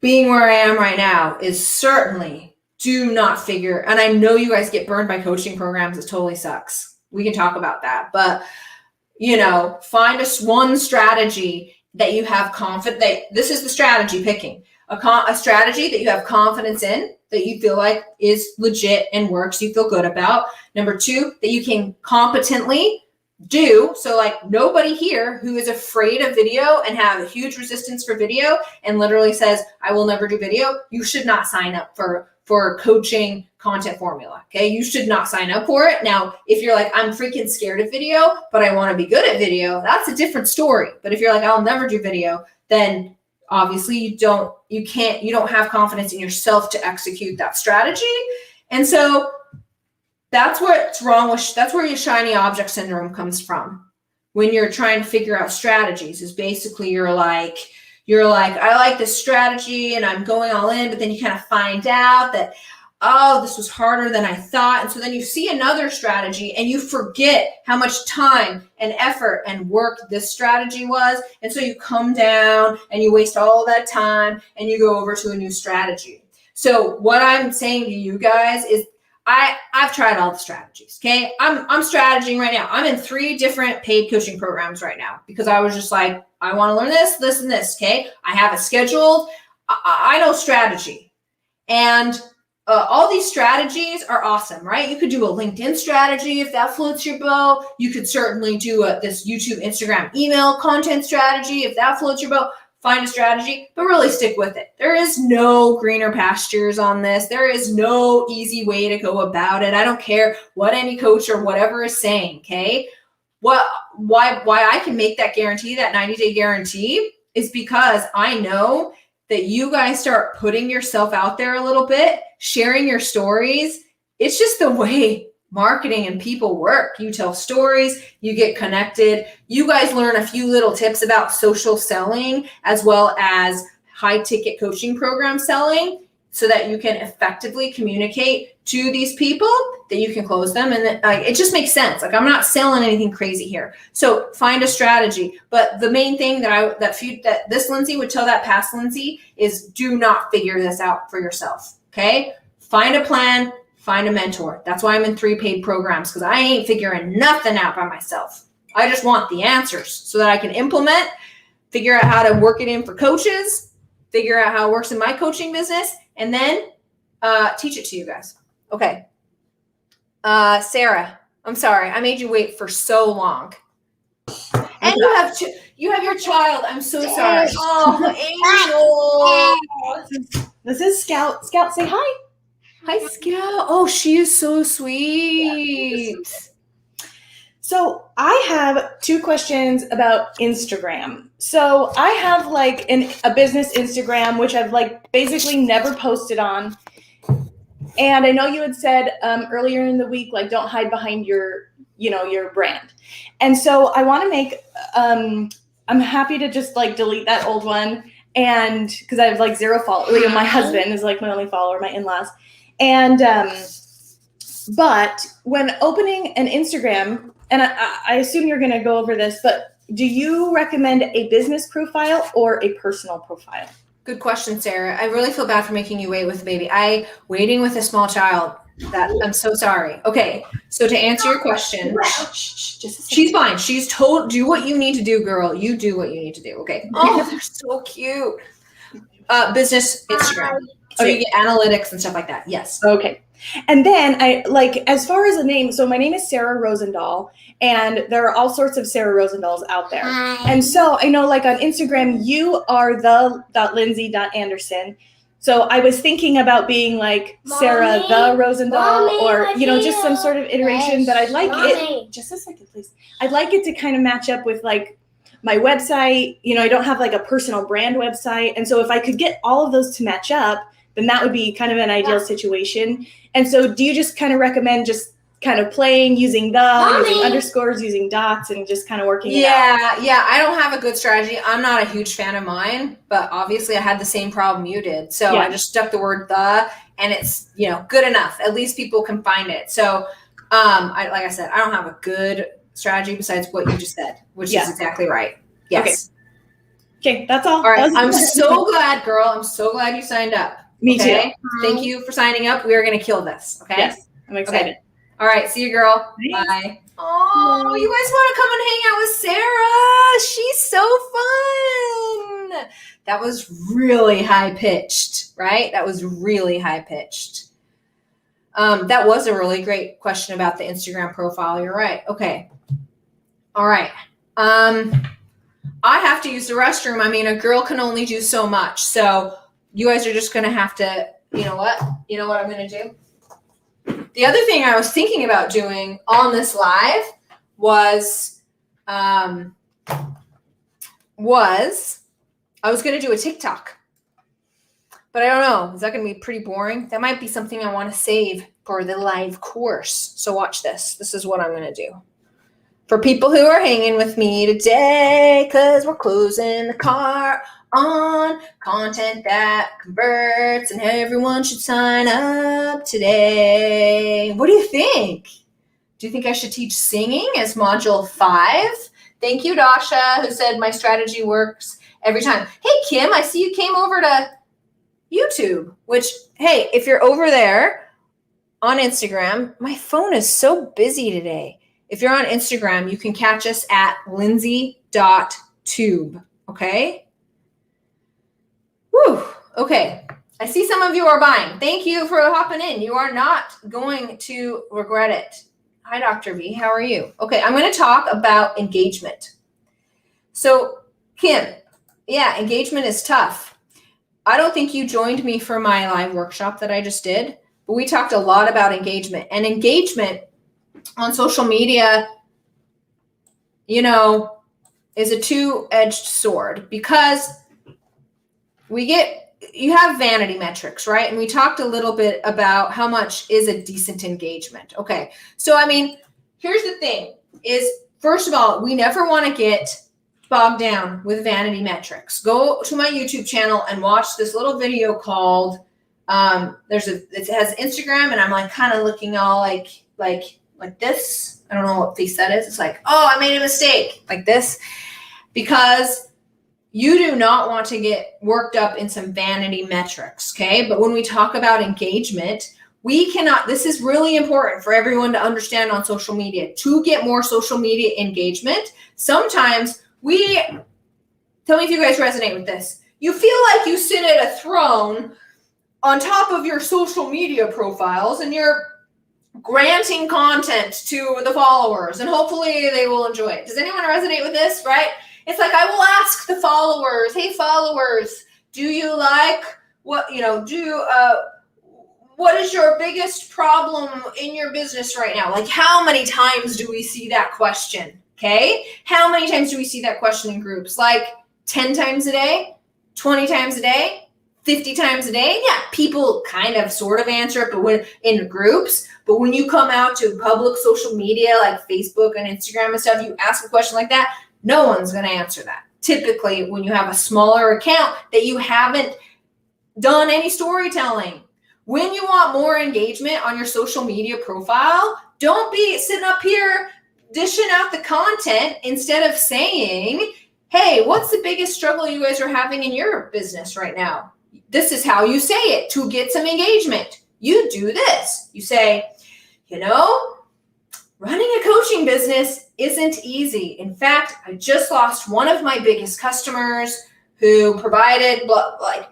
S1: being where I am right now, is certainly do not figure, and I know you guys get burned by coaching programs. It totally sucks. We can talk about that, but find one strategy that you have this is the strategy picking, a strategy that you have confidence in, that you feel like is legit and works, you feel good about. Number 2, that you can competently do. So like nobody here who is afraid of video and have a huge resistance for video and literally says, I will never do video, you should not sign up for coaching content formula. Okay. You should not sign up for it. Now, if you're like, I'm freaking scared of video, but I want to be good at video, that's a different story. But if you're like, I'll never do video, then obviously you don't have confidence in yourself to execute that strategy. And so That's what's wrong with, that's where your shiny object syndrome comes from. When you're trying to figure out strategies, is basically you're like, I like this strategy and I'm going all in, but then you kind of find out that, oh, this was harder than I thought. And so then you see another strategy and you forget how much time and effort and work this strategy was. And so you come down and you waste all that time and you go over to a new strategy. So what I'm saying to you guys is I've tried all the strategies. Okay. I'm strategizing right now. I'm in 3 different paid coaching programs right now because I was just like, I want to learn this, this, and this. Okay. I have it scheduled. I know strategy, and all these strategies are awesome, right? You could do a LinkedIn strategy if that floats your boat. You could certainly do this YouTube, Instagram, email content strategy if that floats your boat. Find a strategy, but really stick with it. There is no greener pastures on this. There is no easy way to go about it. I don't care what any coach or whatever is saying, okay? Why I can make that guarantee, that 90-day guarantee, is because I know that you guys start putting yourself out there a little bit, sharing your stories. It's just the way marketing and people work. You tell stories, you get connected. You guys learn a few little tips about social selling as well as high ticket coaching program selling so that you can effectively communicate to these people that you can close them. And it just makes sense. Like, I'm not selling anything crazy here. So find a strategy. But the main thing that this Lindsey would tell that past Lindsey is do not figure this out for yourself. Okay. Find a plan. Find a mentor. That's why I'm in 3 paid programs, because I ain't figuring nothing out by myself. I just want the answers so that I can implement, figure out how to work it in for coaches, figure out how it works in my coaching business, and then teach it to you guys. Okay. Sarah, I'm sorry. I made you wait for so long. And you have your child. I'm so sorry. Oh, Angel.
S9: This is Scout. Scout, say hi.
S1: Hi, Scout. Oh, she is so sweet.
S9: So I have 2 questions about Instagram. So I have like a business Instagram, which I've like basically never posted on. And I know you had said earlier in the week, like, don't hide behind your brand. And so I want to make, I'm happy to just like delete that old one. And because I have like 0 followers. My husband is like my only follower, my in-laws. And, but when opening an Instagram, and I assume you're going to go over this, but do you recommend a business profile or a personal profile?
S1: Good question, Sarah. I really feel bad for making you wait with the baby. Waiting with a small child. I'm so sorry. Okay. So to answer your question, she's fine. She's told, do what you need to do, girl. You do what you need to do. Okay. Oh, they're so cute. Business Instagram. So you get analytics and stuff like that. Yes.
S9: Okay. And then I like, as far as a name, so my name is Sarah Rosendahl, and there are all sorts of Sarah Rosendahls out there. Hi. And so I know, like, on Instagram, you are the .lindsey.anderson. So I was thinking about being like Sarah the Rosendahl, or, just some sort of iteration, but I'd like it, just a second, please. I'd like it to kind of match up with like my website. I don't have like a personal brand website. And so if I could get all of those to match up, then that would be kind of an ideal situation. And so do you just kind of recommend just kind of playing, using using underscores, using dots, and just kind of working it out?
S1: Yeah. I don't have a good strategy. I'm not a huge fan of mine, but obviously I had the same problem you did. So I just stuck the word the, and it's, good enough. At least people can find it. So like I said, I don't have a good strategy besides what you just said, which is exactly right. Yes.
S9: Okay, that's all.
S1: All right. I'm so glad, girl. I'm so glad you signed up.
S9: Me too.
S1: Thank you for signing up. We are going to kill this. Okay.
S9: Yes, I'm excited.
S1: Okay. All right. See you, girl.
S9: Thanks.
S1: Bye. Oh, you guys want to come and hang out with Sarah? She's so fun. That was really high pitched, right? That was really high pitched. That was a really great question about the Instagram profile. You're right. Okay. All right. I have to use the restroom. I mean, a girl can only do so much. So you guys are just going to have to, you know what I'm going to do? The other thing I was thinking about doing on this live was I was going to do a TikTok. But I don't know. Is that going to be pretty boring? That might be something I want to save for the live course. So watch this. This is what I'm going to do. For people who are hanging with me today, because we're closing the car on content that converts, and everyone should sign up today. What do you think? Do you think I should teach singing as module 5? Thank you, Dasha, who said my strategy works every time. Hey, Kim, I see you came over to YouTube, which, hey, if you're over there on Instagram, my phone is so busy today. If you're on Instagram, you can catch us at lindsey.tube, okay? Whew, okay. I see some of you are buying. Thank you for hopping in. You are not going to regret it. Hi, Dr. V. How are you? Okay, I'm going to talk about engagement. So, Kim, yeah, engagement is tough. I don't think you joined me for my live workshop that I just did, but we talked a lot about engagement. And engagement on social media, you know, is a two-edged sword because you have vanity metrics, right? And we talked a little bit about how much is a decent engagement. Okay. So, I mean, here's the thing is, first of all, we never want to get bogged down with vanity metrics. Go to my YouTube channel and watch this little video called, it has Instagram, and I'm like kind of looking all like this. I don't know what face that is. It's like, oh, I made a mistake, like this, because you do not want to get worked up in some vanity metrics, okay? But when we talk about engagement, this is really important for everyone to understand on social media. To get more social media engagement, sometimes tell me if you guys resonate with this. You feel like you sit at a throne on top of your social media profiles and you're granting content to the followers, and hopefully they will enjoy it. Does anyone resonate with this, right? It's like I will ask the followers, hey followers, do you like what is your biggest problem in your business right now? Like, how many times do we see that question? Okay. How many times do we see that question in groups? Like 10 times a day, 20 times a day, 50 times a day? Yeah, people kind of sort of answer it, but when in groups. But when you come out to public social media like Facebook and Instagram and stuff, you ask a question like that, no one's going to answer that. Typically, when you have a smaller account that you haven't done any storytelling. When you want more engagement on your social media profile, don't be sitting up here dishing out the content instead of saying, hey, what's the biggest struggle you guys are having in your business right now? This is how you say it to get some engagement. You do this. You say, running a coaching business isn't easy. In fact, I just lost one of my biggest customers who provided,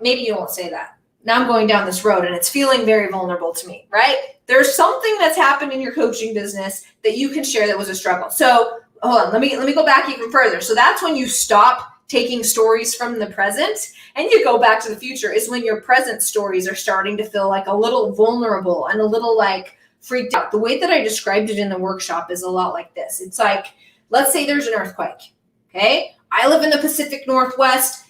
S1: maybe you won't say that. Now I'm going down this road and it's feeling very vulnerable to me, right? There's something that's happened in your coaching business that you can share that was a struggle. So hold on, let me go back even further. So that's when you stop taking stories from the present and you go back to the future, is when your present stories are starting to feel like a little vulnerable and a little like freaked out. The way that I described it in the workshop is a lot like this. It's like, let's say there's an earthquake, okay? I live in the Pacific Northwest.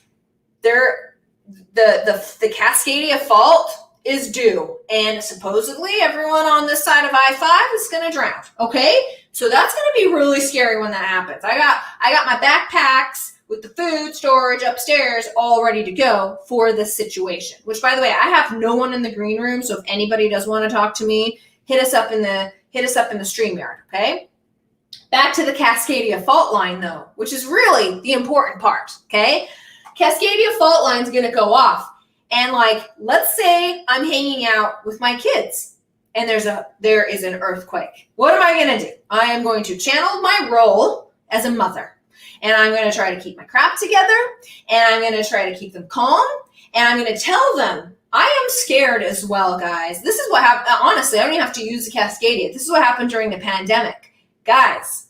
S1: The Cascadia Fault is due, and supposedly everyone on this side of I-5 is going to drown, okay? So that's going to be really scary when that happens. I got my backpacks with the food storage upstairs all ready to go for this situation, which, by the way, I have no one in the green room, so if anybody does want to talk to me, hit us up in the StreamYard, okay? Back to the Cascadia fault line, though, which is really the important part, okay? Cascadia fault line is going to go off. And let's say I'm hanging out with my kids and there is an earthquake. What am I going to do? I am going to channel my role as a mother, and I'm going to try to keep my crap together, and I'm going to try to keep them calm, and I'm going to tell them, I am scared as well, guys. This is what happened. Honestly, I don't even have to use the Cascadia. This is what happened during the pandemic. Guys,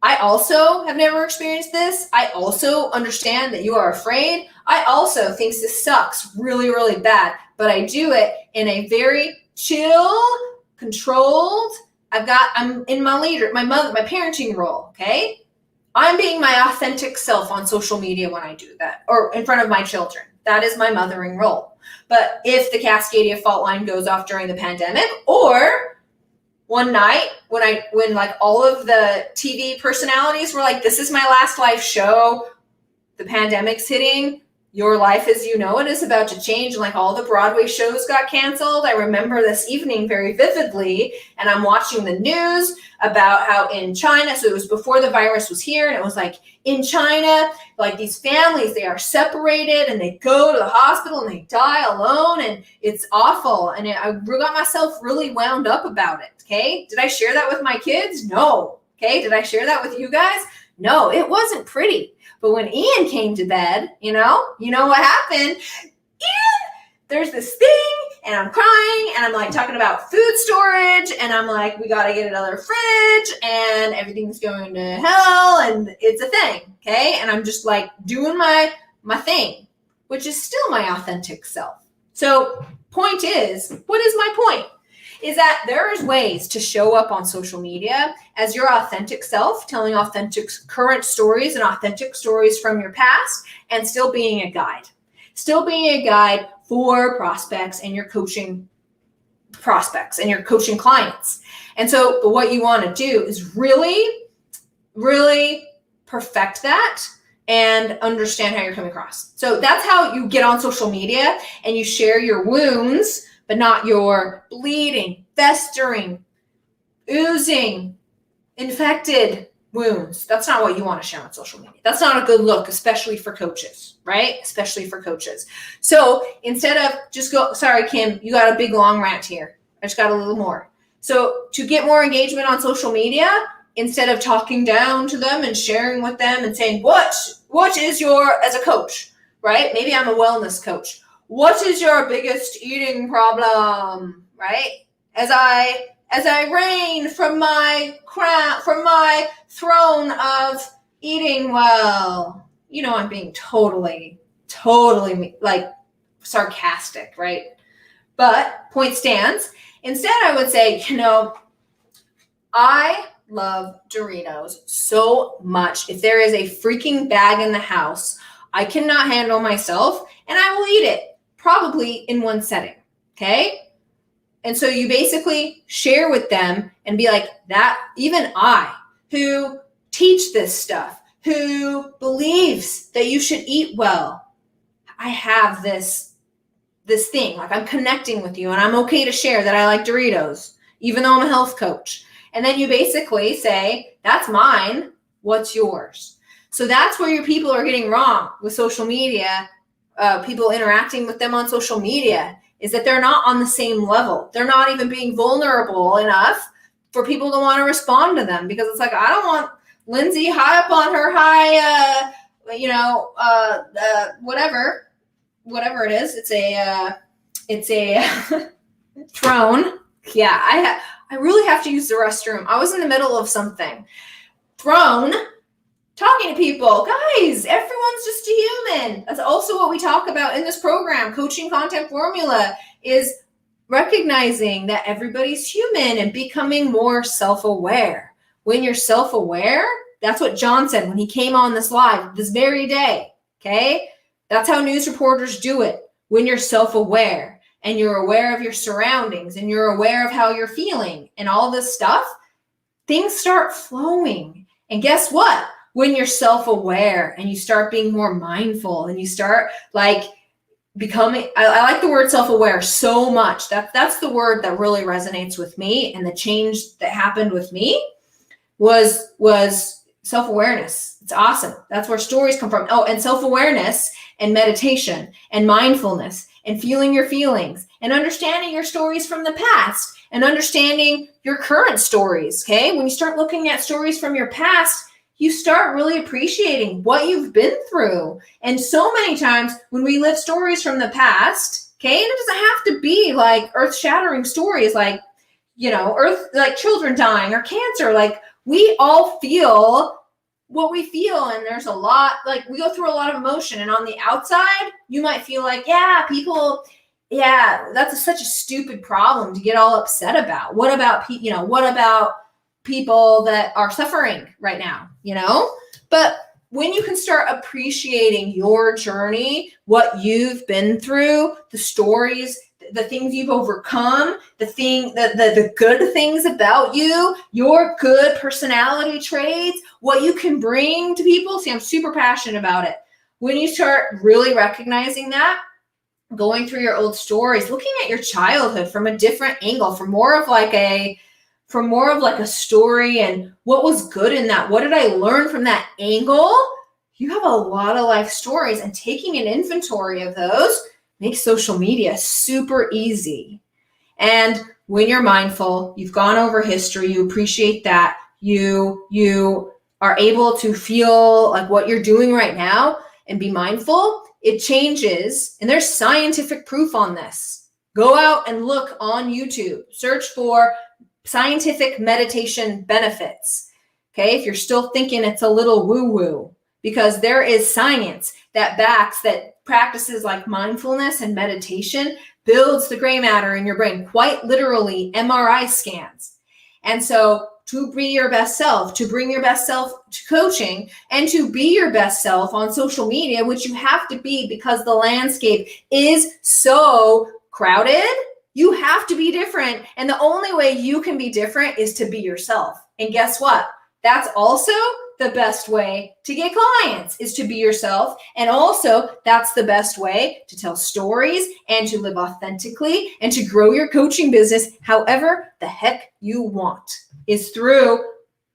S1: I also have never experienced this. I also understand that you are afraid. I also think this sucks really, really bad, but I do it in a very chill, controlled, I'm in my parenting role, okay? I'm being my authentic self on social media when I do that, or in front of my children. That is my mothering role. But if the Cascadia fault line goes off during the pandemic, or one night when like all of the TV personalities were like, this is my last live show, the pandemic's hitting, your life as you know it is about to change, and like all the Broadway shows got canceled. I remember this evening very vividly, and I'm watching the news about how in China, so it was before the virus was here, and it was like in China, like these families, they are separated and they go to the hospital and they die alone, and it's awful. And I got myself really wound up about it. Okay, did I share that with my kids? No. Okay, did I share that with you guys? No, it wasn't pretty. But when Ian came to bed, you know what happened? Ian, there's this thing, and I'm crying, and I'm like talking about food storage, and I'm like, we got to get another fridge, and everything's going to hell, and it's a thing, okay? And I'm just like doing my thing, which is still my authentic self. So point is, what is my point? Is that there's ways to show up on social media as your authentic self, telling authentic current stories and authentic stories from your past, and still being a guide. Still being a guide for prospects and your coaching prospects and your coaching clients. And so but what you want to do is really, really perfect that and understand how you're coming across. So that's how you get on social media and you share your wounds, but not your bleeding, festering, oozing, infected wounds. That's not what you want to share on social media. That's not a good look, especially for coaches, right? Especially for coaches. So instead of just go, sorry, Kim, you got a big long rant here. I just got a little more. So to get more engagement on social media, instead of talking down to them and sharing with them and saying, what is your, as a coach, right? Maybe I'm a wellness coach. What is your biggest eating problem, right? As I reign from my crown, from my throne of eating well, I'm being totally like sarcastic, right? But point stands. Instead, I would say, I love Doritos so much. If there is a freaking bag in the house, I cannot handle myself, and I will eat it. Probably in one setting, okay? And so you basically share with them and be like, that even I, who teach this stuff, who believes that you should eat well, I have this thing, like I'm connecting with you, and I'm okay to share that I like Doritos, even though I'm a health coach. And then you basically say, that's mine, what's yours? So that's where your people are getting wrong with social media. People interacting with them on social media is that they're not on the same level. They're not even being vulnerable enough for people to want to respond to them, because it's like, I don't want Lindsey high up on her high, whatever it is. It's a throne. Yeah, I really have to use the restroom. I was in the middle of something. Throne. Talking to people, guys, everyone's just a human. That's also what we talk about in this program. Coaching Content Formula is recognizing that everybody's human and becoming more self-aware. When you're self-aware, that's what John said when he came on this live this very day, okay? That's how news reporters do it. When you're self-aware and you're aware of your surroundings and you're aware of how you're feeling and all this stuff, things start flowing. And guess what? When you're self-aware and you start being more mindful and you start like becoming, I like the word self-aware so much. That's the word that really resonates with me. And the change that happened with me was self-awareness. It's awesome. That's where stories come from. Oh, and self-awareness and meditation and mindfulness and feeling your feelings and understanding your stories from the past and understanding your current stories. Okay. When you start looking at stories from your past, you start really appreciating what you've been through. And so many times when we live stories from the past, okay, and it doesn't have to be like earth-shattering stories like, like children dying or cancer. Like we all feel what we feel, and there's a lot, like we go through a lot of emotion, and on the outside, you might feel like, that's such a stupid problem to get all upset about. What about people that are suffering right now, But when you can start appreciating your journey, what you've been through, the stories, the things you've overcome, the good things about you, your good personality traits, what you can bring to people. See, I'm super passionate about it. When you start really recognizing that, going through your old stories, looking at your childhood from a different angle, from more of like a story and what was good in that, what did I learn from that angle? You have a lot of life stories, and taking an inventory of those makes social media super easy. And when you're mindful, you've gone over history, you appreciate that, you are able to feel like what you're doing right now and be mindful, it changes. And there's scientific proof on this. Go out and look on YouTube, search for scientific meditation benefits. Okay, if you're still thinking it's a little woo-woo, because there is science that backs that practices like mindfulness and meditation builds the gray matter in your brain, quite literally MRI scans. And so to be your best self, to bring your best self to coaching, and to be your best self on social media, which you have to be because the landscape is so crowded, you have to be different. And the only way you can be different is to be yourself. And guess what? That's also the best way to get clients, is to be yourself. And also that's the best way to tell stories and to live authentically and to grow your coaching business however the heck you want, is through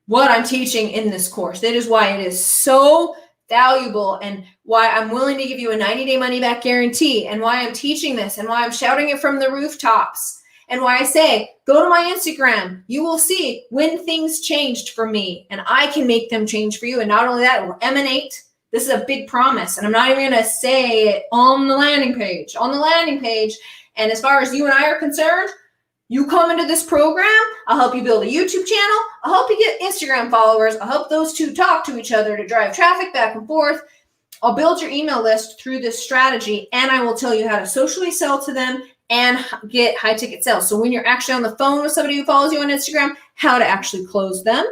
S1: what I'm teaching in this course. That is why it is so valuable, and why I'm willing to give you a 90-day money-back guarantee, and why I'm teaching this, and why I'm shouting it from the rooftops, and why I say, go to my Instagram. You will see when things changed for me, and I can make them change for you. And not only that, it will emanate. This is a big promise, and I'm not even going to say it on the landing page. On the landing page, and as far as you and I are concerned, you come into this program, I'll help you build a YouTube channel, I'll help you get Instagram followers, I'll help those two talk to each other to drive traffic back and forth. I'll build your email list through this strategy, and I will tell you how to socially sell to them and get high ticket sales. So when you're actually on the phone with somebody who follows you on Instagram, how to actually close them.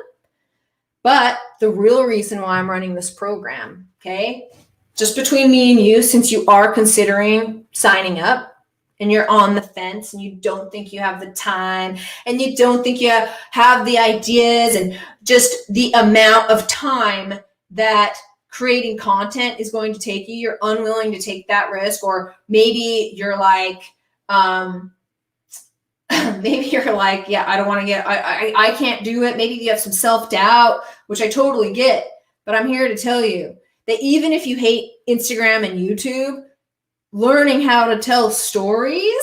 S1: But the real reason why I'm running this program, okay, just between me and you, since you are considering signing up, and you're on the fence and you don't think you have the time and you don't think you have the ideas and just the amount of time that creating content is going to take you, you're unwilling to take that risk. Or maybe you're like, yeah, I don't want to I can't do it. Maybe you have some self-doubt, which I totally get, but I'm here to tell you that even if you hate Instagram and YouTube, learning how to tell stories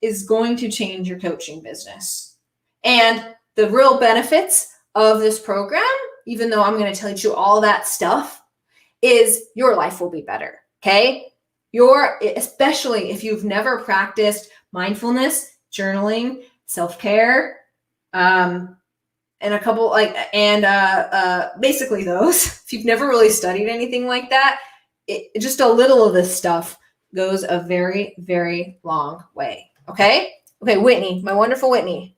S1: is going to change your coaching business. And the real benefits of this program, even though I'm going to teach you all that stuff, is your life will be better. Okay. Especially if you've never practiced mindfulness, journaling, self-care, and a couple basically those, if you've never really studied anything like that, just a little of this stuff goes a very, very long way. Okay. Whitney, my wonderful Whitney.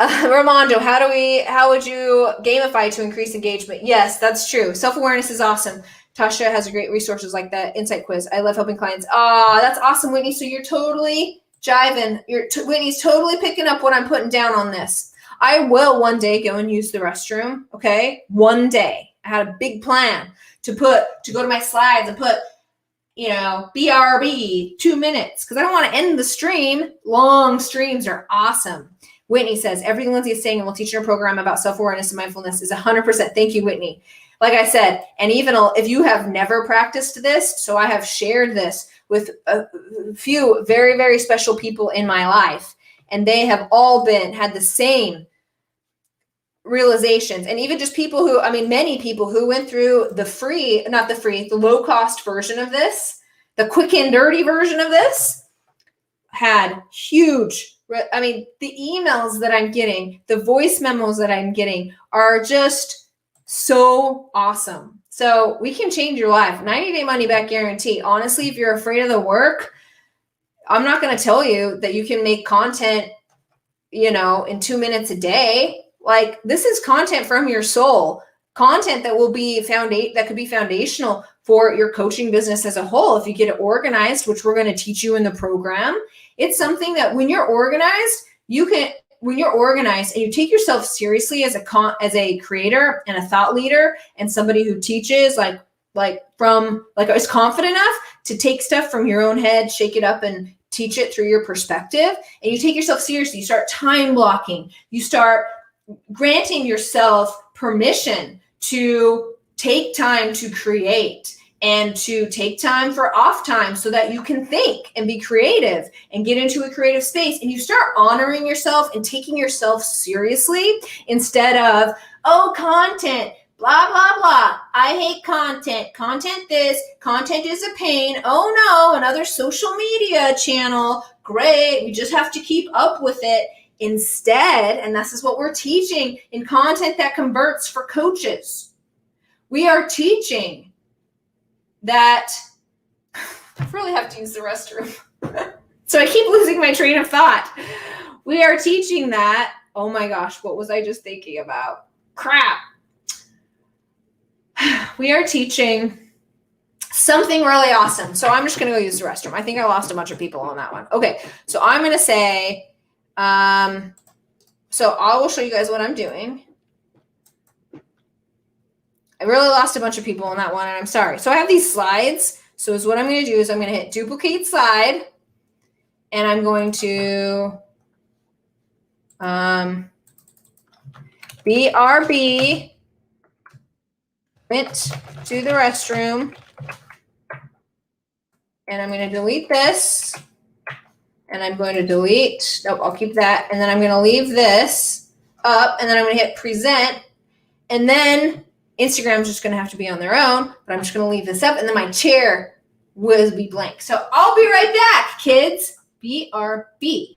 S1: Ramondo, how would you gamify to increase engagement? Yes, that's true. Self-awareness is awesome. Tasha has great resources like that insight quiz. I love helping clients. That's awesome, Whitney. So you're totally jiving. Whitney's totally picking up what I'm putting down on this. I will one day go and use the restroom. Okay. One day I had a big plan to go to my slides and put, BRB 2 minutes, because I don't want to end the stream. Long streams are awesome. Whitney says, everything Lindsey is saying and we'll teach in our program about self-awareness and mindfulness is 100%. Thank you, Whitney. Like I said, and even if you have never practiced this, so I have shared this with a few very, very special people in my life, and they have all had the same realizations. And even just many people who went through the low-cost version of this, the quick and dirty version of this, had huge, the emails that I'm getting, the voice memos that I'm getting are just so awesome. So we can change your life. 90-day money-back guarantee. Honestly, if you're afraid of the work, I'm not going to tell you that you can make content, in 2 minutes a day. Like, this is content from your soul. content that will be that could be foundational for your coaching business as a whole. If you get it organized, which we're going to teach you in the program, it's something that when you're organized, when you're organized and you take yourself seriously as a creator and a thought leader and somebody who teaches is confident enough to take stuff from your own head, shake it up and teach it through your perspective, and you take yourself seriously, you start time blocking, you start granting yourself permission to take time to create and to take time for off time so that you can think and be creative and get into a creative space, and you start honoring yourself and taking yourself seriously instead of, oh, content, blah, blah, blah. I hate content. Content this. Content is a pain. Oh, no, another social media channel. Great. We just have to keep up with it. Instead, and this is what we're teaching in content that converts for coaches, we are teaching that I really have to use the restroom. So I keep losing my train of thought. We are teaching that, oh my gosh, what was I just thinking about? Crap. We are teaching something really awesome. So I'm just going to go use the restroom. I think I lost a bunch of people on that one. Okay. So I'm going to say, so I will show you guys what I'm doing. I really lost a bunch of people on that one, and I'm sorry. So I have these slides. So what I'm going to do is I'm going to hit duplicate slide, and I'm going to BRB, went to the restroom, and I'm going to delete this, and I'm going to delete, nope, I'll keep that, and then I'm going to leave this up, and then I'm going to hit present, and then Instagram's just going to have to be on their own, but I'm just going to leave this up, and then my chair will be blank. So I'll be right back, kids. BRB.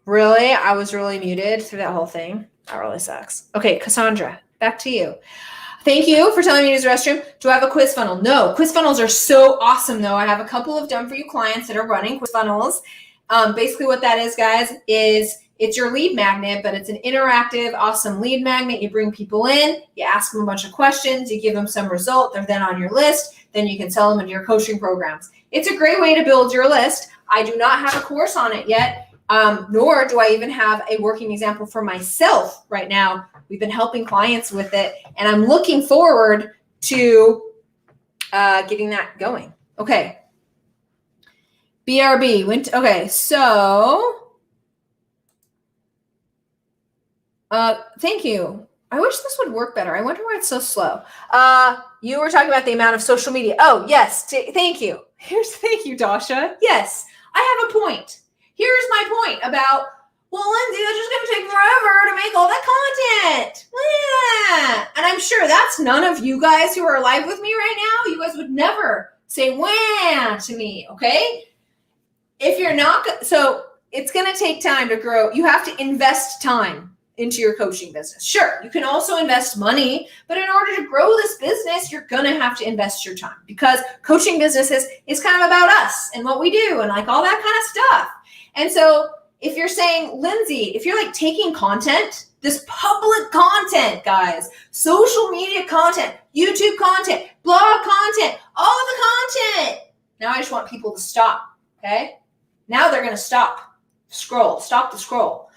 S1: Really? I was really muted through that whole thing. That really sucks. Okay, Cassandra, back to you. Thank you for telling me to use the restroom. Do I have a quiz funnel? No. Quiz funnels are so awesome, though. I have a couple of done-for-you clients that are running quiz funnels. Basically what that is, guys, is it's your lead magnet, but it's an interactive, awesome lead magnet. You bring people in, you ask them a bunch of questions, you give them some result. They're then on your list. Then you can sell them into your coaching programs. It's a great way to build your list. I do not have a course on it yet. Nor do I even have a working example for myself right now. We've been helping clients with it, and I'm looking forward to getting that going. Okay. BRB went. Okay, so thank you. I wish this would work better. I wonder why it's so slow. You were talking about the amount of social media. Oh, yes. Thank you. Thank you, Dasha. Yes, I have a point. Here's my point about, well, Lindsey, that's just going to take forever to make all that content. Yeah. And I'm sure that's none of you guys who are live with me right now. You guys would never say wah to me, okay? If you're not, so it's going to take time to grow. You have to invest time into your coaching business. Sure, you can also invest money, but in order to grow this business, you're going to have to invest your time, because coaching businesses is kind of about us and what we do and like all that kind of stuff. And so if you're saying, Lindsey, if you're like taking content, this public content, guys, social media content, YouTube content, blog content, all of the content, now I just want people to stop, okay? Now they're going to stop the scroll.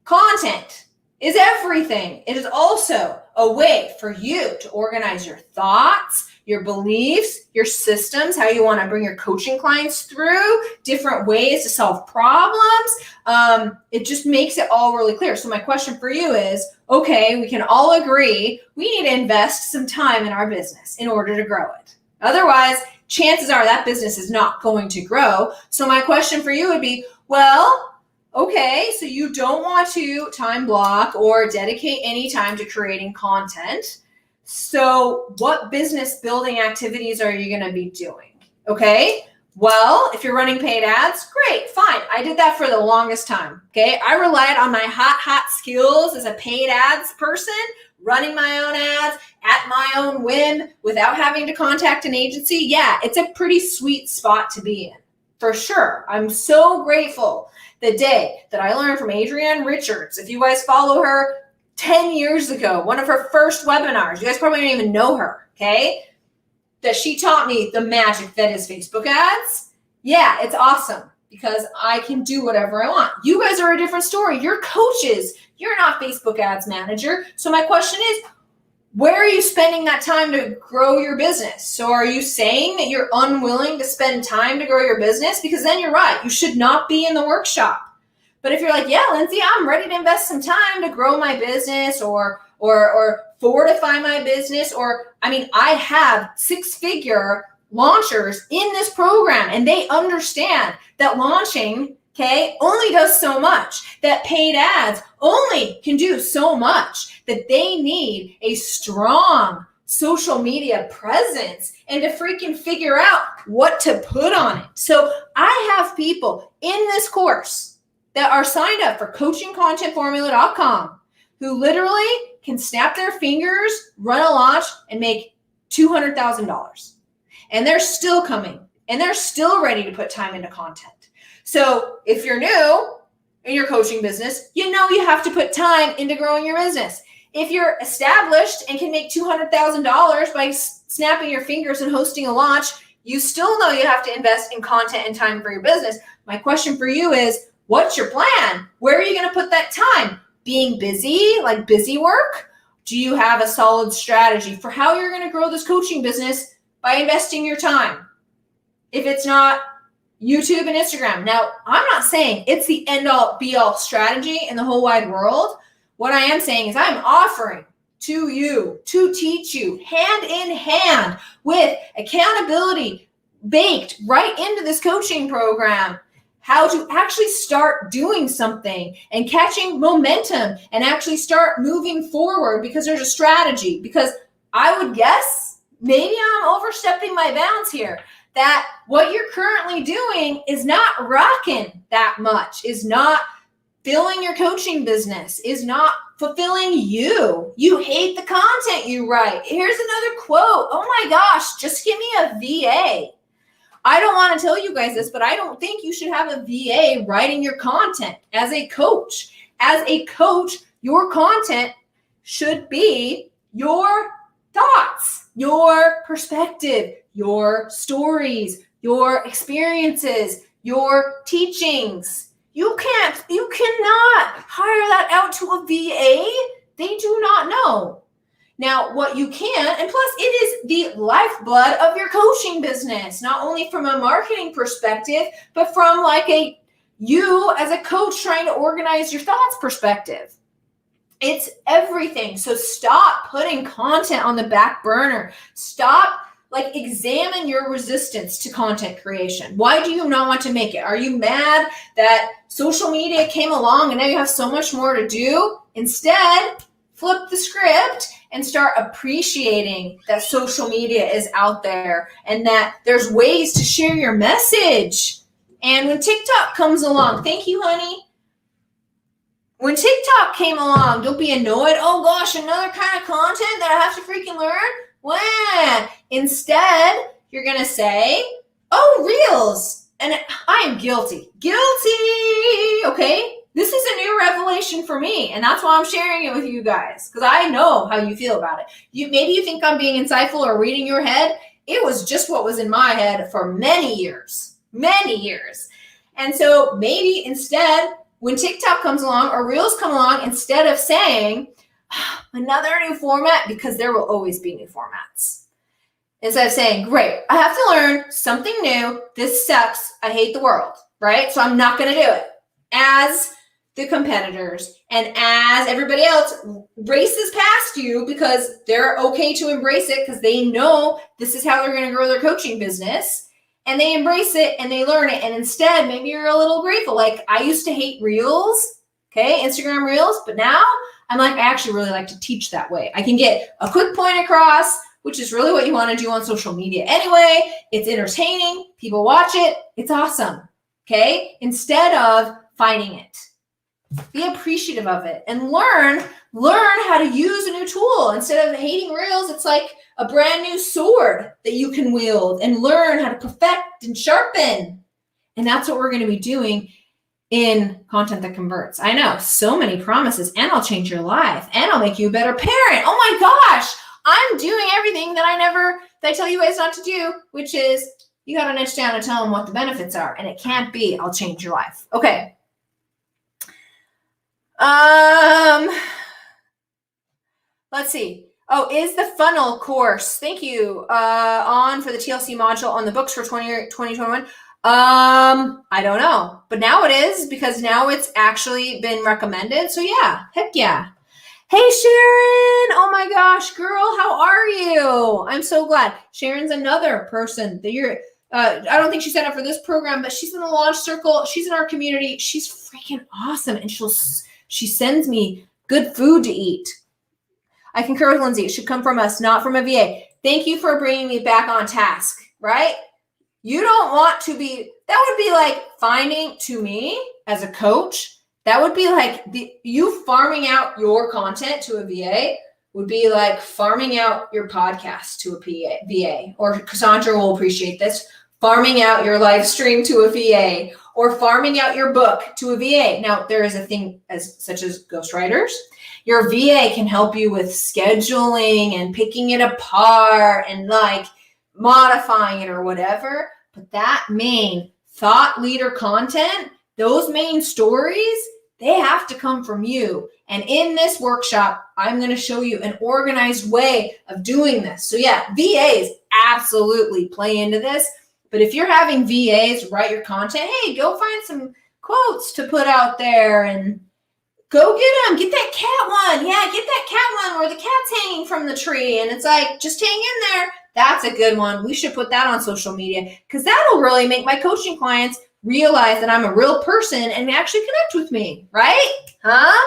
S1: Content is everything. It is also a way for you to organize your thoughts, your beliefs, your systems, how you want to bring your coaching clients through, different ways to solve problems. It just makes it all really clear. So my question for you is, okay, we can all agree we need to invest some time in our business in order to grow it. Otherwise, chances are that business is not going to grow. So my question for you would be, well, okay, so you don't want to time block or dedicate any time to creating content. So what business building activities are you going to be doing? Okay, well, if you're running paid ads, great, fine. I did that for the longest time. Okay, I relied on my hot skills as a paid ads person, running my own ads at my own whim without having to contact an agency. Yeah, it's a pretty sweet spot to be in, for sure. I'm so grateful the day that I learned from Adrienne Richards. If you guys follow her 10 years ago, one of her first webinars, you guys probably don't even know her, okay? That she taught me the magic that is Facebook ads. Yeah, it's awesome because I can do whatever I want. You guys are a different story. You're coaches. You're not Facebook ads manager. So my question is, where are you spending that time to grow your business? So are you saying that you're unwilling to spend time to grow your business? Because then you're right. You should not be in the workshop. But if you're like, yeah, Lindsey, I'm ready to invest some time to grow my business or fortify my business, I have 6-figure launchers in this program, and they understand that launching, okay, only does so much, that paid ads only can do so much, that they need a strong social media presence and to freaking figure out what to put on it. So I have people in this course that are signed up for coachingcontentformula.com who literally can snap their fingers, run a launch, and make $200,000. And they're still coming, and they're still ready to put time into content. So if you're new in your coaching business, you know you have to put time into growing your business. If you're established and can make $200,000 by snapping your fingers and hosting a launch, you still know you have to invest in content and time for your business. My question for you is, what's your plan? Where are you going to put that time? Being busy, like busy work? Do you have a solid strategy for how you're going to grow this coaching business by investing your time? If it's not YouTube and Instagram. Now, I'm not saying it's the end-all, be-all strategy in the whole wide world. What I am saying is I'm offering to you to teach you hand in hand with accountability baked right into this coaching program how to actually start doing something and catching momentum and actually start moving forward because there's a strategy. Because I would guess, maybe I'm overstepping my bounds here, that what you're currently doing is not rocking that much, is not filling your coaching business, is not fulfilling you. You hate the content you write. Here's another quote. Oh my gosh, just give me a VA. I don't want to tell you guys this, but I don't think you should have a VA writing your content as a coach. As a coach, your content should be your thoughts, your perspective, your stories, your experiences, your teachings. You cannot hire that out to a VA. They do not know. Now, what you can, and plus it is the lifeblood of your coaching business, not only from a marketing perspective, but from like you as a coach trying to organize your thoughts perspective. It's everything. So stop putting content on the back burner. Stop, examine your resistance to content creation. Why do you not want to make it? Are you mad that social media came along and now you have so much more to do? Instead, flip the script and start appreciating that social media is out there and that there's ways to share your message. And when TikTok comes along, thank you, honey. When TikTok came along, don't be annoyed. Oh gosh, another kind of content that I have to freaking learn? When instead, you're going to say, oh, Reels. And I am guilty. Okay? This is a new revelation for me, and that's why I'm sharing it with you guys, because I know how you feel about it. Maybe you think I'm being insightful or reading your head. It was just what was in my head for many years. And so maybe instead, when TikTok comes along or Reels come along, instead of saying another new format, because there will always be new formats, instead of saying, great, I have to learn something new. This sucks. I hate the world, right? So I'm not going to do it. As the competitors and as everybody else races past you because they're okay to embrace it because they know this is how they're going to grow their coaching business, and they embrace it and they learn it. And instead, maybe you're a little grateful. Like, I used to hate Reels, okay, Instagram Reels, but now I'm like, I actually really like to teach that way. I can get a quick point across, which is really what you want to do on social media anyway. It's entertaining. People watch it. It's awesome, okay? Instead of fighting it. Be appreciative of it and learn how to use a new tool. Instead of hating Reels, it's like a brand new sword that you can wield and learn how to perfect and sharpen. And that's what we're going to be doing in Content That Converts. I know, so many promises, and I'll change your life, and I'll make you a better parent. Oh my gosh, I'm doing everything that I tell you guys not to do, which is you got to niche down and tell them what the benefits are. And it can't be, I'll change your life. Okay. Let's see. Oh, is the funnel course, thank you, on for the TLC module on the books for 2021? I don't know, but now it is, because now it's actually been recommended. So yeah, heck yeah. Hey, Sharon. Oh my gosh, girl, how are you? I'm so glad. Sharon's another person that you're, I don't think she signed up for this program, but she's in the launch circle. She's in our community. She's freaking awesome. And she sends me good food to eat. I concur with Lindsey. It should come from us, not from a VA. Thank you for bringing me back on task, right? You don't want to be, that would be like finding, to me as a coach, that would be like you farming out your content to a VA would be like farming out your podcast to a VA, or Cassandra will appreciate this, farming out your live stream to a VA, or farming out your book to a VA. Now, there is a thing such as ghostwriters. Your VA can help you with scheduling and picking it apart and like modifying it or whatever. But that main thought leader content, those main stories, they have to come from you. And in this workshop, I'm going to show you an organized way of doing this. So yeah, VAs absolutely play into this. But if you're having VAs write your content, hey, go find some quotes to put out there and go get them. Get that cat one. Yeah, get that cat one where the cat's hanging from the tree. And it's like, just hang in there. That's a good one. We should put that on social media, because that'll really make my coaching clients realize that I'm a real person and actually connect with me, right? Huh?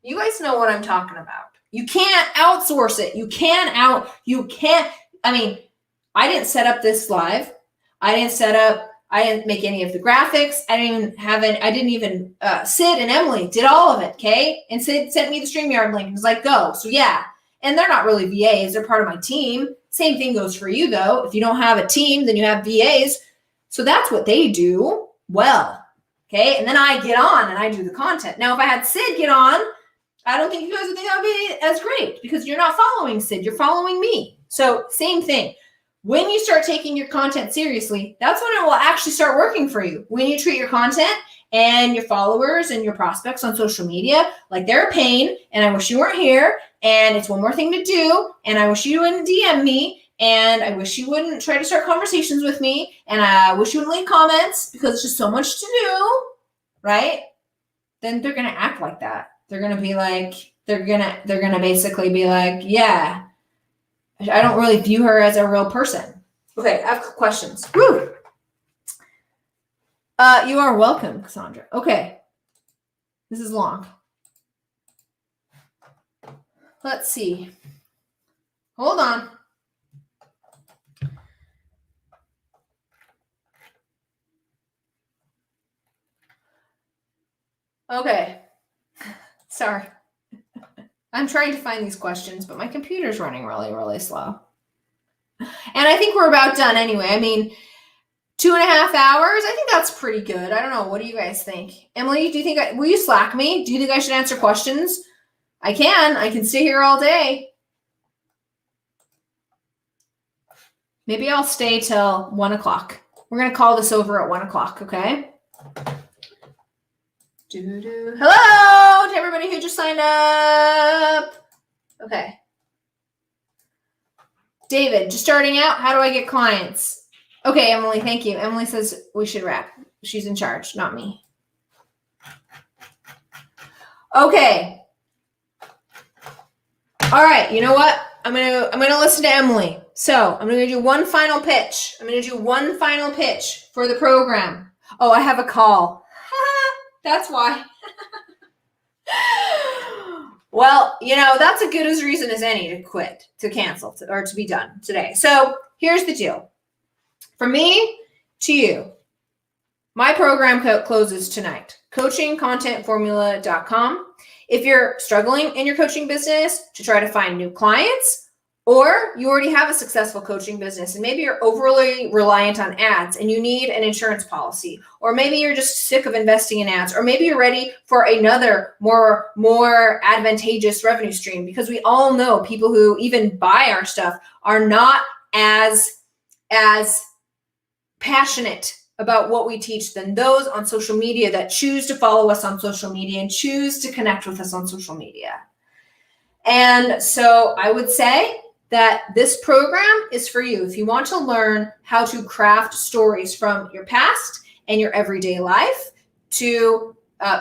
S1: You guys know what I'm talking about. You can't outsource it. You can't, I mean, I didn't set up this live. I didn't make any of the graphics. I didn't even Sid and Emily did all of it, okay? And Sid sent me the StreamYard link and was like, go. So yeah, and they're not really VAs. They're part of my team. Same thing goes for you though. If you don't have a team, then you have VAs. So that's what they do well, okay? And then I get on and I do the content. Now, if I had Sid get on, I don't think you guys would think that would be as great, because you're not following Sid, you're following me. So same thing. When you start taking your content seriously, that's when it will actually start working for you. When you treat your content and your followers and your prospects on social media, like they're a pain, and I wish you weren't here, and it's one more thing to do, and I wish you wouldn't DM me, and I wish you wouldn't try to start conversations with me, and I wish you wouldn't leave comments because it's just so much to do, right? Then they're gonna act like that. They're gonna be like, they're gonna basically be like, yeah, I don't really view her as a real person. Okay, I have questions. Woo! You are welcome, Cassandra. Okay, this is long. Let's see. Hold on. Okay. Sorry. I'm trying to find these questions, but my computer's running really, really slow. And I think we're about done anyway. I mean, 2.5 hours. I think that's pretty good. I don't know. What do you guys think? Emily, do you think, will you Slack me? Do you think I should answer questions? I can stay here all day. Maybe I'll stay till 1 o'clock. We're going to call this over at 1 o'clock. Okay. Hello to everybody who just signed up. Okay. David, just starting out. How do I get clients? Okay, Emily, thank you. Emily says we should wrap. She's in charge, not me. Okay. All right, you know what? I'm gonna listen to Emily. So I'm gonna do one final pitch. I'm gonna do one final pitch for the program. Oh, I have a call. That's why. Well, that's as good as reason as any to quit, to cancel, or to be done today. So here's the deal. From me to you, my program closes tonight. coachingcontentformula.com. If you're struggling in your coaching business to try to find new clients, or you already have a successful coaching business and maybe you're overly reliant on ads and you need an insurance policy, or maybe you're just sick of investing in ads, or maybe you're ready for another more advantageous revenue stream, because we all know people who even buy our stuff are not as passionate about what we teach than those on social media that choose to follow us on social media and choose to connect with us on social media. And so I would say that this program is for you. If you want to learn how to craft stories from your past and your everyday life to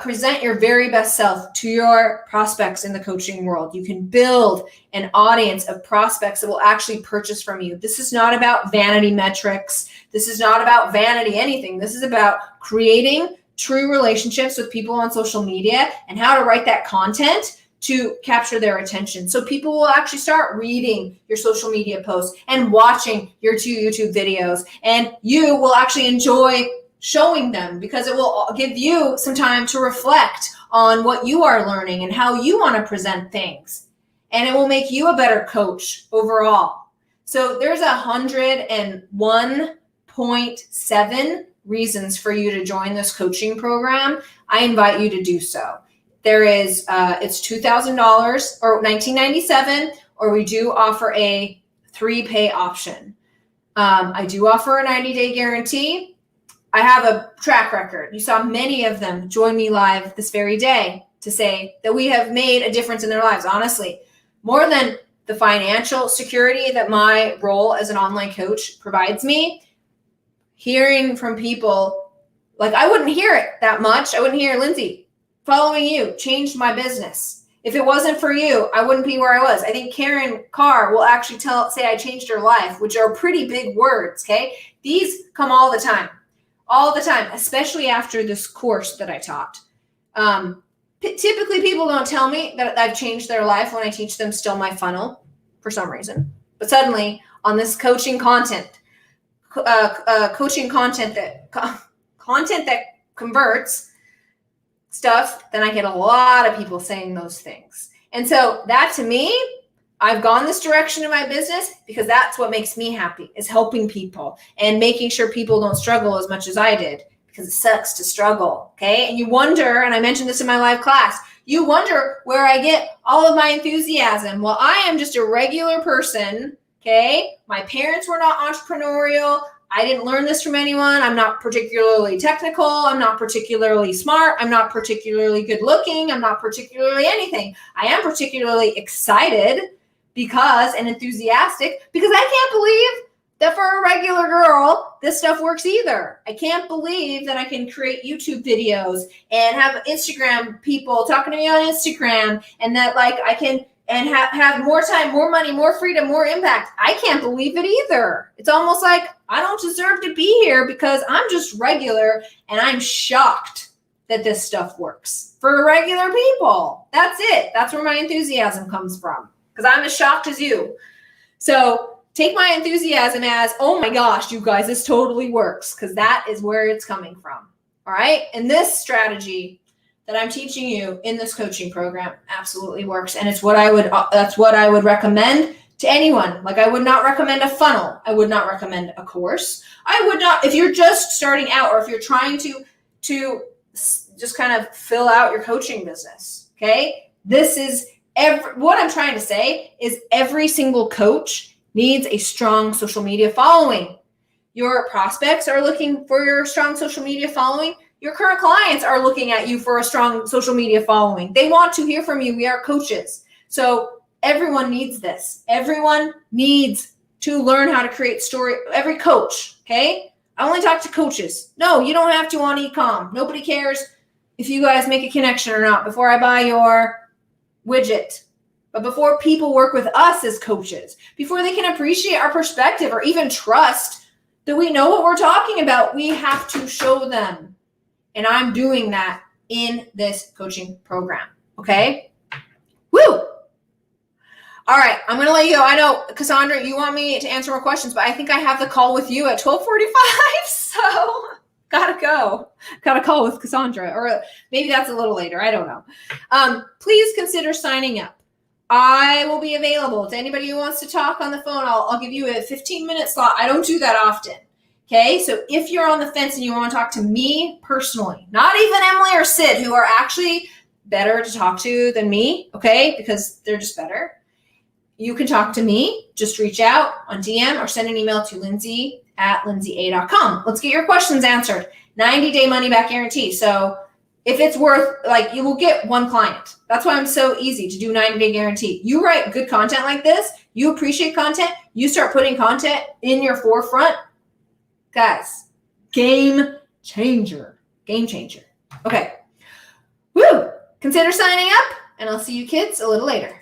S1: present your very best self to your prospects in the coaching world, you can build an audience of prospects that will actually purchase from you. This is not about vanity metrics. This is not about vanity anything. This is about creating true relationships with people on social media and how to write that content to capture their attention. So people will actually start reading your social media posts and watching your 2 YouTube videos, and you will actually enjoy showing them because it will give you some time to reflect on what you are learning and how you want to present things. And it will make you a better coach overall. So there's 101.7 reasons for you to join this coaching program. I invite you to do so. There is, it's $2,000 or $19.97, or we do offer a 3-pay option. I do offer a 90-day guarantee. I have a track record. You saw many of them join me live this very day to say that we have made a difference in their lives. Honestly, more than the financial security that my role as an online coach provides me, hearing from people, like I wouldn't hear it that much. I wouldn't hear Lindsey, following you changed my business. If it wasn't for you, I wouldn't be where I was. I think Karen Carr will actually say I changed her life, which are pretty big words, okay? These come all the time, especially after this course that I taught. Typically, people don't tell me that I've changed their life when I teach them Still My Funnel for some reason. But suddenly, on this coaching content that converts stuff, then I get a lot of people saying those things. And so that, to me, I've gone this direction in my business because that's what makes me happy, is helping people and making sure people don't struggle as much as I did, because it sucks to struggle, okay? And you wonder, and I mentioned this in my live class, you wonder where I get all of my enthusiasm. Well, I am just a regular person, okay? My parents were not entrepreneurial. I didn't learn this from anyone. I'm not particularly technical. I'm not particularly smart. I'm not particularly good looking. I'm not particularly anything. I am particularly excited and enthusiastic because I can't believe that for a regular girl, this stuff works either. I can't believe that I can create YouTube videos and have Instagram people talking to me on Instagram, and that like I can and have more time, more money, more freedom, more impact. I can't believe it either. It's almost like I don't deserve to be here because I'm just regular, and I'm shocked that this stuff works for regular people. That's it. That's where my enthusiasm comes from, because I'm as shocked as you. So take my enthusiasm as, oh my gosh, you guys, this totally works, because that is where it's coming from. All right. And this strategy that I'm teaching you in this coaching program absolutely works. And it's what that's what I would recommend to anyone. Like, I would not recommend a funnel. I would not recommend a course. I would not, if you're just starting out, or if you're trying to just kind of fill out your coaching business. Okay. This is what I'm trying to say is every single coach needs a strong social media following. Your prospects are looking for your strong social media following. Your current clients are looking at you for a strong social media following. They want to hear from you. We are coaches. So everyone needs this. Everyone needs to learn how to create story. Every coach, okay? I only talk to coaches. No, you don't have to on e-com. Nobody cares if you guys make a connection or not before I buy your widget. But before people work with us as coaches, before they can appreciate our perspective or even trust that we know what we're talking about, we have to show them. And I'm doing that in this coaching program. Okay? Woo! All right, I'm going to let you go. I know, Cassandra, you want me to answer more questions, but I think I have the call with you at 12:45, so gotta go. Got a call with Cassandra, or maybe that's a little later. I don't know. Please consider signing up. I will be available to anybody who wants to talk on the phone. I'll give you a 15-minute slot. I don't do that often. Okay, so if you're on the fence and you want to talk to me personally, not even Emily or Sid, who are actually better to talk to than me, okay, because they're just better, you can talk to me. Just reach out on DM or send an email to lindsey@lindseya.com. Let's get your questions answered. 90-day money-back guarantee. So if it's worth, like, you will get one client. That's why I'm so easy to do 90-day guarantee. You write good content like this, you appreciate content, you start putting content in your forefront, guys, game changer. Game changer. Okay. Woo! Consider signing up, and I'll see you kids a little later.